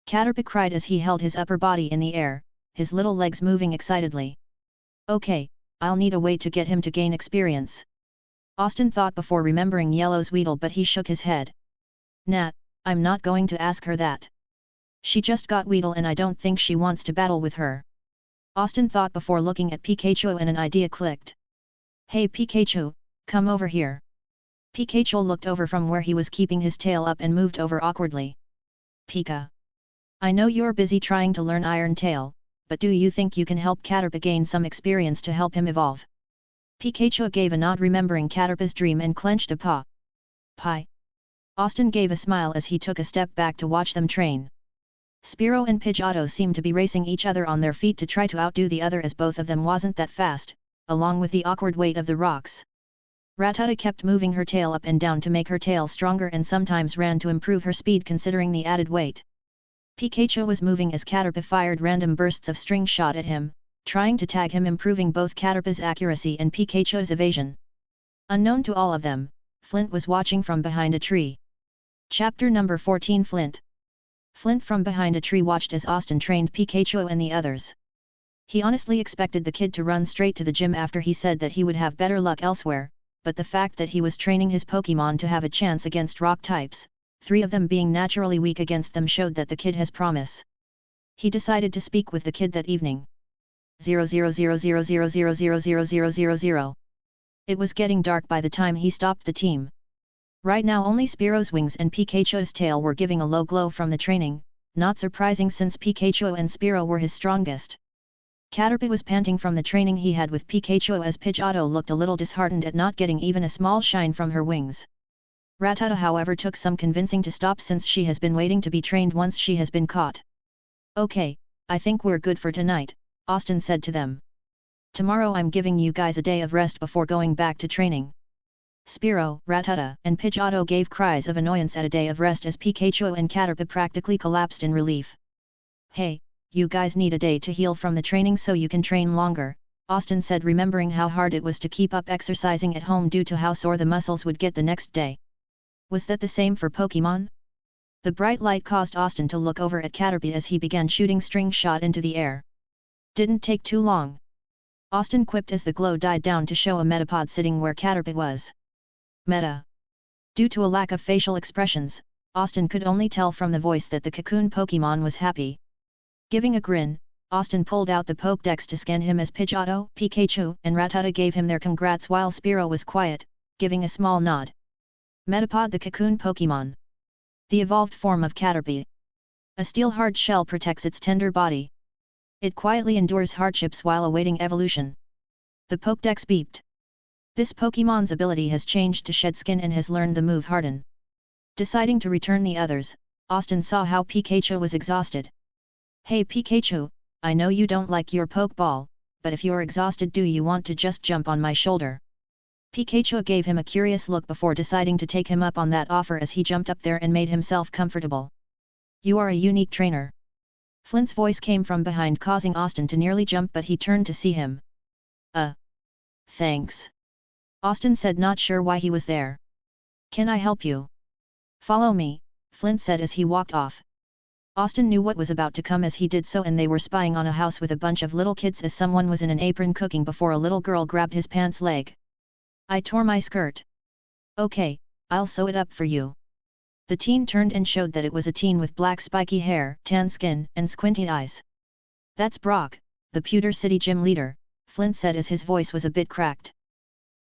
Caterpie cried as he held his upper body in the air, his little legs moving excitedly. Okay, I'll need a way to get him to gain experience. Austin thought before remembering Yellow's Weedle, but he shook his head. Nah, I'm not going to ask her that. She just got Weedle and I don't think she wants to battle with her. Austin thought before looking at Pikachu and an idea clicked. Hey Pikachu, come over here. Pikachu looked over from where he was keeping his tail up and moved over awkwardly. Pika. I know you're busy trying to learn Iron Tail, but do you think you can help Caterpie gain some experience to help him evolve? Pikachu gave a nod remembering Caterpie's dream and clenched a paw. Pie. Austin gave a smile as he took a step back to watch them train. Spearow and Pidgeotto seemed to be racing each other on their feet to try to outdo the other as both of them wasn't that fast, along with the awkward weight of the rocks. Rattata kept moving her tail up and down to make her tail stronger and sometimes ran to improve her speed considering the added weight. Pikachu was moving as Caterpie fired random bursts of string shot at him, trying to tag him, improving both Caterpie's accuracy and Pikachu's evasion. Unknown to all of them, Flint was watching from behind a tree. Chapter number 14 Flint. Flint from behind a tree watched as Austin trained Pikachu and the others. He honestly expected the kid to run straight to the gym after he said that he would have better luck elsewhere, but the fact that he was training his Pokémon to have a chance against rock types, 3 of them being naturally weak against them, showed that the kid has promise. He decided to speak with the kid that evening. 00000000000. It was getting dark by the time he stopped the team. Right now only Spearow's wings and Pikachu's tail were giving a low glow from the training, not surprising since Pikachu and Spearow were his strongest. Caterpie was panting from the training he had with Pikachu as Pidgeotto looked a little disheartened at not getting even a small shine from her wings. Rattata however took some convincing to stop since she has been waiting to be trained once she has been caught. Okay, I think we're good for tonight, Austin said to them. Tomorrow I'm giving you guys a day of rest before going back to training. Spearow, Rattata, and Pidgeotto gave cries of annoyance at a day of rest as Pikachu and Caterpie practically collapsed in relief. Hey, you guys need a day to heal from the training so you can train longer, Austin said, remembering how hard it was to keep up exercising at home due to how sore the muscles would get the next day. Was that the same for Pokémon? The bright light caused Austin to look over at Caterpie as he began shooting string shot into the air. Didn't take too long. Austin quipped as the glow died down to show a Metapod sitting where Caterpie was. Meta. Due to a lack of facial expressions, Austin could only tell from the voice that the cocoon Pokémon was happy. Giving a grin, Austin pulled out the Pokédex to scan him as Pidgeotto, Pikachu, and Rattata gave him their congrats while Spearow was quiet, giving a small nod. Metapod, the cocoon Pokémon. The evolved form of Caterpie. A steel hard shell protects its tender body. It quietly endures hardships while awaiting evolution. The Pokédex beeped. This Pokémon's ability has changed to shed skin and has learned the move Harden. Deciding to return the others, Austin saw how Pikachu was exhausted. Hey Pikachu, I know you don't like your Pokeball, but if you're exhausted, do you want to just jump on my shoulder? Pikachu gave him a curious look before deciding to take him up on that offer as he jumped up there and made himself comfortable. You are a unique trainer. Flint's voice came from behind, causing Austin to nearly jump, but he turned to see him. Thanks. Austin said, not sure why he was there. Can I help you? Follow me, Flint said as he walked off. Austin knew what was about to come as he did so, and they were spying on a house with a bunch of little kids as someone was in an apron cooking before a little girl grabbed his pants leg. I tore my skirt. Okay, I'll sew it up for you. The teen turned and showed that it was a teen with black spiky hair, tan skin, and squinty eyes. That's Brock, the Pewter City gym leader, Flint said as his voice was a bit cracked.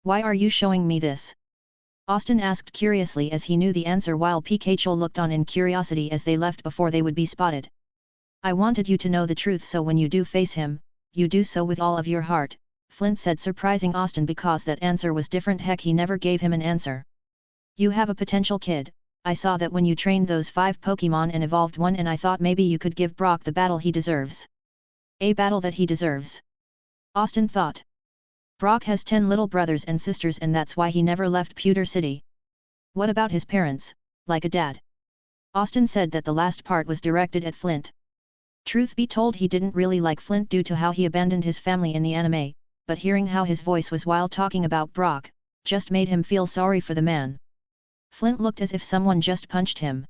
Why are you showing me this? Austin asked curiously as he knew the answer while Pikachu looked on in curiosity as they left before they would be spotted. I wanted you to know the truth so when you do face him, you do so with all of your heart, Flint said, surprising Austin because that answer was different. Heck, he never gave him an answer. You have a potential kid. I saw that when you trained those 5 Pokémon and evolved one, and I thought maybe you could give Brock the battle he deserves. A battle that he deserves. Austin thought. Brock has 10 little brothers and sisters, and that's why he never left Pewter City. What about his parents, like a dad? Austin said that the last part was directed at Flint. Truth be told, he didn't really like Flint due to how he abandoned his family in the anime, but hearing how his voice was while talking about Brock, just made him feel sorry for the man. Flint looked as if someone just punched him.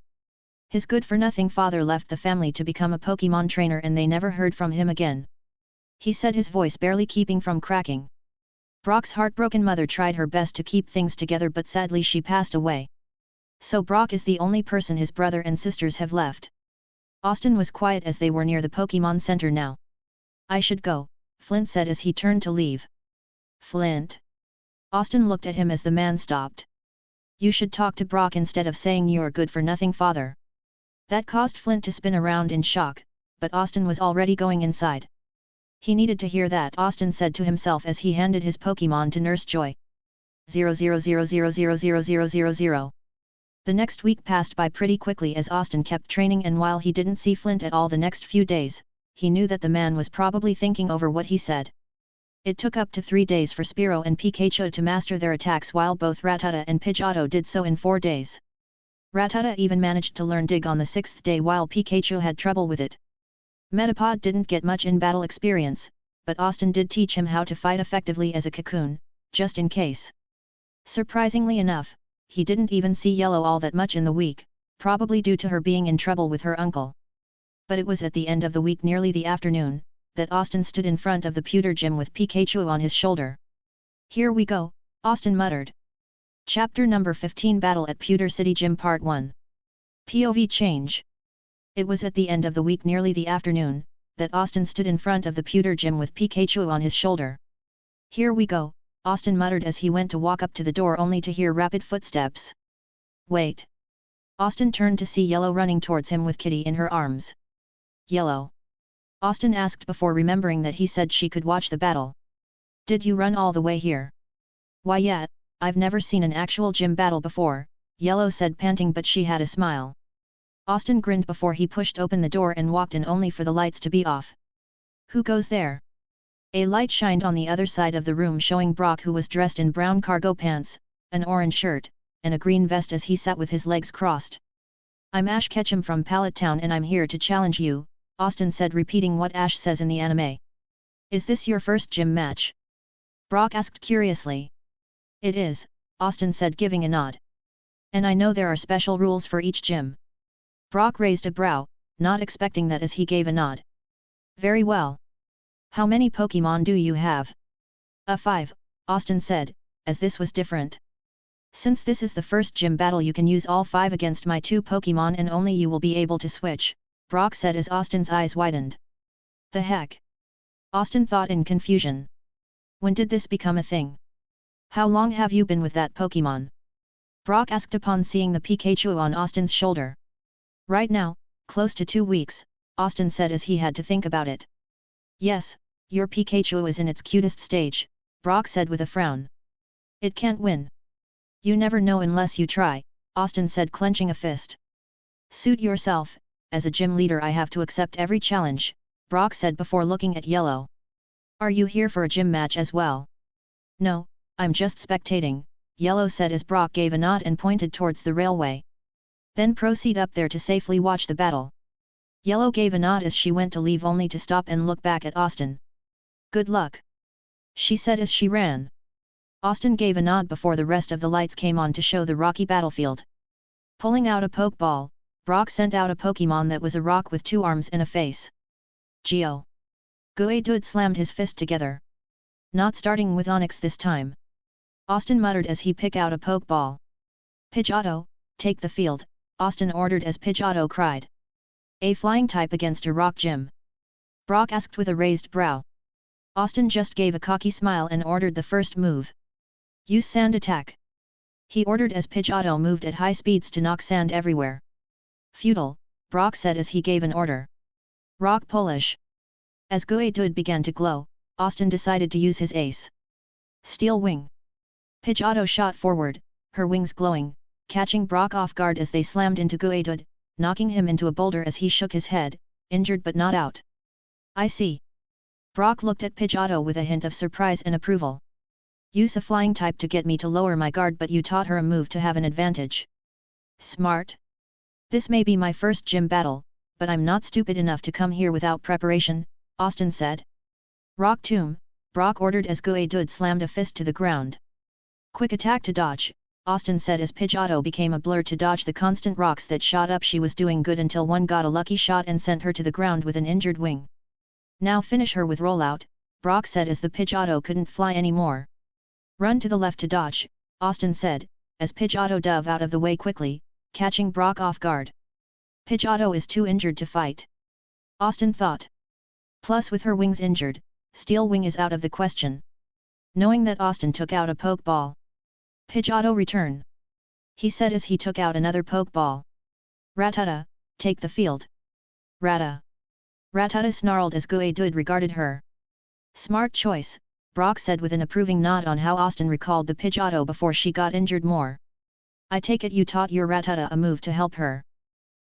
His good-for-nothing father left the family to become a Pokémon trainer and they never heard from him again. He said, his voice barely keeping from cracking. Brock's heartbroken mother tried her best to keep things together, but sadly she passed away. So Brock is the only person his brother and sisters have left. Austin was quiet as they were near the Pokémon Center now. I should go, Flint said as he turned to leave. Flint. Austin looked at him as the man stopped. You should talk to Brock instead of saying you're good for nothing, father. That caused Flint to spin around in shock, but Austin was already going inside. He needed to hear that, Austin said to himself as he handed his Pokémon to Nurse Joy. 000000000. The next week passed by pretty quickly as Austin kept training, and while he didn't see Flint at all the next few days, he knew that the man was probably thinking over what he said. It took up to 3 days for Spearow and Pikachu to master their attacks, while both Rattata and Pidgeotto did so in 4 days. Rattata even managed to learn Dig on the 6th day, while Pikachu had trouble with it. Metapod didn't get much in battle experience, but Austin did teach him how to fight effectively as a cocoon, just in case. Surprisingly enough, he didn't even see Yellow all that much in the week, probably due to her being in trouble with her uncle. But it was at the end of the week, nearly the afternoon, that Austin stood in front of the pewter gym with Pikachu on his shoulder. Here we go, Austin muttered. Chapter number 15, Battle at Pewter City Gym Part 1. POV change. It was at the end of the week, nearly the afternoon, that Austin stood in front of the pewter gym with Pikachu on his shoulder. Here we go, Austin muttered as he went to walk up to the door, only to hear rapid footsteps. Wait. Austin turned to see Yellow running towards him with Kitty in her arms. Yellow? Austin asked before remembering that he said she could watch the battle. Did you run all the way here? Why, yeah, I've never seen an actual gym battle before, Yellow said, panting, but she had a smile. Austin grinned before he pushed open the door and walked in, only for the lights to be off. Who goes there? A light shined on the other side of the room, showing Brock, who was dressed in brown cargo pants, an orange shirt, and a green vest as he sat with his legs crossed. I'm Ash Ketchum from Pallet Town and I'm here to challenge you, Austin said, repeating what Ash says in the anime. Is this your first gym match? Brock asked curiously. It is, Austin said, giving a nod. And I know there are special rules for each gym. Brock raised a brow, not expecting that, as he gave a nod. Very well. How many Pokémon do you have? 5, Austin said, as this was different. Since this is the first gym battle, you can use all 5 against my 2 Pokémon and only you will be able to switch, Brock said as Austin's eyes widened. The heck? Austin thought in confusion. When did this become a thing? How long have you been with that Pokémon? Brock asked upon seeing the Pikachu on Austin's shoulder. Right now, close to 2 weeks, Austin said as he had to think about it. Yes, your Pikachu is in its cutest stage, Brock said with a frown. It can't win. You never know unless you try, Austin said, clenching a fist. Suit yourself, as a gym leader I have to accept every challenge, Brock said before looking at Yellow. Are you here for a gym match as well? No, I'm just spectating, Yellow said as Brock gave a nod and pointed towards the railway. Then proceed up there to safely watch the battle. Yellow gave a nod as she went to leave, only to stop and look back at Austin. Good luck, she said as she ran. Austin gave a nod before the rest of the lights came on to show the rocky battlefield. Pulling out a Pokeball, Brock sent out a Pokémon that was a rock with 2 arms and a face. Geo. Guedud slammed his fist together. Not starting with Onyx this time, Austin muttered as he picked out a Pokeball. Pidgeotto, take the field, Austin ordered as Pidgeotto cried. A flying type against a rock gym? Brock asked with a raised brow. Austin just gave a cocky smile and ordered the first move. Use sand attack, he ordered as Pidgeotto moved at high speeds to knock sand everywhere. Futile, Brock said as he gave an order. Rock Polish. As Guedud began to glow, Austin decided to use his ace. Steel Wing. Pidgeotto shot forward, her wings glowing, catching Brock off guard as they slammed into Guedud, knocking him into a boulder as he shook his head, injured but not out. I see. Brock looked at Pidgeotto with a hint of surprise and approval. Use a flying type to get me to lower my guard, but you taught her a move to have an advantage. Smart. This may be my first gym battle, but I'm not stupid enough to come here without preparation, Austin said. Rock Tomb, Brock ordered as Guedud slammed a fist to the ground. Quick attack to dodge, Austin said as Pidgeotto became a blur to dodge the constant rocks that shot up. She was doing good until one got a lucky shot and sent her to the ground with an injured wing. Now finish her with rollout, Brock said as the Pidgeotto couldn't fly anymore. Run to the left to dodge, Austin said, as Pidgeotto dove out of the way quickly, catching Brock off guard. Pidgeotto is too injured to fight, Austin thought. Plus with her wings injured, Steel Wing is out of the question. knowing that Austin took out a Pokeball. Pidgeotto return. He said as he took out another Pokeball. Rattata, take the field. Ratta. Rattata snarled as Guedud regarded her. Smart choice, Brock said with an approving nod on how Austin recalled the Pidgeotto before she got injured more. I take it you taught your Rattata a move to help her.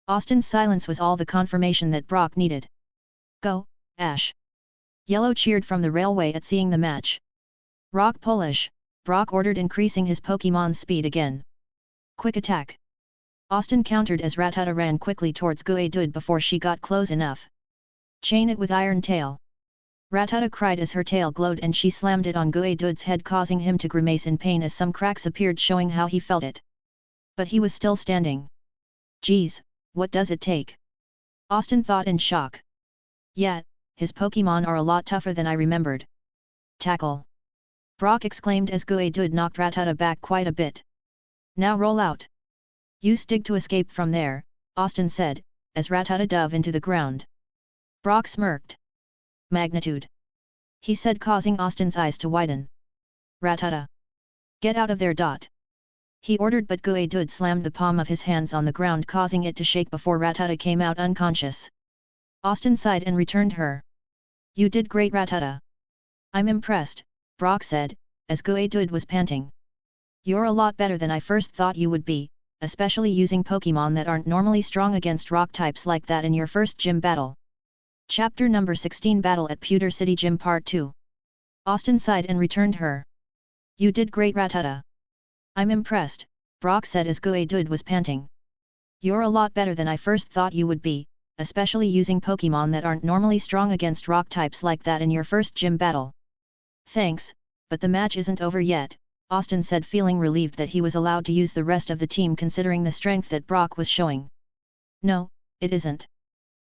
Austin's silence was all the confirmation that Brock needed. Go, Ash. Yellow cheered from the railway at seeing the match. Rock Polish, Brock ordered, increasing his Pokémon's speed again. Quick attack. Austin countered as Rattata ran quickly towards Guedud before she got close enough. Chain it with Iron Tail. Rattata cried as her tail glowed and she slammed it on Guedud's head, causing him to grimace in pain as some cracks appeared showing how he felt it. But he was still standing. Geez, what does it take? Austin thought in shock. Yeah, his Pokémon are a lot tougher than I remembered. Tackle. Brock exclaimed as Guedud knocked Rattata back quite a bit. Now roll out. Use Dig to escape from there, Austin said, as Rattata dove into the ground. Brock smirked. Magnitude. He said, causing Austin's eyes to widen. Rattata. Get out of there. He ordered, but Guedud slammed the palm of his hands on the ground, causing it to shake before Rattata came out unconscious. Austin sighed and returned her. You did great, Rattata. I'm impressed, Brock said, as Guedud was panting. You're a lot better than I first thought you would be, especially using Pokémon that aren't normally strong against rock types like that in your first gym battle. Chapter number 16, Battle at Pewter City Gym Part 2. Austin sighed and returned her. You did great, Rattata. I'm impressed, Brock said as Guedud was panting. You're a lot better than I first thought you would be, especially using Pokémon that aren't normally strong against rock types like that in your first gym battle. Thanks, but the match isn't over yet, Austin said, feeling relieved that he was allowed to use the rest of the team considering the strength that Brock was showing. No, it isn't.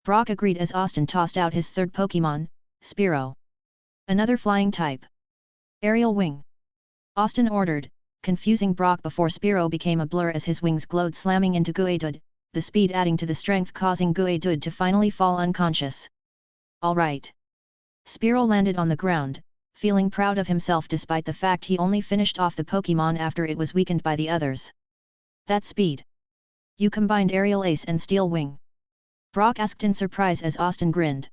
Brock agreed as Austin tossed out his third Pokémon, Spearow. Another flying type. Aerial Wing. Austin ordered, confusing Brock before Spearow became a blur as his wings glowed, slamming into Guedud, the speed adding to the strength, causing Guedud to finally fall unconscious. Alright. Spearow landed on the ground, feeling proud of himself despite the fact he only finished off the Pokémon after it was weakened by the others. That speed. You combined Aerial Ace and Steel Wing? Brock asked in surprise as Austin grinned.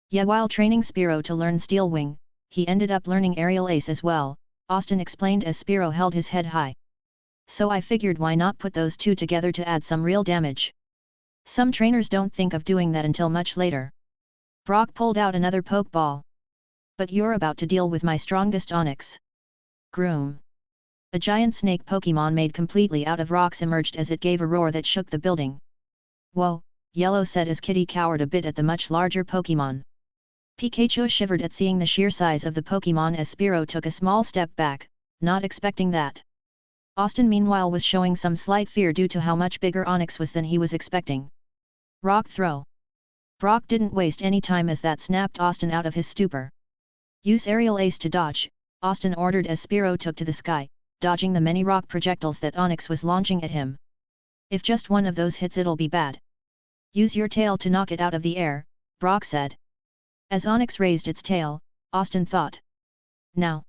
Yeah, while training Spearow to learn Steel Wing, he ended up learning Aerial Ace as well, Austin explained as Spearow held his head high. So I figured why not put those two together to add some real damage. Some trainers don't think of doing that until much later. Brock pulled out another Pokeball. But you're about to deal with my strongest Onix. Groom. A giant snake Pokémon made completely out of rocks emerged as it gave a roar that shook the building. Whoa, Yellow said as Kitty cowered a bit at the much larger Pokémon. Pikachu shivered at seeing the sheer size of the Pokémon as Spearow took a small step back, not expecting that. Austin meanwhile was showing some slight fear due to how much bigger Onix was than he was expecting. Rock throw. Brock didn't waste any time as that snapped Austin out of his stupor. Use Aerial Ace to dodge, Austin ordered as Spearow took to the sky, dodging the many rock projectiles that Onix was launching at him. If just one of those hits it'll be bad. Use your tail to knock it out of the air, Brock said. As Onix raised its tail, Austin thought. Now.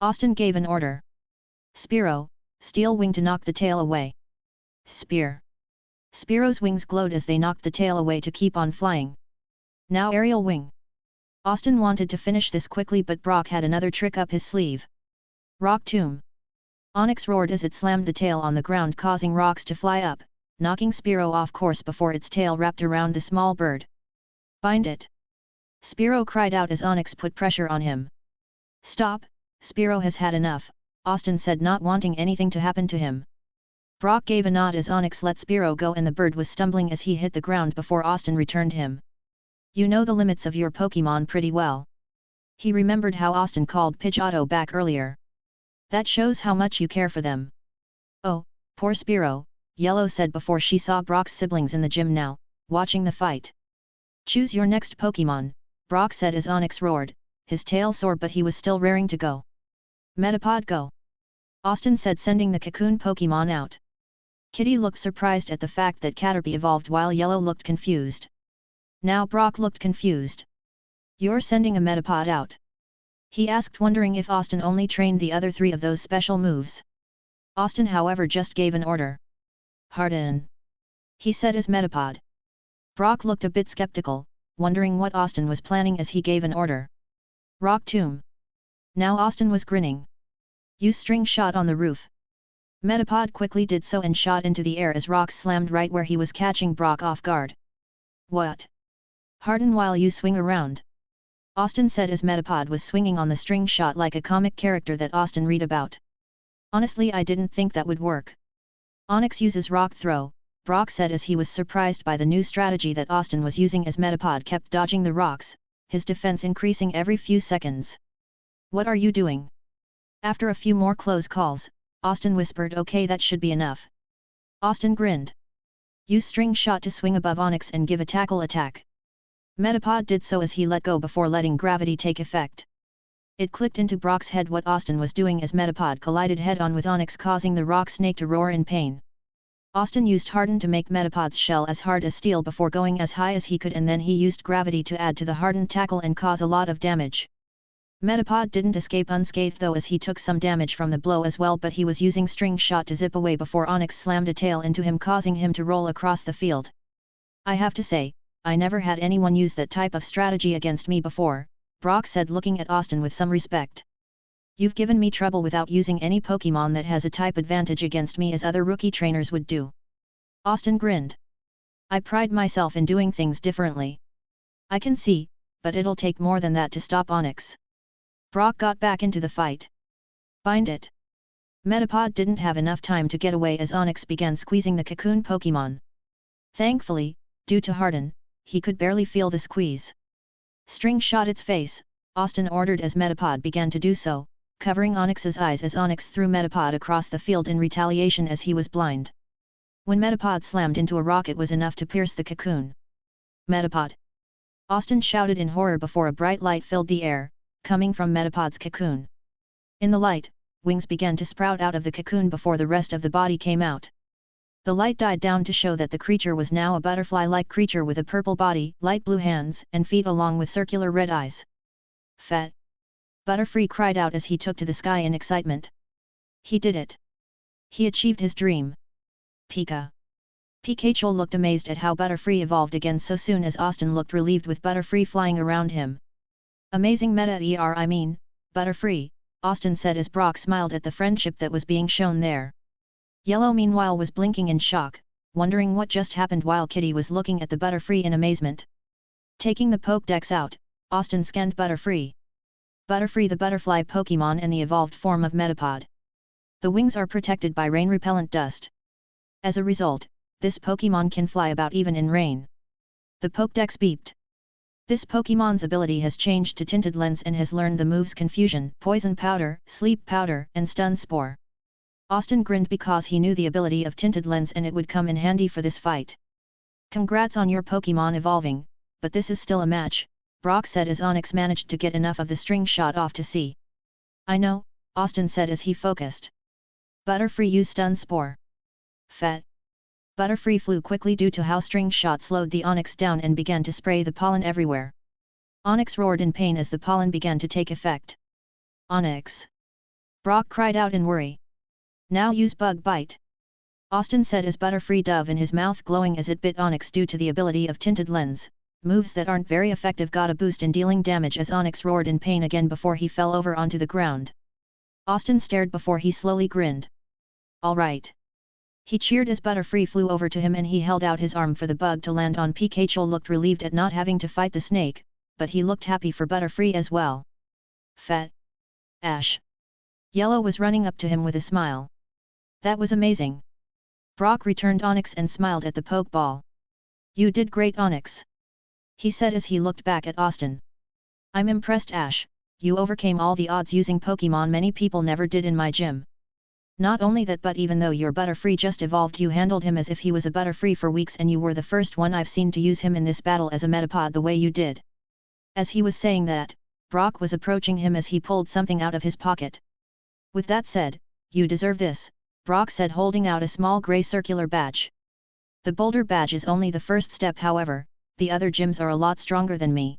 Austin gave an order. Spearow, Steel Wing to knock the tail away. Spear. Spearow's wings glowed as they knocked the tail away to keep on flying. Now Aerial Wing. Austin wanted to finish this quickly, but Brock had another trick up his sleeve. Rock Tomb. Onix roared as it slammed the tail on the ground, causing rocks to fly up, knocking Spearow off course before its tail wrapped around the small bird. Bind it. Spearow cried out as Onix put pressure on him. Stop, Spearow has had enough, Austin said, not wanting anything to happen to him. Brock gave a nod as Onix let Spearow go and the bird was stumbling as he hit the ground before Austin returned him. You know the limits of your Pokémon pretty well. He remembered how Austin called Pidgeotto back earlier. That shows how much you care for them. Oh, poor Spearow, Yellow said before she saw Brock's siblings in the gym now, watching the fight. Choose your next Pokémon, Brock said as Onix roared, his tail sore but he was still raring to go. Metapod go. Austin said, sending the Cocoon Pokémon out. Kitty looked surprised at the fact that Caterpie evolved while Yellow looked confused. Now Brock looked confused. You're sending a Metapod out? He asked, wondering if Austin only trained the other 3 of those special moves. Austin however just gave an order. Harden, he said as Metapod. Brock looked a bit skeptical, wondering what Austin was planning as he gave an order. Rock Tomb. Now Austin was grinning. Use string shot on the roof. Metapod quickly did so and shot into the air as rocks slammed right where he was, catching Brock off guard. What? Harden while you swing around. Austin said as Metapod was swinging on the string shot like a comic character that Austin read about. Honestly, I didn't think that would work. Onyx uses rock throw, Brock said as he was surprised by the new strategy that Austin was using as Metapod kept dodging the rocks, his defense increasing every few seconds. What are you doing? After a few more close calls, Austin whispered, okay, that should be enough. Austin grinned. Use string shot to swing above Onyx and give a tackle attack. Metapod did so as he let go before letting gravity take effect. It clicked into Brock's head what Austin was doing as Metapod collided head-on with Onyx, causing the rock snake to roar in pain. Austin used Harden to make Metapod's shell as hard as steel before going as high as he could, and then he used gravity to add to the hardened tackle and cause a lot of damage. Metapod didn't escape unscathed though, as he took some damage from the blow as well, but he was using string shot to zip away before Onyx slammed a tail into him, causing him to roll across the field. I have to say, I never had anyone use that type of strategy against me before, Brock said, looking at Austin with some respect. You've given me trouble without using any Pokémon that has a type advantage against me as other rookie trainers would do. Austin grinned. I pride myself in doing things differently. I can see, but it'll take more than that to stop Onyx. Brock got back into the fight. Bind it. Metapod didn't have enough time to get away as Onyx began squeezing the cocoon Pokémon. Thankfully, due to Harden, he could barely feel the squeeze. String shot its face, Austin ordered as Metapod began to do so, covering Onyx's eyes as Onyx threw Metapod across the field in retaliation as he was blind. When Metapod slammed into a rock, it was enough to pierce the cocoon. Metapod! Austin shouted in horror before a bright light filled the air, coming from Metapod's cocoon. In the light, wings began to sprout out of the cocoon before the rest of the body came out. The light died down to show that the creature was now a butterfly-like creature with a purple body, light blue hands and feet along with circular red eyes. Fat! Butterfree cried out as he took to the sky in excitement. He did it! He achieved his dream! Pikachu looked amazed at how Butterfree evolved again so soon, as Austin looked relieved with Butterfree flying around him. Amazing Butterfree, Austin said as Brock smiled at the friendship that was being shown there. Yellow meanwhile was blinking in shock, wondering what just happened, while Kitty was looking at the Butterfree in amazement. Taking the Pokédex out, Austin scanned Butterfree. Butterfree, the butterfly Pokémon and the evolved form of Metapod. The wings are protected by rain-repellent dust. As a result, this Pokémon can fly about even in rain. The Pokédex beeped. This Pokémon's ability has changed to Tinted Lens and has learned the moves Confusion, Poison Powder, Sleep Powder, and Stun Spore. Austin grinned because he knew the ability of Tinted Lens and it would come in handy for this fight. Congrats on your Pokémon evolving, but this is still a match, Brock said as Onyx managed to get enough of the string shot off to see. I know, Austin said as he focused. Butterfree used Stun Spore. Fat! Butterfree flew quickly due to how string shot slowed the Onyx down and began to spray the pollen everywhere. Onyx roared in pain as the pollen began to take effect. Onyx! Brock cried out in worry. Now use Bug Bite. Austin said as Butterfree dove in his mouth glowing as it bit Onyx due to the ability of Tinted Lens. Moves that aren't very effective got a boost in dealing damage as Onyx roared in pain again before he fell over onto the ground. Austin stared before he slowly grinned. Alright. He cheered as Butterfree flew over to him and he held out his arm for the bug to land on. Pikachu looked relieved at not having to fight the snake, but he looked happy for Butterfree as well. Fat! Ash! Yellow was running up to him with a smile. That was amazing. Brock returned Onyx and smiled at the Pokeball. You did great, Onyx. He said as he looked back at Austin. I'm impressed, Ash, you overcame all the odds using Pokémon many people never did in my gym. Not only that, but even though your Butterfree just evolved, you handled him as if he was a Butterfree for weeks, and you were the first one I've seen to use him in this battle as a Metapod the way you did. As he was saying that, Brock was approaching him as he pulled something out of his pocket. With that said, you deserve this, Brock said, holding out a small grey circular badge. The Boulder badge is only the first step, however, the other gyms are a lot stronger than me.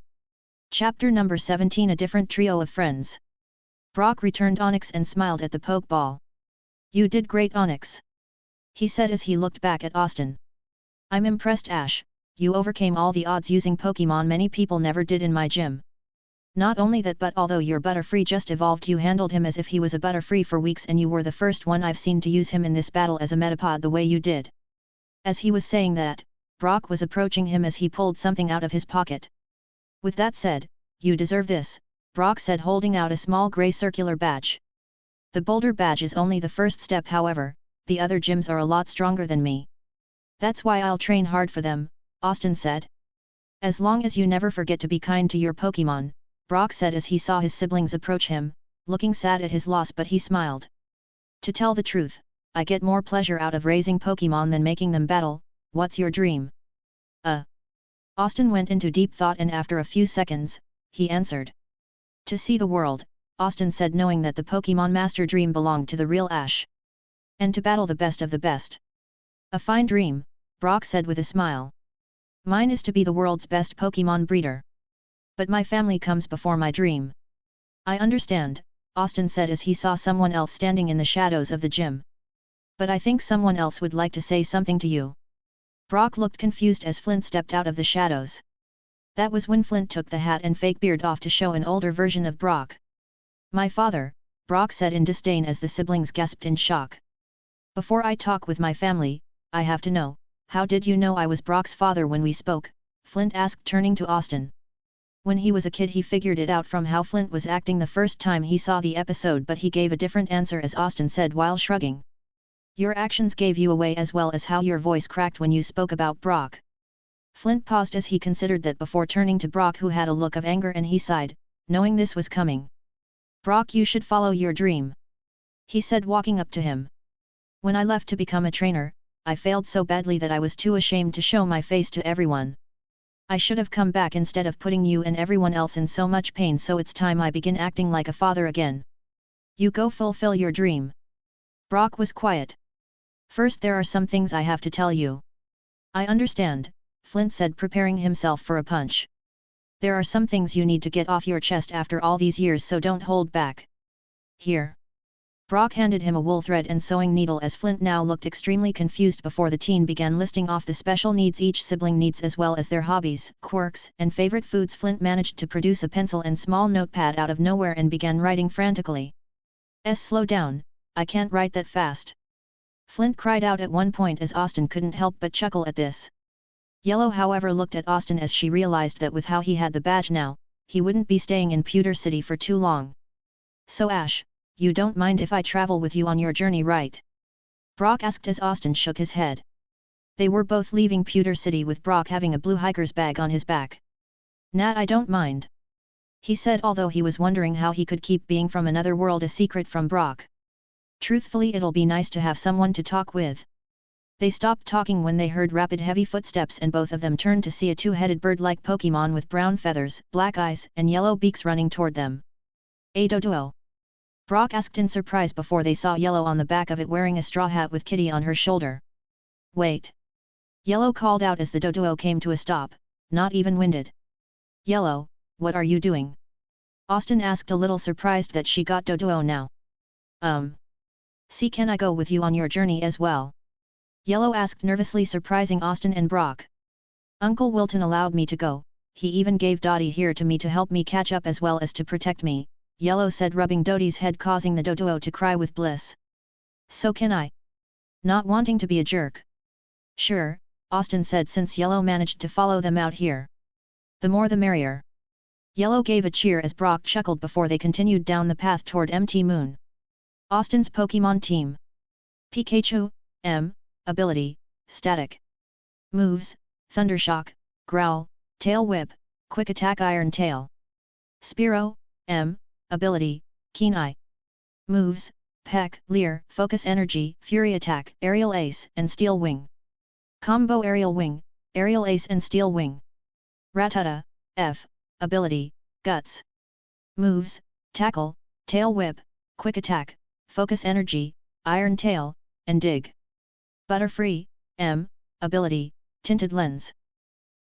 Chapter number 17. A different trio of friends. Brock returned Onyx and smiled at the Pokeball. You did great, Onyx, he said as he looked back at Austin. I'm impressed, Ash, you overcame all the odds using Pokémon many people never did in my gym. Not only that, but although your Butterfree just evolved, you handled him as if he was a Butterfree for weeks, and you were the first one I've seen to use him in this battle as a Metapod the way you did. As he was saying that, Brock was approaching him as he pulled something out of his pocket. With that said, you deserve this, Brock said, holding out a small grey circular badge. The Boulder badge is only the first step, however, the other gyms are a lot stronger than me. That's why I'll train hard for them, Austin said. As long as you never forget to be kind to your Pokémon, Brock said as he saw his siblings approach him, looking sad at his loss, but he smiled. To tell the truth, I get more pleasure out of raising Pokémon than making them battle. What's your dream? Austin went into deep thought, and after a few seconds, he answered. To see the world, Austin said, knowing that the Pokémon Master dream belonged to the real Ash. And to battle the best of the best. A fine dream, Brock said with a smile. Mine is to be the world's best Pokémon breeder. But my family comes before my dream. I understand, Austin said as he saw someone else standing in the shadows of the gym. But I think someone else would like to say something to you. Brock looked confused as Flint stepped out of the shadows. That was when Flint took the hat and fake beard off to show an older version of Brock. My father, Brock said in disdain as the siblings gasped in shock. Before I talk with my family, I have to know, how did you know I was Brock's father when we spoke? Flint asked, turning to Austin. When he was a kid he figured it out from how Flint was acting the first time he saw the episode, but he gave a different answer as Austin said while shrugging. Your actions gave you away, as well as how your voice cracked when you spoke about Brock. Flint paused as he considered that before turning to Brock, who had a look of anger, and he sighed, knowing this was coming. Brock, you should follow your dream, he said, walking up to him. When I left to become a trainer, I failed so badly that I was too ashamed to show my face to everyone. I should have come back instead of putting you and everyone else in so much pain, so it's time I begin acting like a father again. You go fulfill your dream. Brock was quiet. First, there are some things I have to tell you. I understand, Flint said, preparing himself for a punch. There are some things you need to get off your chest after all these years, so don't hold back. Here. Brock handed him a wool thread and sewing needle as Flint now looked extremely confused before the teen began listing off the special needs each sibling needs, as well as their hobbies, quirks, and favorite foods. Flint managed to produce a pencil and small notepad out of nowhere and began writing frantically. Slow down, I can't write that fast, Flint cried out at one point as Austin couldn't help but chuckle at this. Yellow, however, looked at Austin as she realized that with how he had the badge now, he wouldn't be staying in Pewter City for too long. So Ash, you don't mind if I travel with you on your journey, right? Brock asked as Austin shook his head. They were both leaving Pewter City with Brock having a blue hiker's bag on his back. Nah, I don't mind, he said, although he was wondering how he could keep being from another world a secret from Brock. Truthfully, it'll be nice to have someone to talk with. They stopped talking when they heard rapid heavy footsteps, and both of them turned to see a two-headed bird-like Pokémon with brown feathers, black eyes, and yellow beaks running toward them. A Doduo? Brock asked in surprise before they saw Yellow on the back of it wearing a straw hat with Kitty on her shoulder. Wait! Yellow called out as the Doduo came to a stop, not even winded. Yellow, what are you doing? Austin asked, a little surprised that she got Doduo now. See, can I go with you on your journey as well? Yellow asked nervously, surprising Austin and Brock. Uncle Wilton allowed me to go, he even gave Dottie here to me to help me catch up as well as to protect me, Yellow said, rubbing Dottie's head, causing the Doduo to cry with bliss. So can I? Not wanting to be a jerk. Sure, Austin said, since Yellow managed to follow them out here. The more the merrier. Yellow gave a cheer as Brock chuckled before they continued down the path toward Empty Moon. Austin's Pokémon team. Pikachu, M. Ability, Static. Moves, Thundershock, Growl, Tail Whip, Quick Attack, Iron Tail. Spearow, M. Ability, Keen Eye. Moves, Peck, Leer, Focus Energy, Fury Attack, Aerial Ace, and Steel Wing. Combo Aerial Wing, Aerial Ace and Steel Wing. Rattata, F. Ability, Guts. Moves, Tackle, Tail Whip, Quick Attack, Focus Energy, Iron Tail, and Dig. Butterfree, M. Ability, Tinted Lens.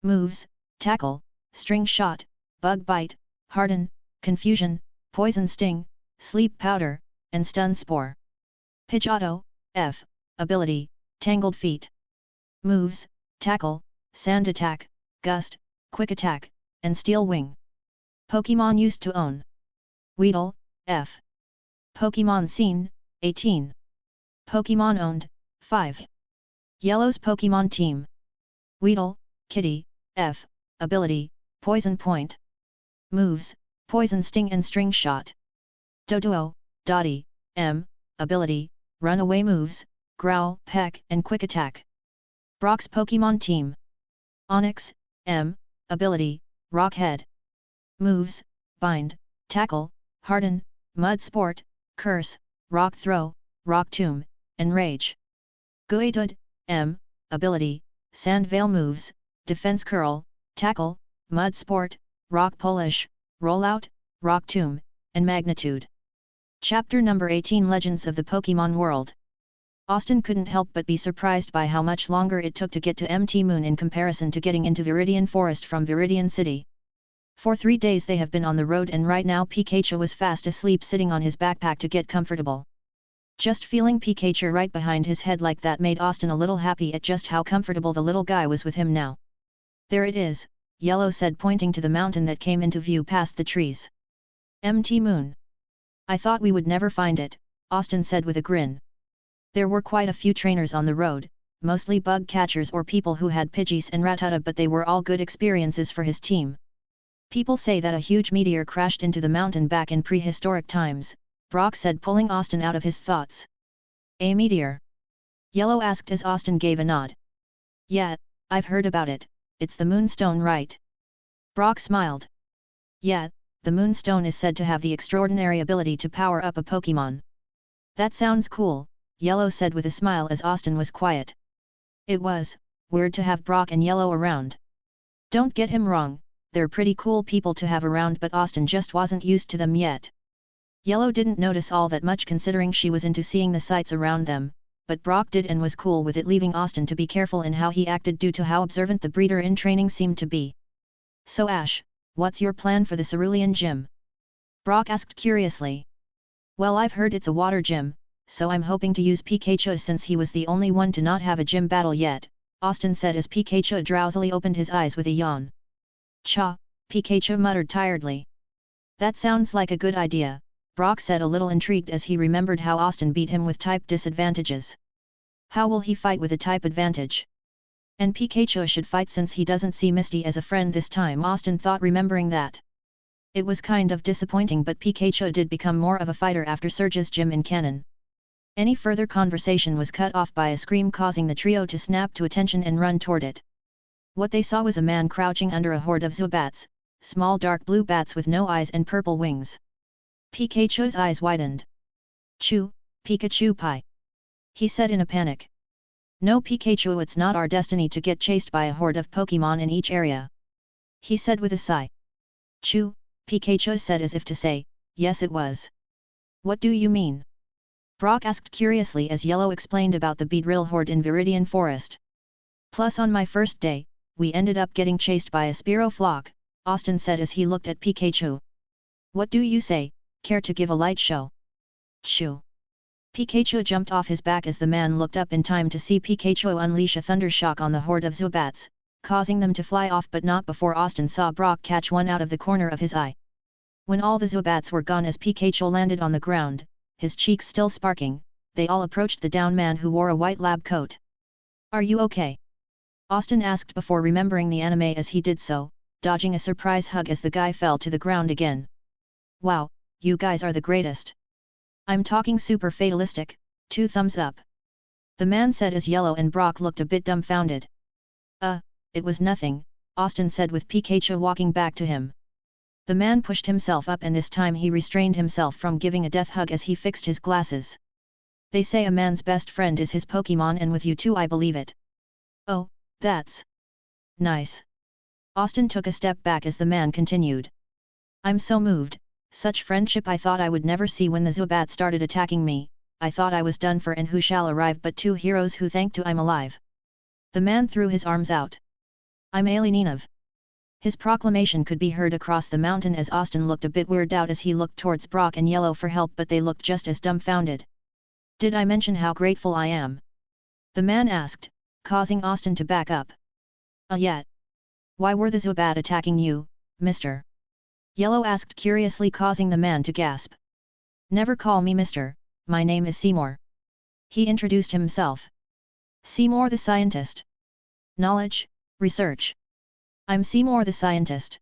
Moves, Tackle, String Shot, Bug Bite, Harden, Confusion, Poison Sting, Sleep Powder, and Stun Spore. Pidgeotto, F. Ability, Tangled Feet. Moves, Tackle, Sand Attack, Gust, Quick Attack, and Steel Wing. Pokémon used to own. Weedle, F. Pokémon seen, 18. Pokémon owned, 5. Yellow's Pokémon team. Weedle, Kitty, F. Ability, Poison Point. Moves, Poison Sting and String Shot. Doduo, Dottie, M. Ability, Runaway Moves, Growl, Peck and Quick Attack. Brock's Pokémon team. Onyx, M. Ability, Rockhead. Moves, Bind, Tackle, Harden, Mud Sport, Curse, Rock Throw, Rock Tomb, and Rage. Guidud, M. Ability, Sand Veil Moves, Defense Curl, Tackle, Mud Sport, Rock Polish, Rollout, Rock Tomb, and Magnitude. Chapter number 18 Legends of the Pokémon World. Austin couldn't help but be surprised by how much longer it took to get to Mt. Moon in comparison to getting into Viridian Forest from Viridian City. For 3 days they have been on the road and right now Pikachu was fast asleep sitting on his backpack to get comfortable. Just feeling Pikachu right behind his head like that made Austin a little happy at just how comfortable the little guy was with him now. There it is, Yellow said pointing to the mountain that came into view past the trees. Mt. Moon. I thought we would never find it, Austin said with a grin. There were quite a few trainers on the road, mostly bug catchers or people who had Pidgeys and Rattata, but they were all good experiences for his team. People say that a huge meteor crashed into the mountain back in prehistoric times, Brock said pulling Austin out of his thoughts. A meteor? Yellow asked as Austin gave a nod. Yeah, I've heard about it, it's the Moonstone right? Brock smiled. Yeah, the Moonstone is said to have the extraordinary ability to power up a Pokémon. That sounds cool, Yellow said with a smile as Austin was quiet. It was weird to have Brock and Yellow around. Don't get him wrong, they're pretty cool people to have around, but Austin just wasn't used to them yet. Yellow didn't notice all that much considering she was into seeing the sights around them, but Brock did and was cool with it, leaving Austin to be careful in how he acted due to how observant the breeder in training seemed to be. So Ash, what's your plan for the Cerulean gym? Brock asked curiously. Well, I've heard it's a water gym, so I'm hoping to use Pikachu since he was the only one to not have a gym battle yet, Austin said as Pikachu drowsily opened his eyes with a yawn. Cha, Pikachu muttered tiredly. That sounds like a good idea, Brock said a little intrigued as he remembered how Austin beat him with type disadvantages. How will he fight with a type advantage? And Pikachu should fight since he doesn't see Misty as a friend this time, Austin thought, remembering that. It was kind of disappointing, but Pikachu did become more of a fighter after Surge's gym in canon. Any further conversation was cut off by a scream causing the trio to snap to attention and run toward it. What they saw was a man crouching under a horde of Zubats, small dark blue bats with no eyes and purple wings. Pikachu's eyes widened. Chew, Pikachu pie. He said in a panic. No Pikachu, it's not our destiny to get chased by a horde of Pokémon in each area. He said with a sigh. Chew, Pikachu said as if to say, yes it was. What do you mean? Brock asked curiously as Yellow explained about the Beedrill horde in Viridian Forest. Plus on my first day, we ended up getting chased by a Spearow flock, Austin said as he looked at Pikachu. What do you say, care to give a light show? Chew. Pikachu jumped off his back as the man looked up in time to see Pikachu unleash a thunder shock on the horde of Zubats, causing them to fly off, but not before Austin saw Brock catch one out of the corner of his eye. When all the Zubats were gone as Pikachu landed on the ground, his cheeks still sparking, they all approached the down man who wore a white lab coat. Are you okay? Austin asked before remembering the anime as he did so, dodging a surprise hug as the guy fell to the ground again. Wow, you guys are the greatest. I'm talking super fatalistic, 2 thumbs up. The man said as Yellow and Brock looked a bit dumbfounded. It was nothing, Austin said with Pikachu walking back to him. The man pushed himself up and this time he restrained himself from giving a death hug as he fixed his glasses. They say a man's best friend is his Pokémon, and with you too I believe it. Oh, that's nice. Austin took a step back as the man continued. I'm so moved, such friendship I thought I would never see. When the Zubat started attacking me, I thought I was done for, and who shall arrive but 2 heroes who thank to I'm alive. The man threw his arms out. I'm Alininov. His proclamation could be heard across the mountain as Austin looked a bit weirded out as he looked towards Brock and Yellow for help, but they looked just as dumbfounded. "Did I mention how grateful I am?" the man asked, causing Austin to back up. Yet. Why were the Zubat attacking you, mister?" Yellow asked curiously, causing the man to gasp. "Never call me mister, my name is Seymour." He introduced himself. "Seymour the scientist. Knowledge, research. I'm Seymour the scientist."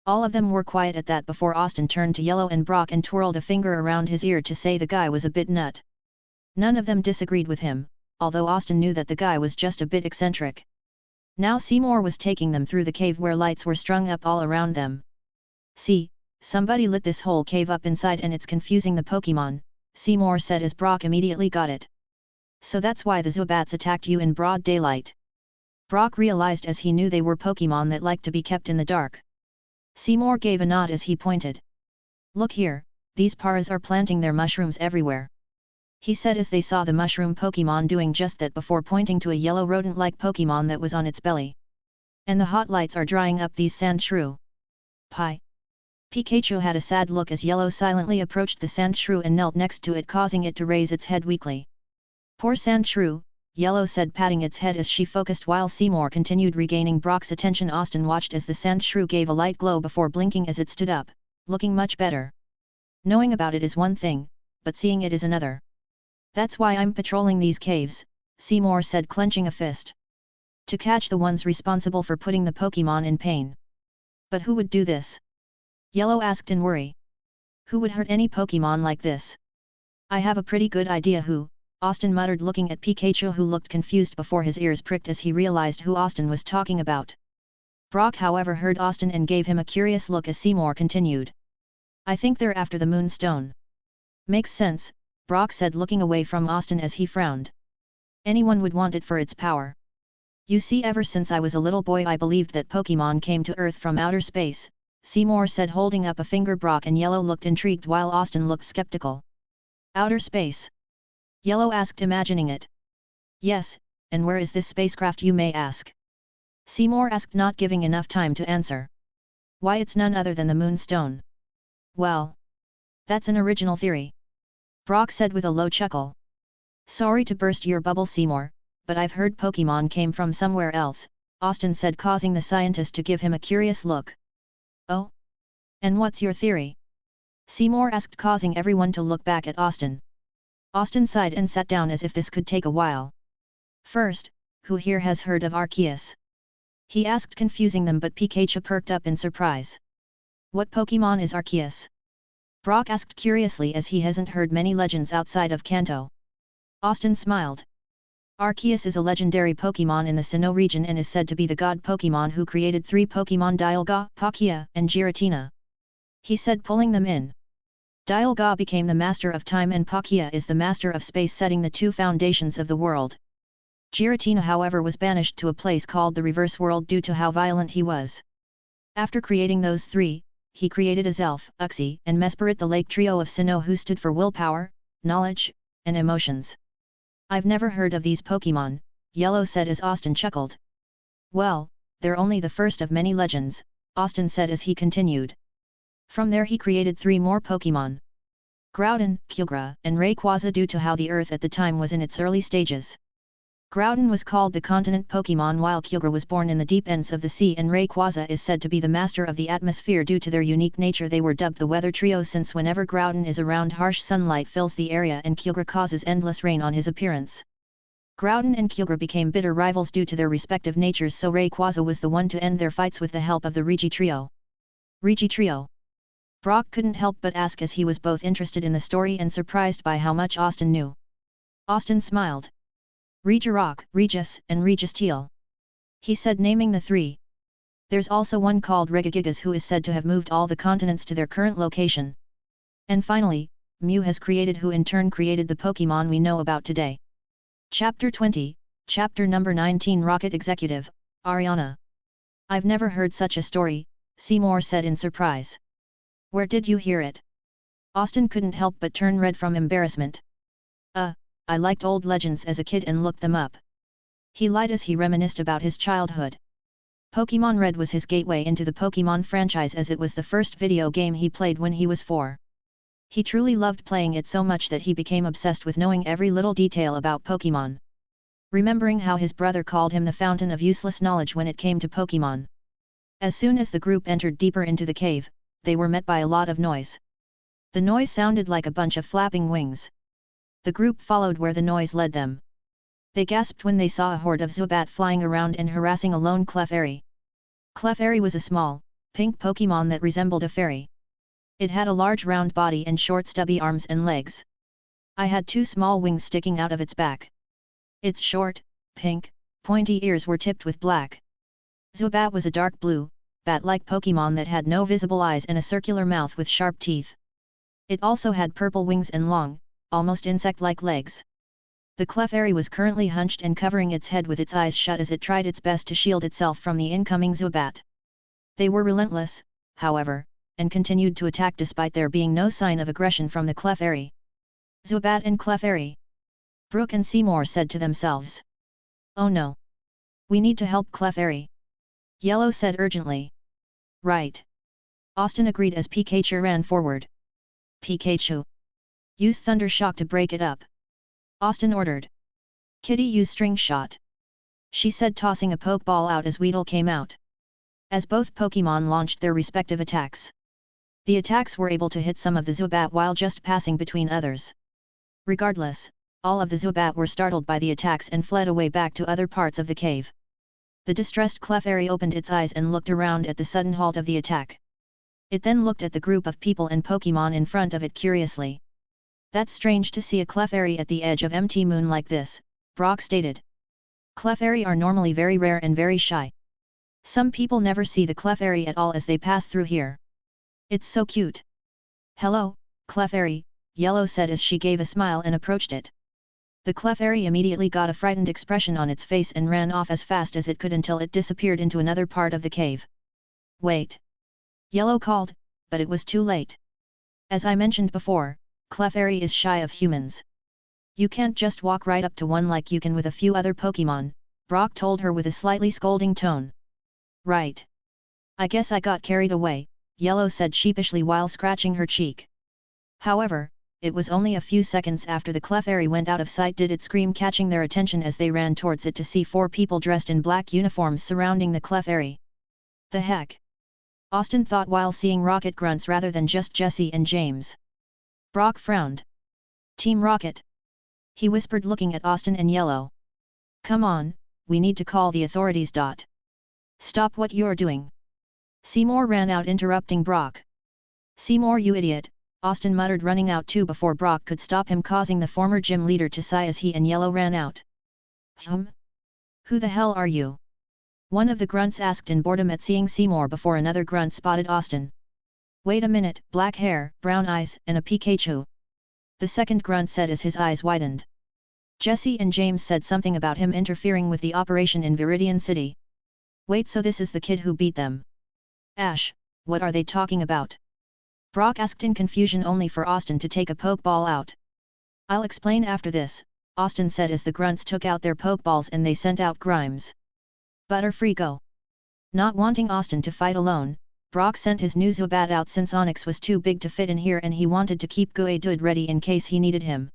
All of them were quiet at that before Austin turned to Yellow and Brock and twirled a finger around his ear to say the guy was a bit nut. None of them disagreed with him, although Austin knew that the guy was just a bit eccentric. Now Seymour was taking them through the cave where lights were strung up all around them. "See, somebody lit this whole cave up inside and it's confusing the Pokémon," Seymour said as Brock immediately got it. "So that's why the Zubats attacked you in broad daylight." Brock realized as he knew they were Pokémon that liked to be kept in the dark. Seymour gave a nod as he pointed. "Look here, these paras are planting their mushrooms everywhere," he said as they saw the mushroom Pokémon doing just that before pointing to a yellow rodent-like Pokémon that was on its belly. "And the hot lights are drying up these sand shrew. Pie." Pikachu had a sad look as Yellow silently approached the sand shrew and knelt next to it, causing it to raise its head weakly. "Poor sand shrew," Yellow said, patting its head as she focused while Seymour continued regaining Brock's attention. Austin watched as the sand shrew gave a light glow before blinking as it stood up, looking much better. "Knowing about it is one thing, but seeing it is another. That's why I'm patrolling these caves," Seymour said, clenching a fist. "To catch the ones responsible for putting the Pokémon in pain." "But who would do this?" Yellow asked in worry. "Who would hurt any Pokémon like this?" "I have a pretty good idea who," Austin muttered, looking at Pikachu, who looked confused before his ears pricked as he realized who Austin was talking about. Brock however heard Austin and gave him a curious look as Seymour continued. "I think they're after the Moonstone." "Makes sense," Brock said, looking away from Austin as he frowned. "Anyone would want it for its power. You see, ever since I was a little boy I believed that Pokémon came to Earth from outer space," Seymour said, holding up a finger. Brock and Yellow looked intrigued while Austin looked skeptical. "Outer space?" Yellow asked, imagining it. "Yes, and where is this spacecraft, you may ask?" Seymour asked, not giving enough time to answer. "Why, it's none other than the Moonstone." "Well, that's an original theory," Brock said with a low chuckle. "Sorry to burst your bubble, Seymour, but I've heard Pokémon came from somewhere else," Austin said, causing the scientist to give him a curious look. "Oh? And what's your theory?" Seymour asked, causing everyone to look back at Austin. Austin sighed and sat down as if this could take a while. "First, who here has heard of Arceus?" he asked, confusing them, but Pikachu perked up in surprise. "What Pokémon is Arceus?" Brock asked curiously, as he hasn't heard many legends outside of Kanto. Austin smiled. "Arceus is a legendary Pokémon in the Sinnoh region and is said to be the god Pokémon who created 3 Pokémon, Dialga, Palkia, and Giratina," he said, pulling them in. Dialga became the master of time and Palkia is the master of space, setting the 2 foundations of the world. Giratina however was banished to a place called the Reverse World due to how violent he was. After creating those 3, he created Azelf, Uxie, and Mesprit, the lake trio of Sinnoh, who stood for willpower, knowledge, and emotions. "I've never heard of these Pokémon," Yellow said as Austin chuckled. "Well, they're only the first of many legends," Austin said as he continued. From there he created 3 more Pokémon. Groudon, Kyogre, and Rayquaza due to how the Earth at the time was in its early stages. Groudon was called the continent Pokémon while Kyogre was born in the deep ends of the sea, and Rayquaza is said to be the master of the atmosphere due to their unique nature. They were dubbed the weather trio since whenever Groudon is around, harsh sunlight fills the area and Kyogre causes endless rain on his appearance. Groudon and Kyogre became bitter rivals due to their respective natures, so Rayquaza was the one to end their fights with the help of the Regi trio. Regi trio? Brock couldn't help but ask as he was both interested in the story and surprised by how much Austin knew. Austin smiled. Regirock, Regis, and Registeel, he said, naming the 3. There's also one called Regigigas who is said to have moved all the continents to their current location. And finally, Mew has created who in turn created the Pokémon we know about today. Chapter 20, Chapter number 19. Rocket Executive, Ariana. "I've never heard such a story," Seymour said in surprise. "Where did you hear it?" Austin couldn't help but turn red from embarrassment. I liked old legends as a kid and looked them up." He lied as he reminisced about his childhood. Pokémon Red was his gateway into the Pokémon franchise as it was the first video game he played when he was 4. He truly loved playing it so much that he became obsessed with knowing every little detail about Pokémon. Remembering how his brother called him the fountain of useless knowledge when it came to Pokémon. As soon as the group entered deeper into the cave, they were met by a lot of noise. The noise sounded like a bunch of flapping wings. The group followed where the noise led them. They gasped when they saw a horde of Zubat flying around and harassing a lone Clefairy. Clefairy was a small, pink Pokémon that resembled a fairy. It had a large round body and short stubby arms and legs. It had 2 small wings sticking out of its back. Its short, pink, pointy ears were tipped with black. Zubat was a dark blue, bat-like Pokémon that had no visible eyes and a circular mouth with sharp teeth. It also had purple wings and long, almost insect-like legs. The Clefairy was currently hunched and covering its head with its eyes shut as it tried its best to shield itself from the incoming Zubat. They were relentless, however, and continued to attack despite there being no sign of aggression from the Clefairy. Zubat and Clefairy. Brooke and Seymour said to themselves. Oh no! We need to help Clefairy. Yellow said urgently. Right. Austin agreed as Pikachu ran forward. Pikachu. Use Thunder Shock to break it up. Austin ordered. Kitty use String Shot. She said tossing a Pokeball out as Weedle came out. As both Pokémon launched their respective attacks. The attacks were able to hit some of the Zubat while just passing between others. Regardless, all of the Zubat were startled by the attacks and fled away back to other parts of the cave. The distressed Clefairy opened its eyes and looked around at the sudden halt of the attack. It then looked at the group of people and Pokémon in front of it curiously. That's strange to see a Clefairy at the edge of empty moon like this, Brock stated. Clefairy are normally very rare and very shy. Some people never see the Clefairy at all as they pass through here. It's so cute. Hello, Clefairy, Yellow said as she gave a smile and approached it. The Clefairy immediately got a frightened expression on its face and ran off as fast as it could until it disappeared into another part of the cave. Wait! Yellow called, but it was too late. As I mentioned before, Clefairy is shy of humans. You can't just walk right up to one like you can with a few other Pokémon, Brock told her with a slightly scolding tone. Right. I guess I got carried away, Yellow said sheepishly while scratching her cheek. However, it was only a few seconds after the Clefairy went out of sight did it scream, catching their attention as they ran towards it to see 4 people dressed in black uniforms surrounding the Clefairy. The heck? Austin thought while seeing Rocket grunts rather than just Jesse and James. Brock frowned. Team Rocket. He whispered looking at Austin and Yellow. Come on, we need to call the authorities. Stop what you're doing. Seymour ran out interrupting Brock. Seymour, you idiot, Austin muttered running out too before Brock could stop him, causing the former gym leader to sigh as he and Yellow ran out. Who the hell are you? One of the grunts asked in boredom at seeing Seymour before another grunt spotted Austin. Wait a minute, black hair, brown eyes, and a Pikachu. The second grunt said as his eyes widened. Jesse and James said something about him interfering with the operation in Viridian City. Wait, so this is the kid who beat them? Ash, what are they talking about? Brock asked in confusion only for Austin to take a Pokeball out. I'll explain after this, Austin said as the grunts took out their Pokeballs and they sent out Grimes. Butterfree go. Not wanting Austin to fight alone, Brock sent his new Zubat out since Onix was too big to fit in here and he wanted to keep Geodude ready in case he needed him.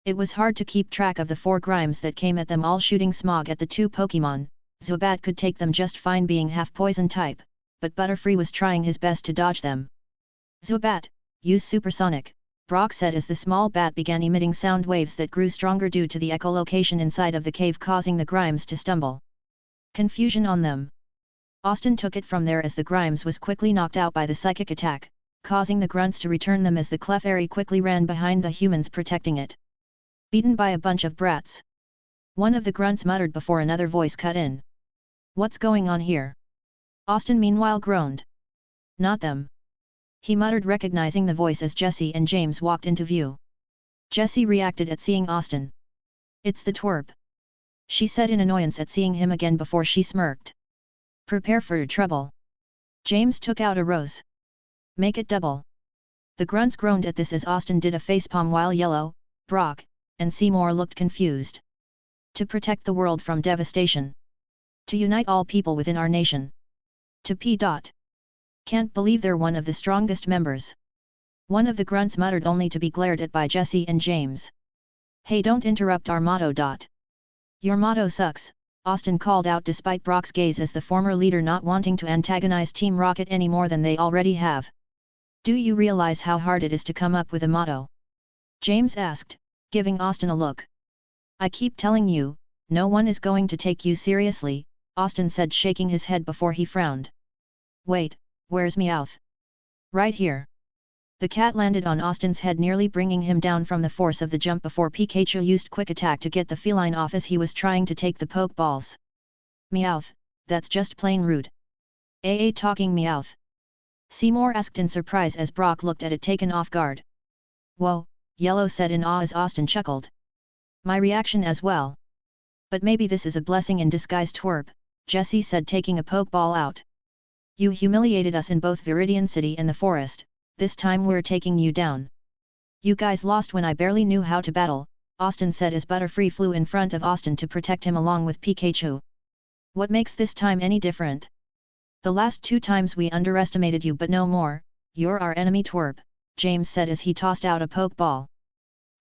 It was hard to keep track of the 4 Grimes that came at them all shooting smog at the 2 Pokémon. Zubat could take them just fine being half poison type, but Butterfree was trying his best to dodge them. Zubat, use Supersonic, Brock said as the small bat began emitting sound waves that grew stronger due to the echolocation inside of the cave, causing the Grimes to stumble. Confusion on them. Austin took it from there as the Grimes was quickly knocked out by the psychic attack, causing the grunts to return them as the Clefairy quickly ran behind the humans protecting it. Beaten by a bunch of brats. One of the grunts muttered before another voice cut in. What's going on here? Austin meanwhile groaned. Not them. He muttered, recognizing the voice as Jesse and James walked into view. Jesse reacted at seeing Austin. It's the twerp. She said in annoyance at seeing him again before she smirked. Prepare for trouble. James took out a rose. Make it double. The grunts groaned at this as Austin did a facepalm while Yellow, Brock, and Seymour looked confused. To protect the world from devastation. To unite all people within our nation. To P. Can't believe they're one of the strongest members. One of the grunts muttered, only to be glared at by Jesse and James. Hey, don't interrupt our motto. Your motto sucks, Austin called out despite Brock's gaze as the former leader not wanting to antagonize Team Rocket any more than they already have. Do you realize how hard it is to come up with a motto? James asked, giving Austin a look. I keep telling you, no one is going to take you seriously, Austin said, shaking his head before he frowned. Wait, where's Meowth? Right here. The cat landed on Austin's head, nearly bringing him down from the force of the jump before Pikachu used quick attack to get the feline off as he was trying to take the Pokeballs. Meowth, that's just plain rude. Talking Meowth? Seymour asked in surprise as Brock looked at it, taken off guard. Whoa, Yellow said in awe as Austin chuckled. My reaction as well. But maybe this is a blessing in disguise, twerp, Jesse said, taking a Pokeball out. You humiliated us in both Viridian City and the forest, this time we're taking you down. You guys lost when I barely knew how to battle, Austin said as Butterfree flew in front of Austin to protect him along with Pikachu. What makes this time any different? The last 2 times we underestimated you, but no more, you're our enemy, twerp, James said as he tossed out a Pokeball.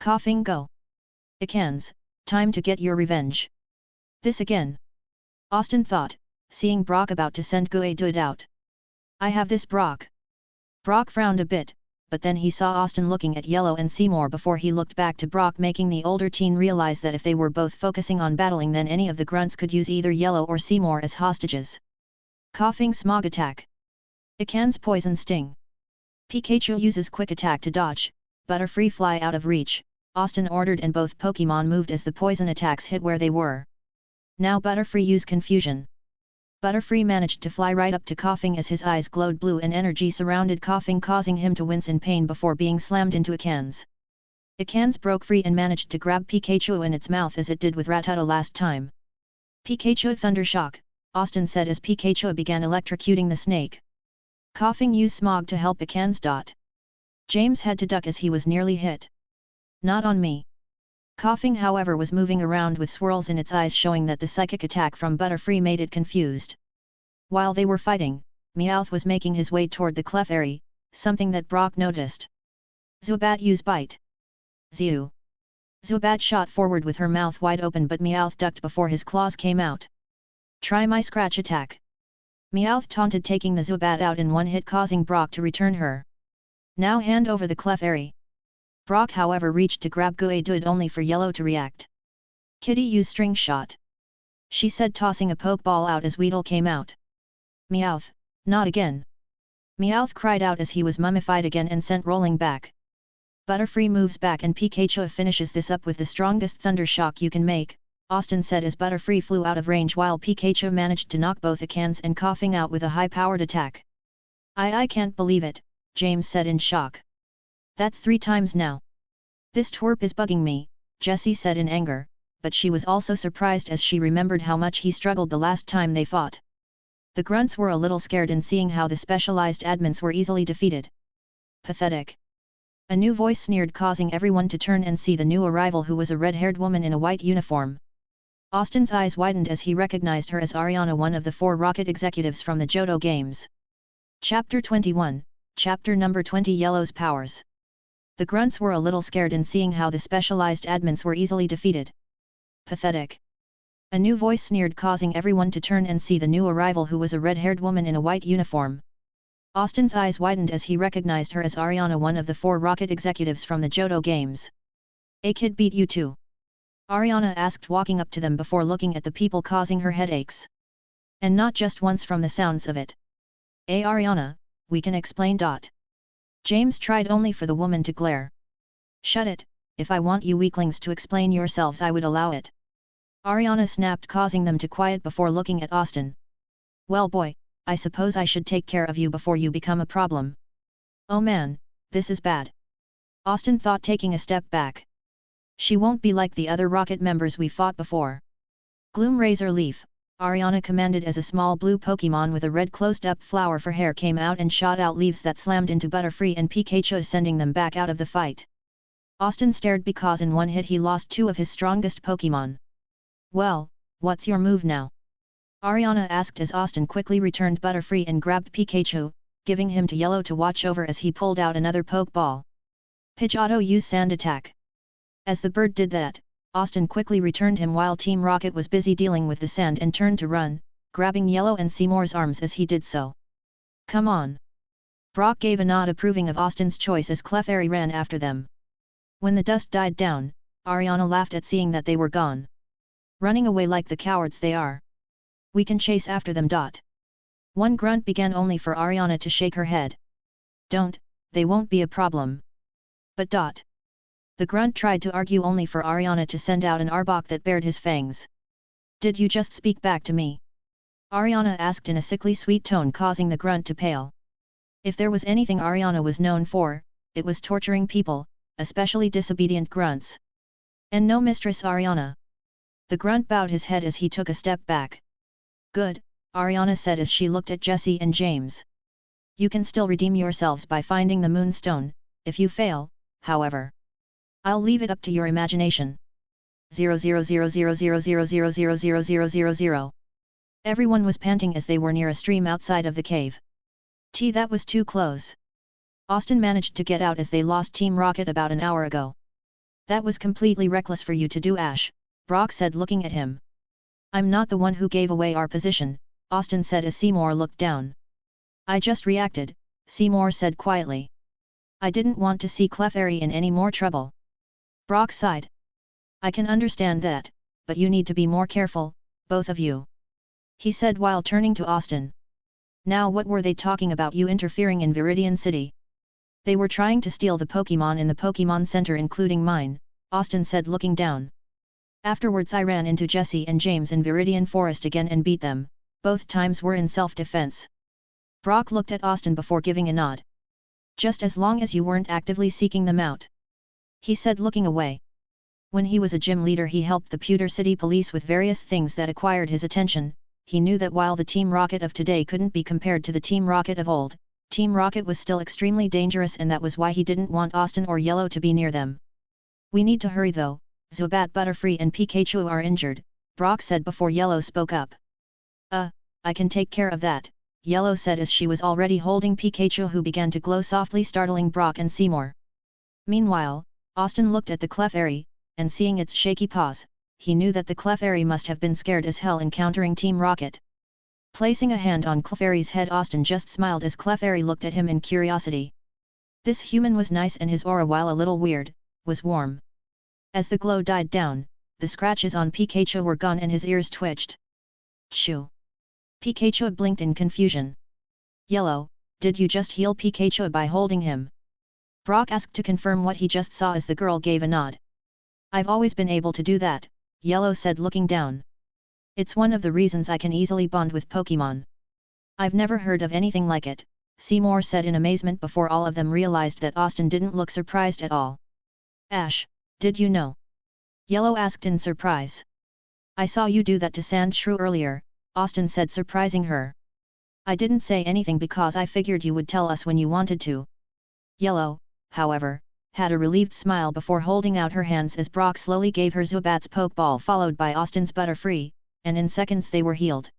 Coughing, go. Ikans, time to get your revenge. This again? Austin thought, seeing Brock about to send Guaidud out. I have this, Brock. Brock frowned a bit, but then he saw Austin looking at Yellow and Seymour before he looked back to Brock, making the older teen realize that if they were both focusing on battling, then any of the grunts could use either Yellow or Seymour as hostages. Coughing, smog attack. Ikan's poison sting. Pikachu uses quick attack to dodge, Butterfree fly out of reach, Austin ordered, and both Pokemon moved as the poison attacks hit where they were. Now Butterfree use confusion. Butterfree managed to fly right up to Coughing as his eyes glowed blue and energy surrounded Coughing, causing him to wince in pain before being slammed into Ikans. Ikans broke free and managed to grab Pikachu in its mouth as it did with Rattata last time. Pikachu Thunder Shock, Austin said as Pikachu began electrocuting the snake. Coughing used Smog to help Ikans. James had to duck as he was nearly hit. Not on me. Coughing, however, was moving around with swirls in its eyes, showing that the psychic attack from Butterfree made it confused. While they were fighting, Meowth was making his way toward the Clefairy, something that Brock noticed. Zubat use Bite. Zew. Zubat shot forward with her mouth wide open, but Meowth ducked before his claws came out. Try my Scratch attack. Meowth taunted, taking the Zubat out in one hit, causing Brock to return her. Now hand over the Clefairy. Brock, however, reached to grab Guaidud only for Yellow to react. Kitty use String Shot. She said, tossing a Pokeball out as Weedle came out. Meowth, not again. Meowth cried out as he was mummified again and sent rolling back. Butterfree moves back and Pikachu finishes this up with the strongest Thunder Shock you can make, Austin said as Butterfree flew out of range while Pikachu managed to knock both Ikans and Coughing out with a high-powered attack. I can't believe it, James said in shock. That's 3 times now. This twerp is bugging me, Jessie said in anger, but she was also surprised as she remembered how much he struggled the last time they fought. The grunts were a little scared in seeing how the specialized admins were easily defeated. Pathetic. A new voice sneered, causing everyone to turn and see the new arrival, who was a red-haired woman in a white uniform. Austin's eyes widened as he recognized her as Ariana, one of the 4 rocket executives from the Johto games. Chapter 21, Chapter number 20, Yellow's Powers. The grunts were a little scared in seeing how the specialized admins were easily defeated. Pathetic. A new voice sneered, causing everyone to turn and see the new arrival, who was a red-haired woman in a white uniform. Austin's eyes widened as he recognized her as Ariana, one of the 4 rocket executives from the Johto games. A kid beat you too? Ariana asked, walking up to them before looking at the people, causing her headaches. And not just once from the sounds of it. Ariana, we can explain. James tried, only for the woman to glare. Shut it, if I want you weaklings to explain yourselves I would allow it. Ariana snapped, causing them to quiet before looking at Austin. Well boy, I suppose I should take care of you before you become a problem. Oh man, this is bad. Austin thought, taking a step back. She won't be like the other rocket members we fought before. Gloom Razor Leaf, Ariana commanded as a small blue Pokémon with a red closed-up flower for hair came out and shot out leaves that slammed into Butterfree and Pikachu, sending them back out of the fight. Austin stared because in one hit he lost 2 of his strongest Pokémon. Well, what's your move now? Ariana asked as Austin quickly returned Butterfree and grabbed Pikachu, giving him to Yellow to watch over as he pulled out another Pokeball. Pidgeotto use Sand Attack. As the bird did that, Austin quickly returned him while Team Rocket was busy dealing with the sand and turned to run, grabbing Yellow and Seymour's arms as he did so. Come on! Brock gave a nod approving of Austin's choice as Clefairy ran after them. When the dust died down, Ariana laughed at seeing that they were gone. Running away like the cowards they are. We can chase after them. One grunt began only for Ariana to shake her head. Don't, they won't be a problem. But the grunt tried to argue only for Ariana to send out an arbok that bared his fangs. Did you just speak back to me? Ariana asked in a sickly sweet tone, causing the grunt to pale. If there was anything Ariana was known for, it was torturing people, especially disobedient grunts. And no, Mistress Ariana. The grunt bowed his head as he took a step back. Good, Ariana said as she looked at Jessie and James. You can still redeem yourselves by finding the Moonstone. If you fail, however, I'll leave it up to your imagination. 0000000000000. Everyone was panting as they were near a stream outside of the cave. That was too close. Austin managed to get out as they lost Team Rocket about an hour ago. That was completely reckless for you to do, Ash, Brock said looking at him. I'm not the one who gave away our position, Austin said as Seymour looked down. I just reacted, Seymour said quietly. I didn't want to see Clefairy in any more trouble. Brock sighed. I can understand that, but you need to be more careful, both of you. He said while turning to Austin. Now what were they talking about, you interfering in Viridian City? They were trying to steal the Pokémon in the Pokémon Center, including mine, Austin said looking down. Afterwards I ran into Jessie and James in Viridian Forest again and beat them, both times were in self-defense. Brock looked at Austin before giving a nod. Just as long as you weren't actively seeking them out. He said looking away. When he was a gym leader he helped the Pewter City police with various things that acquired his attention. He knew that while the Team Rocket of today couldn't be compared to the Team Rocket of old, Team Rocket was still extremely dangerous, and that was why he didn't want Austin or Yellow to be near them. We need to hurry though, Zubat, Butterfree and Pikachu are injured, Brock said before Yellow spoke up. I can take care of that, Yellow said as she was already holding Pikachu, who began to glow softly, startling Brock and Seymour. Meanwhile, Austin looked at the Clefairy, and seeing its shaky paws, he knew that the Clefairy must have been scared as hell encountering Team Rocket. Placing a hand on Clefairy's head, Austin just smiled as Clefairy looked at him in curiosity. This human was nice, and his aura, while a little weird, was warm. As the glow died down, the scratches on Pikachu were gone and his ears twitched. Shoo! Pikachu blinked in confusion. Yellow, did you just heal Pikachu by holding him? Brock asked to confirm what he just saw as the girl gave a nod. I've always been able to do that, Yellow said looking down. It's one of the reasons I can easily bond with Pokémon. I've never heard of anything like it, Seymour said in amazement before all of them realized that Austin didn't look surprised at all. Ash, did you know? Yellow asked in surprise. I saw you do that to Sandshrew earlier, Austin said, surprising her. I didn't say anything because I figured you would tell us when you wanted to. Yellow, however, had a relieved smile before holding out her hands as Brock slowly gave her Zubat's Pokeball followed by Austin's Butterfree, and in seconds they were healed.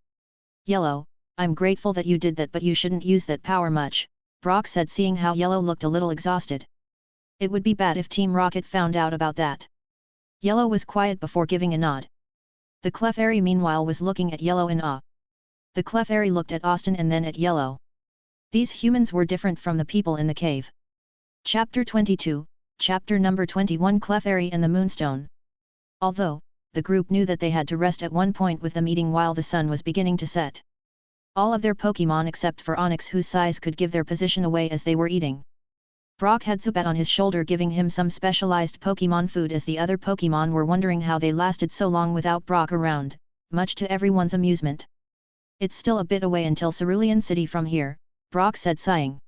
Yellow, I'm grateful that you did that, but you shouldn't use that power much, Brock said, seeing how Yellow looked a little exhausted. It would be bad if Team Rocket found out about that. Yellow was quiet before giving a nod. The Clefairy meanwhile was looking at Yellow in awe. The Clefairy looked at Austin and then at Yellow. These humans were different from the people in the cave. Chapter 22, Chapter number 21, Clefairy and the Moonstone. Although, the group knew that they had to rest at one point with them eating while the sun was beginning to set. All of their Pokémon except for Onyx, whose size could give their position away as they were eating. Brock had Zubat on his shoulder giving him some specialized Pokémon food as the other Pokémon were wondering how they lasted so long without Brock around, much to everyone's amusement. It's still a bit away until Cerulean City from here, Brock said sighing.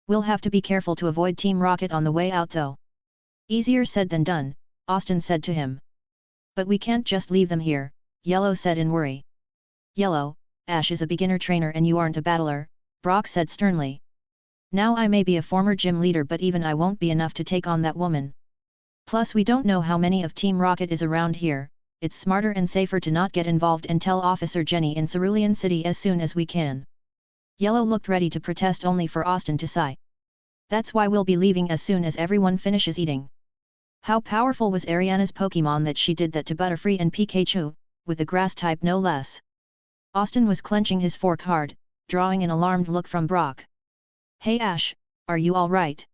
We'll have to be careful to avoid Team Rocket on the way out though. Easier said than done, Austin said to him. But we can't just leave them here, Yellow said in worry. Yellow, Ash is a beginner trainer and you aren't a battler, Brock said sternly. Now I may be a former gym leader, but even I won't be enough to take on that woman. Plus we don't know how many of Team Rocket is around here, it's smarter and safer to not get involved and tell Officer Jenny in Cerulean City as soon as we can. Yellow looked ready to protest only for Austin to sigh. That's why we'll be leaving as soon as everyone finishes eating. How powerful was Ariana's Pokémon that she did that to Butterfree and Pikachu, with the grass type no less? Austin was clenching his fork hard, drawing an alarmed look from Brock. Hey Ash, are you alright?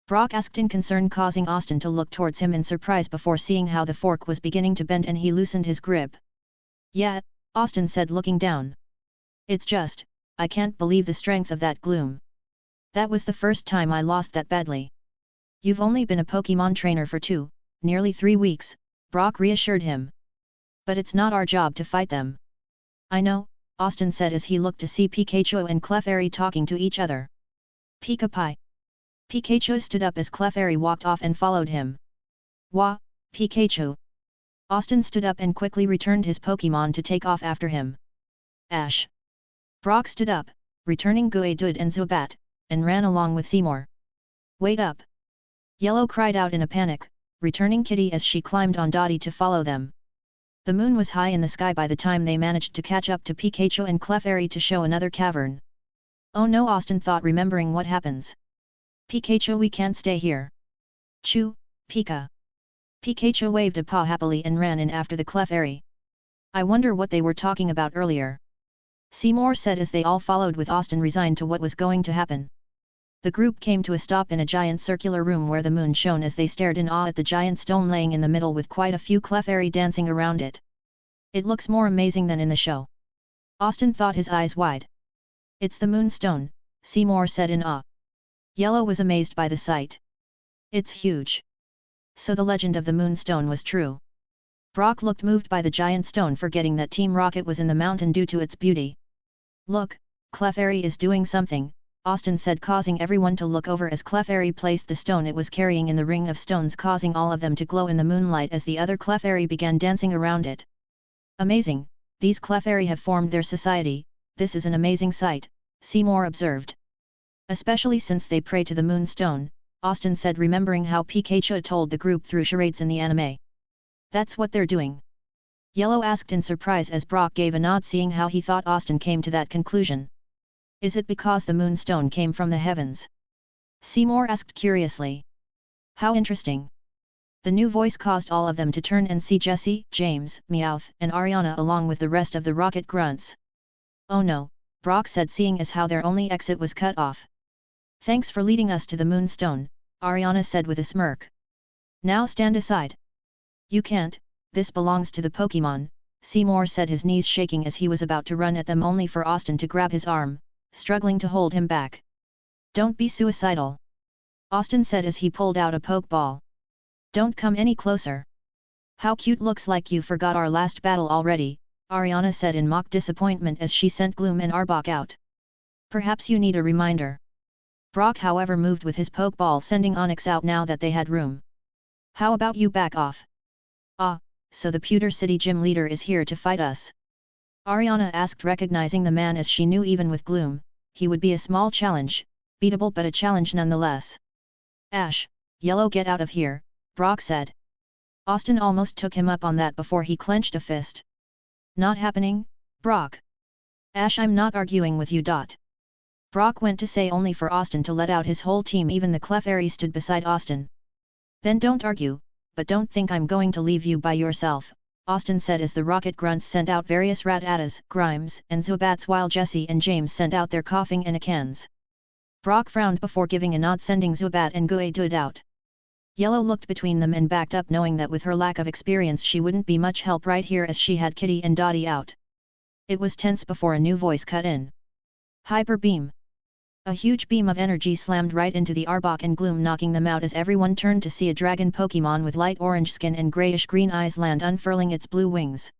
Brock asked in concern, causing Austin to look towards him in surprise before seeing how the fork was beginning to bend and he loosened his grip. Yeah, Austin said looking down. It's just, I can't believe the strength of that gloom. That was the first time I lost that badly. You've only been a Pokémon trainer for nearly 3 weeks, Brock reassured him. But it's not our job to fight them. I know, Austin said as he looked to see Pikachu and Clefairy talking to each other. Pika-Pie. Pikachu stood up as Clefairy walked off and followed him. Wah, Pikachu. Austin stood up and quickly returned his Pokémon to take off after him. Ash. Brock stood up, returning Geodude and Zubat, and ran along with Seymour. Wait up! Yellow cried out in a panic, returning Kitty as she climbed on Dottie to follow them. The moon was high in the sky by the time they managed to catch up to Pikachu and Clefairy to show another cavern. Oh no, Austin thought, remembering what happens. Pikachu, we can't stay here. Chew, Pika. Pikachu waved a paw happily and ran in after the Clefairy. I wonder what they were talking about earlier. Seymour said as they all followed with Austin, resigned to what was going to happen. The group came to a stop in a giant circular room where the moon shone as they stared in awe at the giant stone laying in the middle with quite a few Clefairy dancing around it. It looks more amazing than in the show. Austin thought, his eyes wide. It's the Moonstone, Seymour said in awe. Yellow was amazed by the sight. It's huge. So the legend of the Moonstone was true. Brock looked moved by the giant stone, forgetting that Team Rocket was in the mountain due to its beauty. Look, Clefairy is doing something, Austin said, causing everyone to look over as Clefairy placed the stone it was carrying in the ring of stones, causing all of them to glow in the moonlight as the other Clefairy began dancing around it. Amazing, these Clefairy have formed their society, this is an amazing sight, Seymour observed. Especially since they pray to the Moonstone, Austin said, remembering how Pikachu told the group through charades in the anime. That's what they're doing? Yellow asked in surprise as Brock gave a nod, seeing how he thought Austin came to that conclusion. Is it because the Moonstone came from the heavens? Seymour asked curiously. How interesting. The new voice caused all of them to turn and see Jessie, James, Meowth, and Ariana along with the rest of the Rocket grunts. Oh no, Brock said, seeing as how their only exit was cut off. Thanks for leading us to the Moonstone, Ariana said with a smirk. Now stand aside. You can't, this belongs to the Pokémon, Seymour said, his knees shaking as he was about to run at them, only for Austin to grab his arm, struggling to hold him back. Don't be suicidal, Austin said as he pulled out a Pokeball. Don't come any closer. How cute, looks like you forgot our last battle already, Ariana said in mock disappointment as she sent Gloom and Arbok out. Perhaps you need a reminder. Brock, however, moved with his Pokeball, sending Onyx out now that they had room. How about you back off? Ah, so the Pewter City gym leader is here to fight us? Ariana asked, recognizing the man as she knew even with Gloom, he would be a small challenge, beatable but a challenge nonetheless. Ash, Yellow, get out of here, Brock said. Austin almost took him up on that before he clenched a fist. Not happening, Brock. Ash, I'm not arguing with you. Brock went to say, only for Austin to let out his whole team. Even the Clefairy stood beside Austin. Then don't argue, but don't think I'm going to leave you by yourself, Austin said as the Rocket grunts sent out various Rattatas, Grimes, and Zubats, while Jessie and James sent out their coughing Enakans. Brock frowned before giving a nod, sending Zubat and Geodude out. Yellow looked between them and backed up, knowing that with her lack of experience she wouldn't be much help right here as she had Kitty and Dottie out. It was tense before a new voice cut in. Hyper Beam. A huge beam of energy slammed right into the Arbok and Gloom, knocking them out as everyone turned to see a dragon Pokémon with light orange skin and grayish-green eyes land, unfurling its blue wings.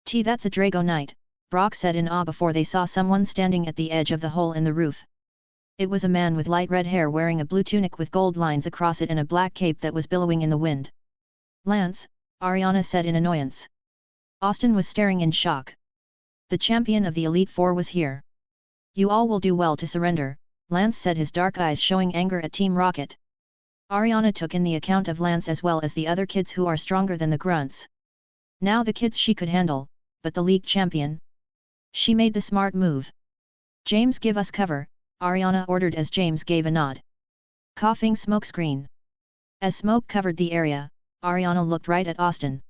That's a Dragonite, Brock said in awe before they saw someone standing at the edge of the hole in the roof. It was a man with light red hair wearing a blue tunic with gold lines across it and a black cape that was billowing in the wind. Lance, Ariana said in annoyance. Austin was staring in shock. The champion of the Elite Four was here. You all will do well to surrender, Lance said, his dark eyes showing anger at Team Rocket. Ariana took in the account of Lance as well as the other kids who are stronger than the grunts. Now the kids she could handle, but the league champion? She made the smart move. James, give us cover, Ariana ordered as James gave a nod. Coughing smokescreen. As smoke covered the area, Ariana looked right at Austin.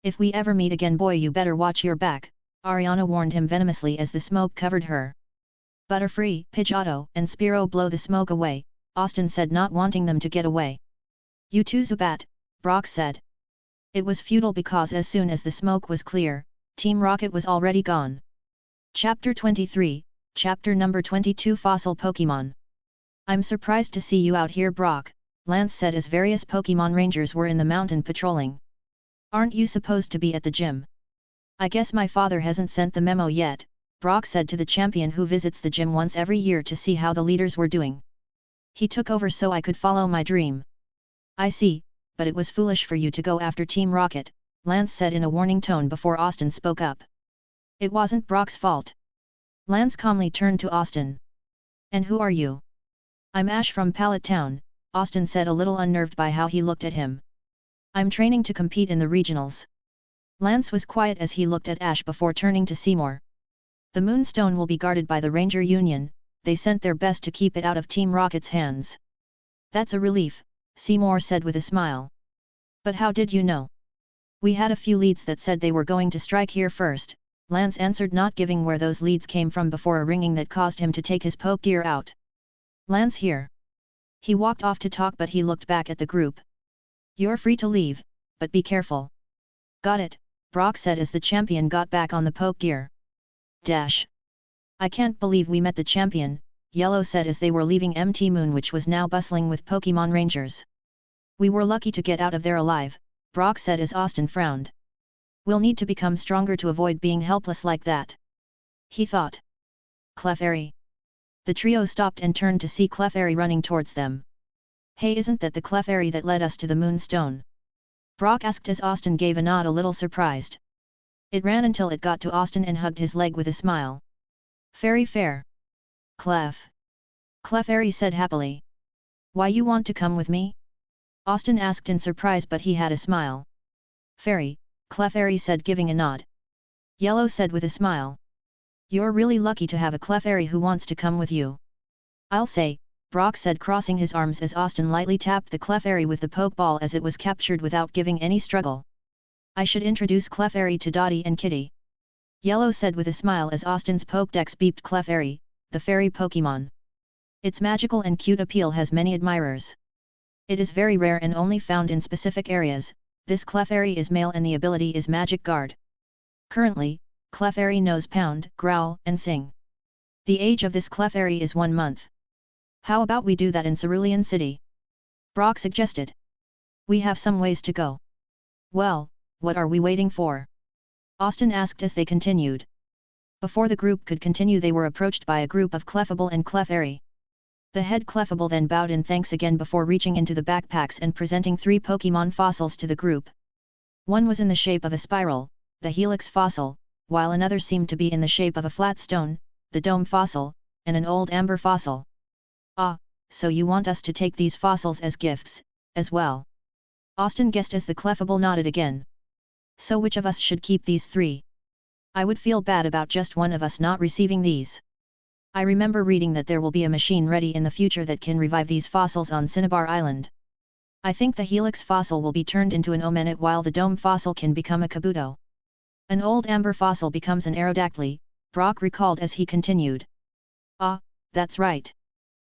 If we ever meet again, boy, you better watch your back, Ariana warned him venomously as the smoke covered her. Butterfree, Pidgeotto, and Spearow, blow the smoke away, Austin said, not wanting them to get away. You too, Zubat, Brock said. It was futile because as soon as the smoke was clear, Team Rocket was already gone. Chapter 23, Chapter number 22, Fossil Pokémon. I'm surprised to see you out here, Brock, Lance said as various Pokémon Rangers were in the mountain patrolling. Aren't you supposed to be at the gym? I guess my father hasn't sent the memo yet, Brock said to the champion who visits the gym once every year to see how the leaders were doing. He took over so I could follow my dream. I see, but it was foolish for you to go after Team Rocket, Lance said in a warning tone before Austin spoke up. It wasn't Brock's fault. Lance calmly turned to Austin. And who are you? I'm Ash from Pallet Town, Austin said, a little unnerved by how he looked at him. I'm training to compete in the regionals. Lance was quiet as he looked at Ash before turning to Seymour. The Moonstone will be guarded by the Ranger Union, they sent their best to keep it out of Team Rocket's hands. That's a relief, Seymour said with a smile. But how did you know? We had a few leads that said they were going to strike here first, Lance answered, not giving where those leads came from before a ringing that caused him to take his poke gear out. Lance here. He walked off to talk, but he looked back at the group. You're free to leave, but be careful. Got it, Brock said as the champion got back on the poke gear. Dash. I can't believe we met the champion, Yellow said as they were leaving MT Moon, which was now bustling with Pokémon Rangers. We were lucky to get out of there alive, Brock said as Austin frowned. We'll need to become stronger to avoid being helpless like that. He thought. Clefairy. The trio stopped and turned to see Clefairy running towards them. Hey, isn't that the Clefairy that led us to the Moonstone? Brock asked as Austin gave a nod, a little surprised. It ran until it got to Austin and hugged his leg with a smile. Fairy fair. Clefairy said happily. Why, you want to come with me? Austin asked in surprise, but he had a smile. Fairy, Clefairy said, giving a nod. Yellow said with a smile. You're really lucky to have a Clefairy who wants to come with you. I'll say, Brock said, crossing his arms as Austin lightly tapped the Clefairy with the Pokeball as it was captured without giving any struggle. I should introduce Clefairy to Dottie and Kitty. Yellow said with a smile as Austin's Pokédex beeped Clefairy, the fairy Pokémon. Its magical and cute appeal has many admirers. It is very rare and only found in specific areas. This Clefairy is male and the ability is Magic Guard. Currently, Clefairy knows Pound, Growl, and Sing. The age of this Clefairy is 1 month. How about we do that in Cerulean City? Brock suggested. We have some ways to go. Well, what are we waiting for? Austin asked as they continued. Before the group could continue, they were approached by a group of Clefable and Clefairy. The head Clefable then bowed in thanks again before reaching into the backpacks and presenting 3 Pokémon fossils to the group. One was in the shape of a spiral, the Helix fossil, while another seemed to be in the shape of a flat stone, the Dome fossil, and an old amber fossil. Ah, so you want us to take these fossils as gifts, as well? Austin guessed as the Clefable nodded again. So which of us should keep these 3? I would feel bad about just one of us not receiving these. I remember reading that there will be a machine ready in the future that can revive these fossils on Cinnabar Island. I think the Helix fossil will be turned into an Omenet while the Dome fossil can become a Kabuto. An old amber fossil becomes an Aerodactyl, Brock recalled as he continued. Ah, that's right.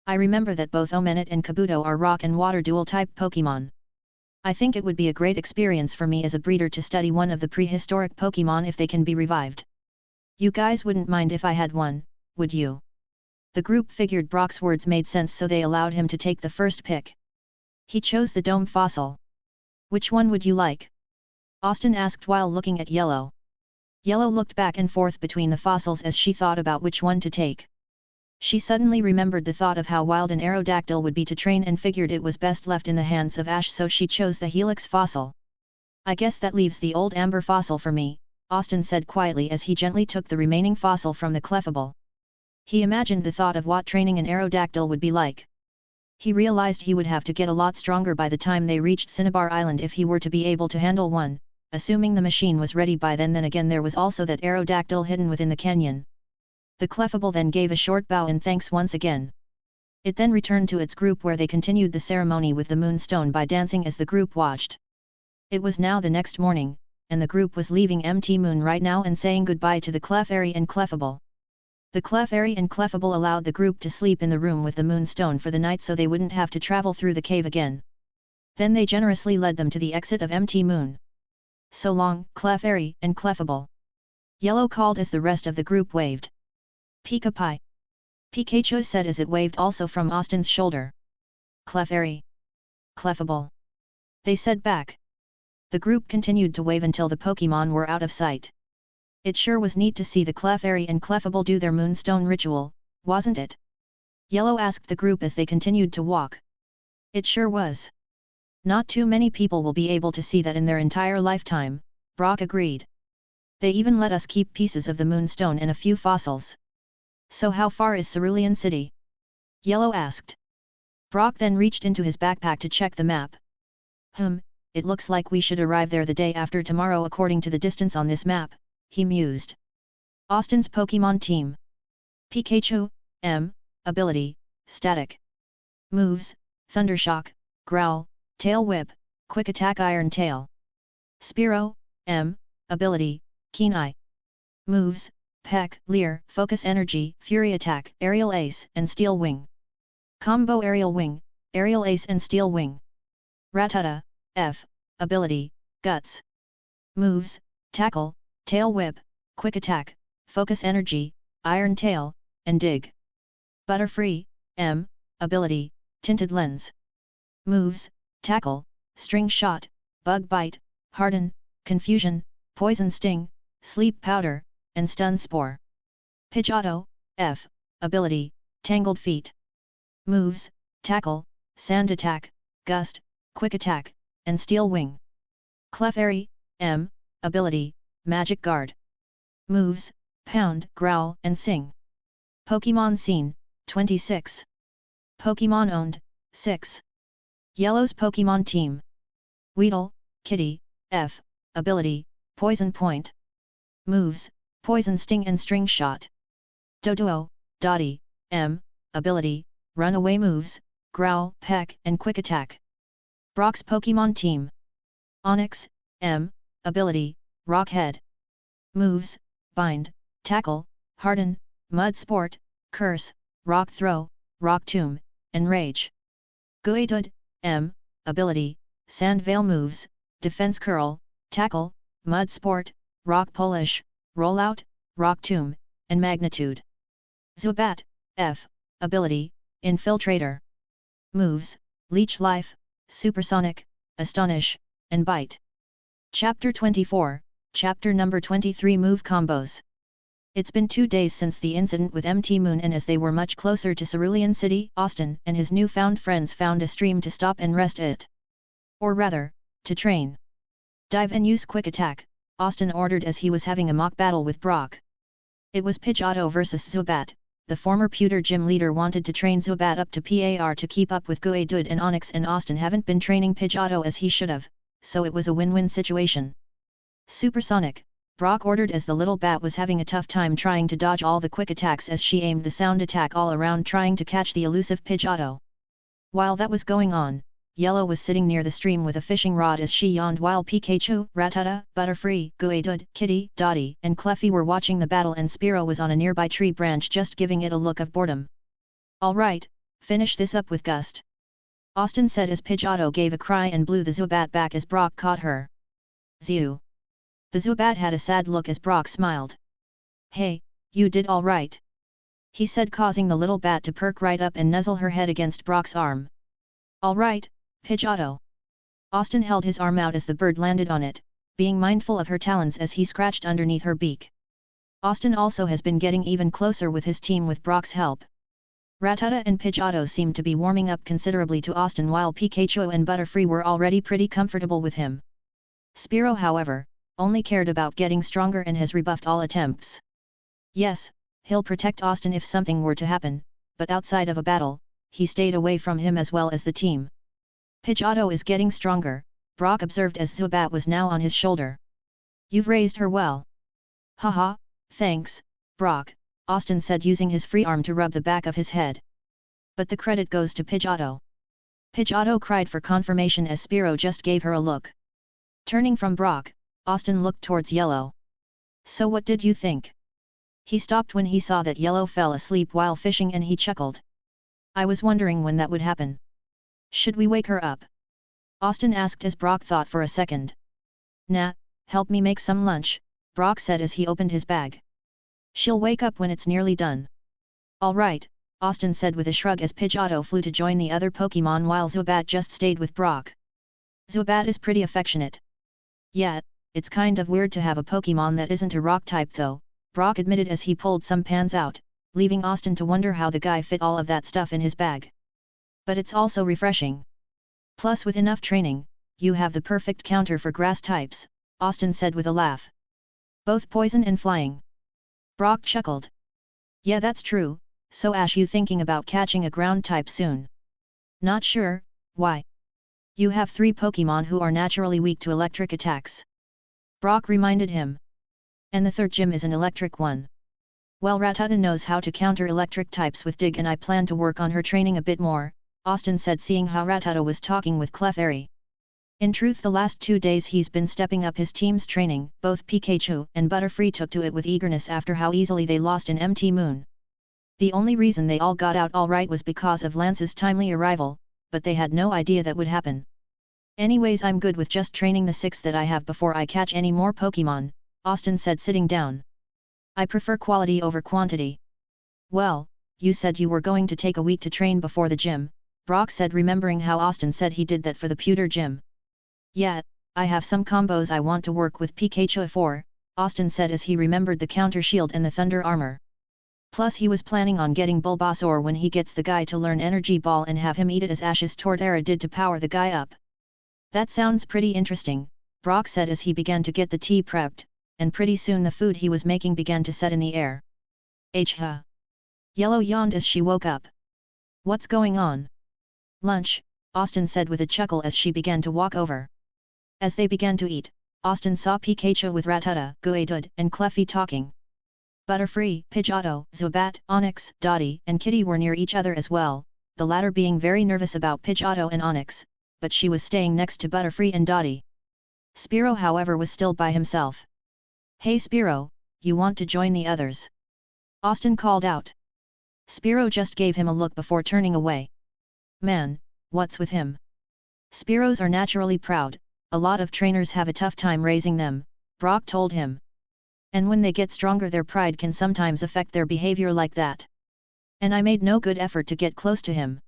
I remember that both Omenet and Kabuto are rock and water dual-type Pokémon. I think it would be a great experience for me as a breeder to study one of the prehistoric Pokémon if they can be revived. You guys wouldn't mind if I had one, would you? The group figured Brock's words made sense, so they allowed him to take the first pick. He chose the Dome fossil. Which one would you like? Austin asked while looking at Yellow. Yellow looked back and forth between the fossils as she thought about which one to take. She suddenly remembered the thought of how wild an Aerodactyl would be to train and figured it was best left in the hands of Ash, so she chose the Helix fossil. I guess that leaves the old amber fossil for me, Austin said quietly as he gently took the remaining fossil from the Clefable. He imagined the thought of what training an Aerodactyl would be like. He realized he would have to get a lot stronger by the time they reached Cinnabar Island if he were to be able to handle one, assuming the machine was ready by then. Then again there was also that Aerodactyl hidden within the canyon. The Clefable then gave a short bow in thanks once again. It then returned to its group where they continued the ceremony with the Moonstone by dancing as the group watched. It was now the next morning, and the group was leaving MT Moon right now and saying goodbye to the Clefairy and Clefable. The Clefairy and Clefable allowed the group to sleep in the room with the Moonstone for the night so they wouldn't have to travel through the cave again. Then they generously led them to the exit of MT Moon. So long, Clefairy and Clefable. Yellow called as the rest of the group waved. Pika-Pi. Pikachu said as it waved also from Austin's shoulder. Clefairy. Clefable. They said back. The group continued to wave until the Pokémon were out of sight. It sure was neat to see the Clefairy and Clefable do their Moonstone ritual, wasn't it? Yellow asked the group as they continued to walk. It sure was. Not too many people will be able to see that in their entire lifetime, Brock agreed. They even let us keep pieces of the Moonstone and a few fossils. So how far is Cerulean City? Yellow asked. Brock then reached into his backpack to check the map. It looks like we should arrive there the day after tomorrow according to the distance on this map, he mused. Austin's Pokémon team. Pikachu, ability, static. Moves, Thundershock, Growl, Tail Whip, Quick Attack Iron Tail. Spearow, ability, Keen Eye. Moves, Peck, Leer, Focus Energy, Fury Attack, Aerial Ace and Steel Wing. Combo Aerial Wing, Aerial Ace and Steel Wing. Rattata, ability, Guts. Moves, Tackle, Tail Whip, Quick Attack, Focus Energy, Iron Tail, and Dig. Butterfree, ability, Tinted Lens. Moves, Tackle, String Shot, Bug Bite, Harden, Confusion, Poison Sting, Sleep Powder, and Stun Spore. Pidgeotto, ability, Tangled Feet. Moves, Tackle, Sand Attack, Gust, Quick Attack, and Steel Wing. Clefairy, ability, Magic Guard. Moves, Pound, Growl and Sing. Pokémon Scene, 26. Pokémon Owned, 6. Yellow's Pokémon Team. Weedle, Kitty, ability, Poison Point. Moves, Poison Sting and String Shot. Doduo, Dottie, ability, Runaway Moves, Growl, Peck and Quick Attack. Brock's Pokémon Team. Onix, ability, Rockhead. Moves, Bind, Tackle, Harden, Mud Sport, Curse, Rock Throw, Rock Tomb, and Rage. Guidud, ability, Sand Veil. Moves, Defense Curl, Tackle, Mud Sport, Rock Polish, Rollout, Rock Tomb, and Magnitude. Zubat, ability, Infiltrator. Moves, Leech Life, Supersonic, Astonish, and Bite. Chapter 24, Chapter number 23 Move Combos. It's been 2 days since the incident with MT Moon, and as they were much closer to Cerulean City, Austin and his newfound friends found a stream to stop and rest at. Or rather, to train. Dive and use Quick Attack, Austin ordered as he was having a mock battle with Brock. It was Pidgeotto versus Zubat. The former Pewter gym leader wanted to train Zubat up to PAR to keep up with Guidud and Onix, and Austin haven't been training Pidgeotto as he should have, so it was a win-win situation. Supersonic, Brock ordered as the little bat was having a tough time trying to dodge all the quick attacks as she aimed the sound attack all around trying to catch the elusive Pidgeotto. While that was going on, Yellow was sitting near the stream with a fishing rod as she yawned while Pikachu, Rattata, Butterfree, Guidud, Kitty, Dottie, and Cleffy were watching the battle, and Spearow was on a nearby tree branch just giving it a look of boredom. Alright, finish this up with Gust. Austin said as Pidgeotto gave a cry and blew the Zubat back as Brock caught her. Zew. The Zubat had a sad look as Brock smiled. Hey, you did alright. He said, causing the little bat to perk right up and nuzzle her head against Brock's arm. Alright, Pidgeotto. Austin held his arm out as the bird landed on it, being mindful of her talons as he scratched underneath her beak. Austin also has been getting even closer with his team with Brock's help. Rattata and Pidgeotto seemed to be warming up considerably to Austin, while Pikachu and Butterfree were already pretty comfortable with him. Spearow, however, only cared about getting stronger and has rebuffed all attempts. Yes, he'll protect Austin if something were to happen, but outside of a battle, he stayed away from him as well as the team. Pidgeotto is getting stronger, Brock observed as Zubat was now on his shoulder. You've raised her well. Haha, thanks, Brock, Austin said using his free arm to rub the back of his head. But the credit goes to Pidgeotto. Pidgeotto cried for confirmation as Spearow just gave her a look. Turning from Brock, Austin looked towards Yellow. So what did you think? He stopped when he saw that Yellow fell asleep while fishing and he chuckled. I was wondering when that would happen. Should we wake her up? Austin asked as Brock thought for a second. Nah, help me make some lunch, Brock said as he opened his bag. She'll wake up when it's nearly done. All right, Austin said with a shrug as Pidgeotto flew to join the other Pokémon while Zubat just stayed with Brock. Zubat is pretty affectionate. Yeah, it's kind of weird to have a Pokémon that isn't a rock type though, Brock admitted as he pulled some pans out, leaving Austin to wonder how the guy fit all of that stuff in his bag. But it's also refreshing. Plus with enough training, you have the perfect counter for grass types, Austin said with a laugh. Both poison and flying. Brock chuckled. Yeah, that's true, so Ash, you thinking about catching a ground type soon? Not sure, why? You have 3 Pokémon who are naturally weak to electric attacks. Brock reminded him. And the third gym is an electric one. Well, Rattata knows how to counter electric types with Dig and I plan to work on her training a bit more, Austin said seeing how Rattata was talking with Clefairy. In truth, the last 2 days he's been stepping up his team's training. Both Pikachu and Butterfree took to it with eagerness after how easily they lost in MT Moon. The only reason they all got out alright was because of Lance's timely arrival, but they had no idea that would happen. Anyways, I'm good with just training the 6 that I have before I catch any more Pokémon, Austin said sitting down. I prefer quality over quantity. Well, you said you were going to take a week to train before the gym, Brock said remembering how Austin said he did that for the Pewter gym. Yeah, I have some combos I want to work with Pikachu for, Austin said as he remembered the counter shield and the thunder armor. Plus he was planning on getting Bulbasaur when he gets the guy to learn Energy Ball and have him eat it as Ash's Torterra did to power the guy up. That sounds pretty interesting, Brock said as he began to get the tea prepped, and pretty soon the food he was making began to set in the air. Huh. Yellow yawned as she woke up. What's going on? Lunch, Austin said with a chuckle as she began to walk over. As they began to eat, Austin saw Pikachu with Rattata, Geodude, and Clefairy talking. Butterfree, Pidgeotto, Zubat, Onix, Dottie, and Kitty were near each other as well, the latter being very nervous about Pidgeotto and Onix, but she was staying next to Butterfree and Dottie. Spearow, however, was still by himself. Hey Spearow, you want to join the others? Austin called out. Spearow just gave him a look before turning away. Man, what's with him? Spearows are naturally proud, a lot of trainers have a tough time raising them, Brock told him. And when they get stronger their pride can sometimes affect their behavior like that. And I made no good effort to get close to him.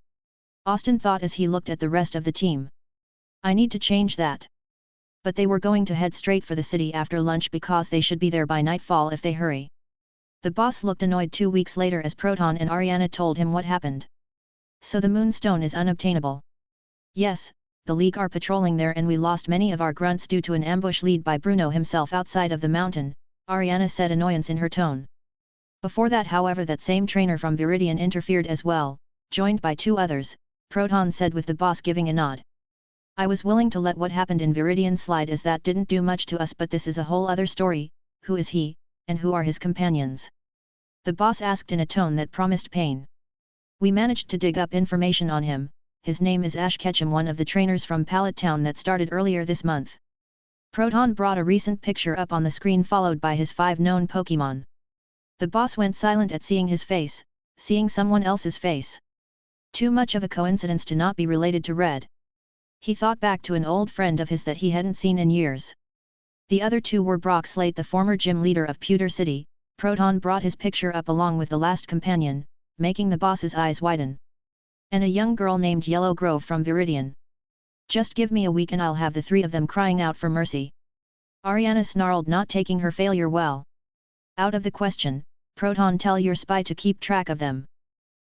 Austin thought as he looked at the rest of the team. I need to change that. But they were going to head straight for the city after lunch because they should be there by nightfall if they hurry. The boss looked annoyed 2 weeks later as Proton and Ariana told him what happened. So the Moonstone is unobtainable. Yes, the League are patrolling there and we lost many of our grunts due to an ambush led by Bruno himself outside of the mountain, Ariana said, annoyance in her tone. Before that, however, that same trainer from Viridian interfered as well, joined by 2 others, Proton said with the boss giving a nod. I was willing to let what happened in Viridian slide as that didn't do much to us, but this is a whole other story. Who is he, and who are his companions? The boss asked in a tone that promised pain. We managed to dig up information on him. His name is Ash Ketchum, one of the trainers from Pallet Town that started earlier this month. Proton brought a recent picture up on the screen followed by his 5 known Pokémon. The boss went silent at seeing his face, seeing someone else's face. Too much of a coincidence to not be related to Red. He thought back to an old friend of his that he hadn't seen in years. The other 2 were Brock Slate, the former gym leader of Pewter City. Proton brought his picture up along with the last companion, making the boss's eyes widen. And a young girl named Yellow Grove from Viridian. Just give me a week and I'll have the 3 of them crying out for mercy. Ariana snarled, not taking her failure well. Out of the question, Proton, tell your spy to keep track of them.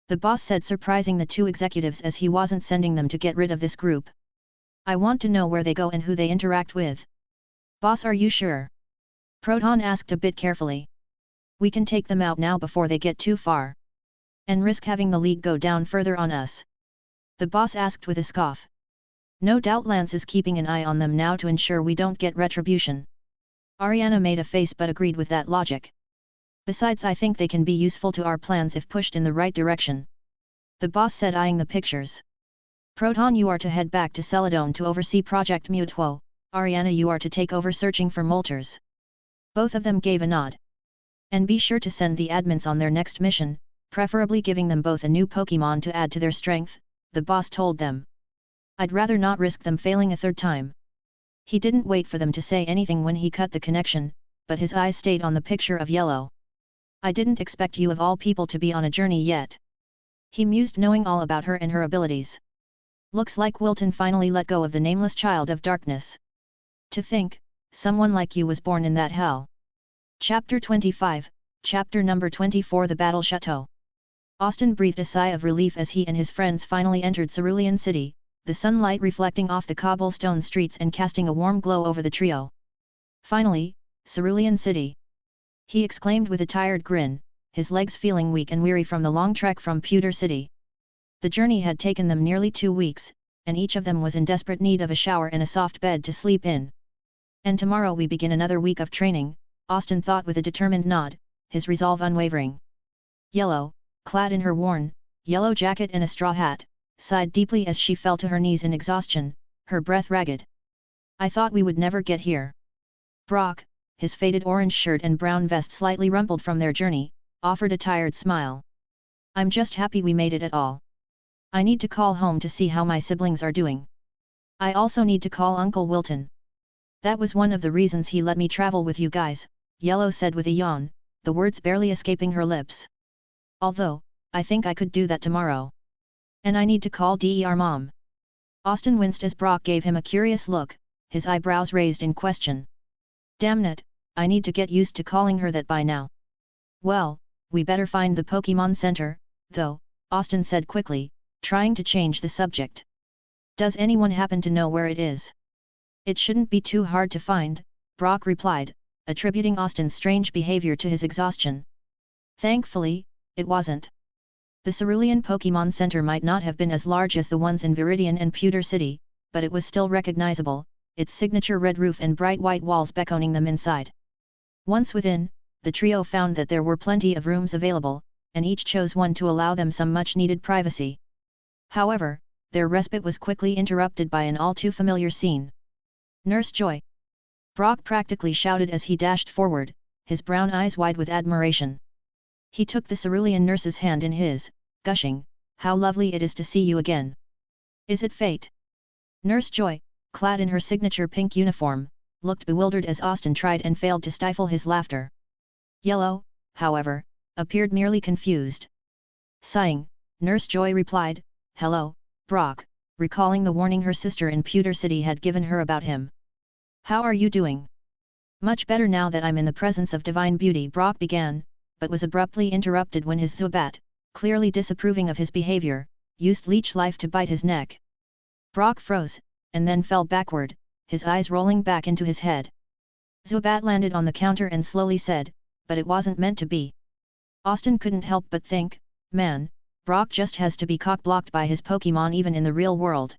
The boss said, surprising the 2 executives as he wasn't sending them to get rid of this group. I want to know where they go and who they interact with. Boss, are you sure? Proton asked a bit carefully. We can take them out now before they get too far. And risk having the League go down further on us. The boss asked with a scoff. No doubt Lance is keeping an eye on them now to ensure we don't get retribution. Ariana made a face but agreed with that logic. Besides, I think they can be useful to our plans if pushed in the right direction. The boss said, eyeing the pictures. Proton, you are to head back to Celadon to oversee Project Mutuo. Ariana, you are to take over searching for molters. Both of them gave a nod. And be sure to send the admins on their next mission, preferably giving them both a new Pokémon to add to their strength, the boss told them. I'd rather not risk them failing a third time. He didn't wait for them to say anything when he cut the connection, but his eyes stayed on the picture of Yellow. I didn't expect you of all people to be on a journey yet. He mused, knowing all about her and her abilities. Looks like Wilton finally let go of the nameless child of darkness. To think, someone like you was born in that hell. Chapter 25, Chapter number 24, The Battle Chateau. Austin breathed a sigh of relief as he and his friends finally entered Cerulean City, the sunlight reflecting off the cobblestone streets and casting a warm glow over the trio. Finally, Cerulean City! He exclaimed with a tired grin, his legs feeling weak and weary from the long trek from Pewter City. The journey had taken them nearly 2 weeks, and each of them was in desperate need of a shower and a soft bed to sleep in. And tomorrow we begin another week of training, Austin thought with a determined nod, his resolve unwavering. Yellow, clad in her worn, yellow jacket and a straw hat, sighed deeply as she fell to her knees in exhaustion, her breath ragged. I thought we would never get here. Brock, his faded orange shirt and brown vest slightly rumpled from their journey, offered a tired smile. I'm just happy we made it at all. I need to call home to see how my siblings are doing. I also need to call Uncle Wilton. That was one of the reasons he let me travel with you guys, Yellow said with a yawn, the words barely escaping her lips. Although, I think I could do that tomorrow. And I need to call Der Mom. Austin winced as Brock gave him a curious look, his eyebrows raised in question. Damn it, I need to get used to calling her that by now. Well, we better find the Pokémon Center, though, Austin said quickly, trying to change the subject. Does anyone happen to know where it is? It shouldn't be too hard to find, Brock replied, attributing Austin's strange behavior to his exhaustion. Thankfully, it wasn't. The Cerulean Pokémon Center might not have been as large as the ones in Viridian and Pewter City, but it was still recognizable, its signature red roof and bright white walls beckoning them inside. Once within, the trio found that there were plenty of rooms available, and each chose one to allow them some much-needed privacy. However, their respite was quickly interrupted by an all-too-familiar scene. Nurse Joy! Brock practically shouted as he dashed forward, his brown eyes wide with admiration. He took the Cerulean nurse's hand in his, gushing, "How lovely it is to see you again! Is it fate?" Nurse Joy, clad in her signature pink uniform, looked bewildered as Austin tried and failed to stifle his laughter. Yellow, however, appeared merely confused. Sighing, Nurse Joy replied, "Hello, Brock," recalling the warning her sister in Pewter City had given her about him. "How are you doing?" "Much better now that I'm in the presence of divine beauty," Brock began, but was abruptly interrupted when his Zubat, clearly disapproving of his behavior, used leech life to bite his neck. Brock froze, and then fell backward, his eyes rolling back into his head. Zubat landed on the counter and slowly said, "But it wasn't meant to be." Austin couldn't help but think, man, Brock just has to be cock-blocked by his Pokémon even in the real world.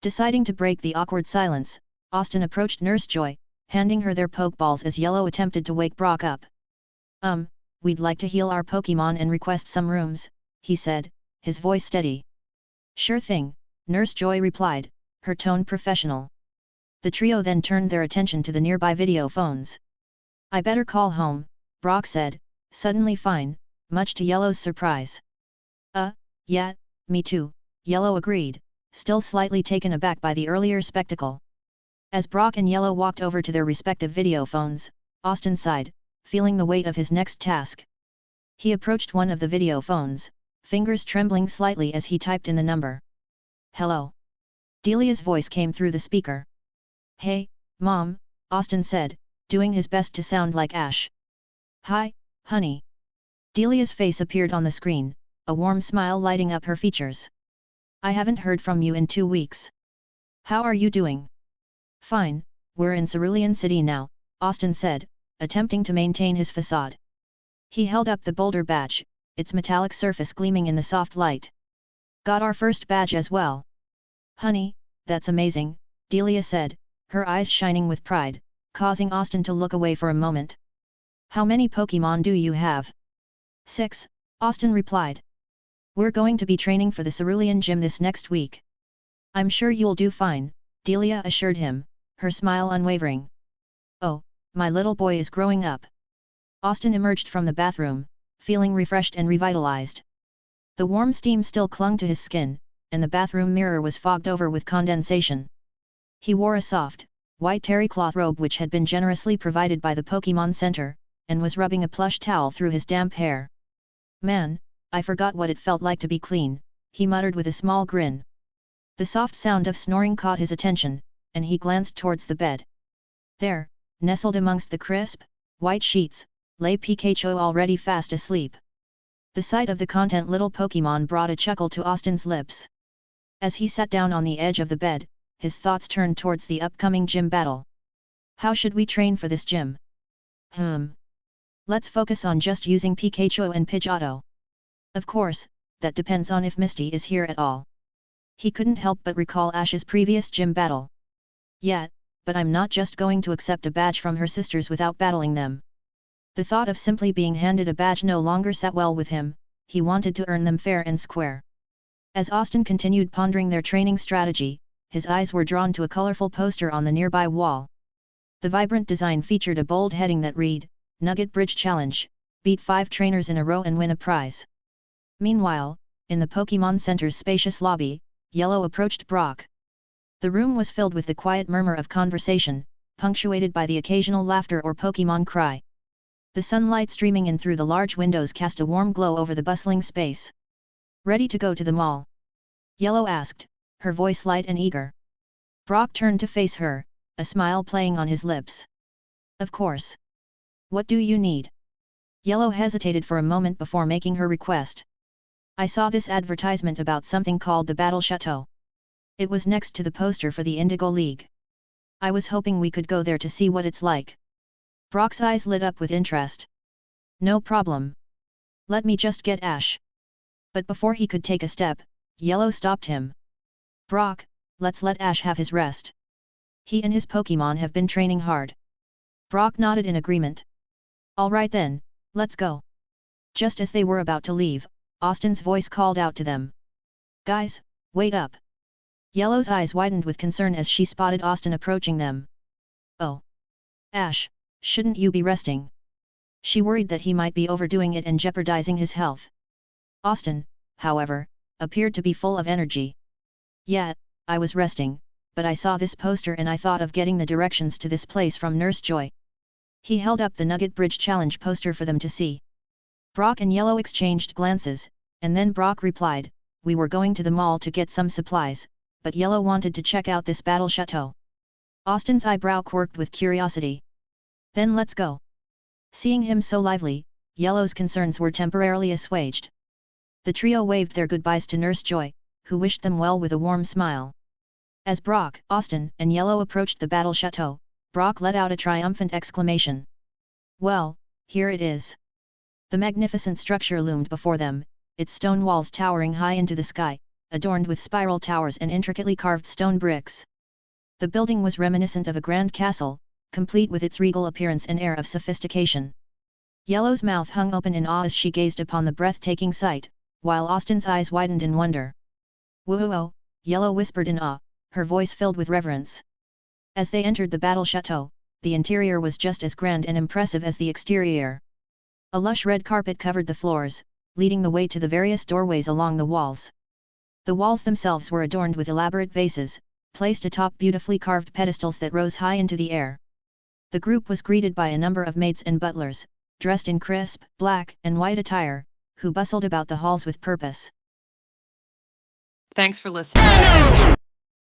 Deciding to break the awkward silence, Austin approached Nurse Joy, handing her their Pokeballs as Yellow attempted to wake Brock up. We'd like to heal our Pokémon and request some rooms," he said, his voice steady. "Sure thing," Nurse Joy replied, her tone professional. The trio then turned their attention to the nearby video phones. "I better call home," Brock said, suddenly fine, much to Yellow's surprise. Yeah, me too," Yellow agreed, still slightly taken aback by the earlier spectacle. As Brock and Yellow walked over to their respective video phones, Austin sighed, feeling the weight of his next task. He approached one of the video phones, fingers trembling slightly as he typed in the number. "Hello." Delia's voice came through the speaker. "Hey, Mom," Austin said, doing his best to sound like Ash. "Hi, honey." Delia's face appeared on the screen, a warm smile lighting up her features. "I haven't heard from you in 2 weeks. How are you doing?" "Fine, we're in Cerulean City now," Austin said, attempting to maintain his facade. He held up the boulder badge, its metallic surface gleaming in the soft light. "Got our first badge as well." "Honey, that's amazing," Delia said, her eyes shining with pride, causing Austin to look away for a moment. How many Pokémon do you have? 6, Austin replied. We're going to be training for the Cerulean gym this next week. I'm sure you'll do fine, Delia assured him, her smile unwavering. Oh, my little boy is growing up. Austin emerged from the bathroom, feeling refreshed and revitalized. The warm steam still clung to his skin, and the bathroom mirror was fogged over with condensation. He wore a soft, white terry cloth robe which had been generously provided by the Pokémon Center, and was rubbing a plush towel through his damp hair. Man, I forgot what it felt like to be clean, he muttered with a small grin. The soft sound of snoring caught his attention, and he glanced towards the bed. There, nestled amongst the crisp, white sheets, lay Pikachu already fast asleep. The sight of the content little Pokémon brought a chuckle to Austin's lips. As he sat down on the edge of the bed, his thoughts turned towards the upcoming gym battle. How should we train for this gym? Let's focus on just using Pikachu and Pidgeotto. Of course, that depends on if Misty is here at all. He couldn't help but recall Ash's previous gym battle. Yet, but I'm not just going to accept a badge from her sisters without battling them. The thought of simply being handed a badge no longer sat well with him, he wanted to earn them fair and square. As Austin continued pondering their training strategy, his eyes were drawn to a colorful poster on the nearby wall. The vibrant design featured a bold heading that read, Nugget Bridge Challenge, beat 5 trainers in a row and win a prize. Meanwhile, in the Pokémon Center's spacious lobby, Yellow approached Brock. The room was filled with the quiet murmur of conversation, punctuated by the occasional laughter or Pokémon cry. The sunlight streaming in through the large windows cast a warm glow over the bustling space. Ready to go to the mall? Yellow asked, her voice light and eager. Brock turned to face her, a smile playing on his lips. Of course. What do you need? Yellow hesitated for a moment before making her request. I saw this advertisement about something called the Battle Chateau. It was next to the poster for the Indigo League. I was hoping we could go there to see what it's like. Brock's eyes lit up with interest. No problem. Let me just get Ash. But before he could take a step, Yellow stopped him. Brock, let's let Ash have his rest. He and his Pokémon have been training hard. Brock nodded in agreement. All right then, let's go. Just as they were about to leave, Austin's voice called out to them. Guys, wait up. Yellow's eyes widened with concern as she spotted Austin approaching them. Oh. Ash, shouldn't you be resting? She worried that he might be overdoing it and jeopardizing his health. Austin, however, appeared to be full of energy. Yeah, I was resting, but I saw this poster and I thought of getting the directions to this place from Nurse Joy. He held up the Nugget Bridge Challenge poster for them to see. Brock and Yellow exchanged glances, and then Brock replied, we were going to the mall to get some supplies, but Yellow wanted to check out this Battle Chateau. Austin's eyebrow quirked with curiosity. Then let's go. Seeing him so lively, Yellow's concerns were temporarily assuaged. The trio waved their goodbyes to Nurse Joy, who wished them well with a warm smile. As Brock, Austin, and Yellow approached the Battle Chateau, Brock let out a triumphant exclamation. Well, here it is. The magnificent structure loomed before them, its stone walls towering high into the sky, adorned with spiral towers and intricately carved stone bricks. The building was reminiscent of a grand castle, complete with its regal appearance and air of sophistication. Yellow's mouth hung open in awe as she gazed upon the breathtaking sight, while Austin's eyes widened in wonder. Whoa! Yellow whispered in awe, her voice filled with reverence. As they entered the Battle Chateau, the interior was just as grand and impressive as the exterior. A lush red carpet covered the floors, leading the way to the various doorways along the walls. The walls themselves were adorned with elaborate vases, placed atop beautifully carved pedestals that rose high into the air. The group was greeted by a number of maids and butlers, dressed in crisp, black and white attire, who bustled about the halls with purpose. Thanks for listening.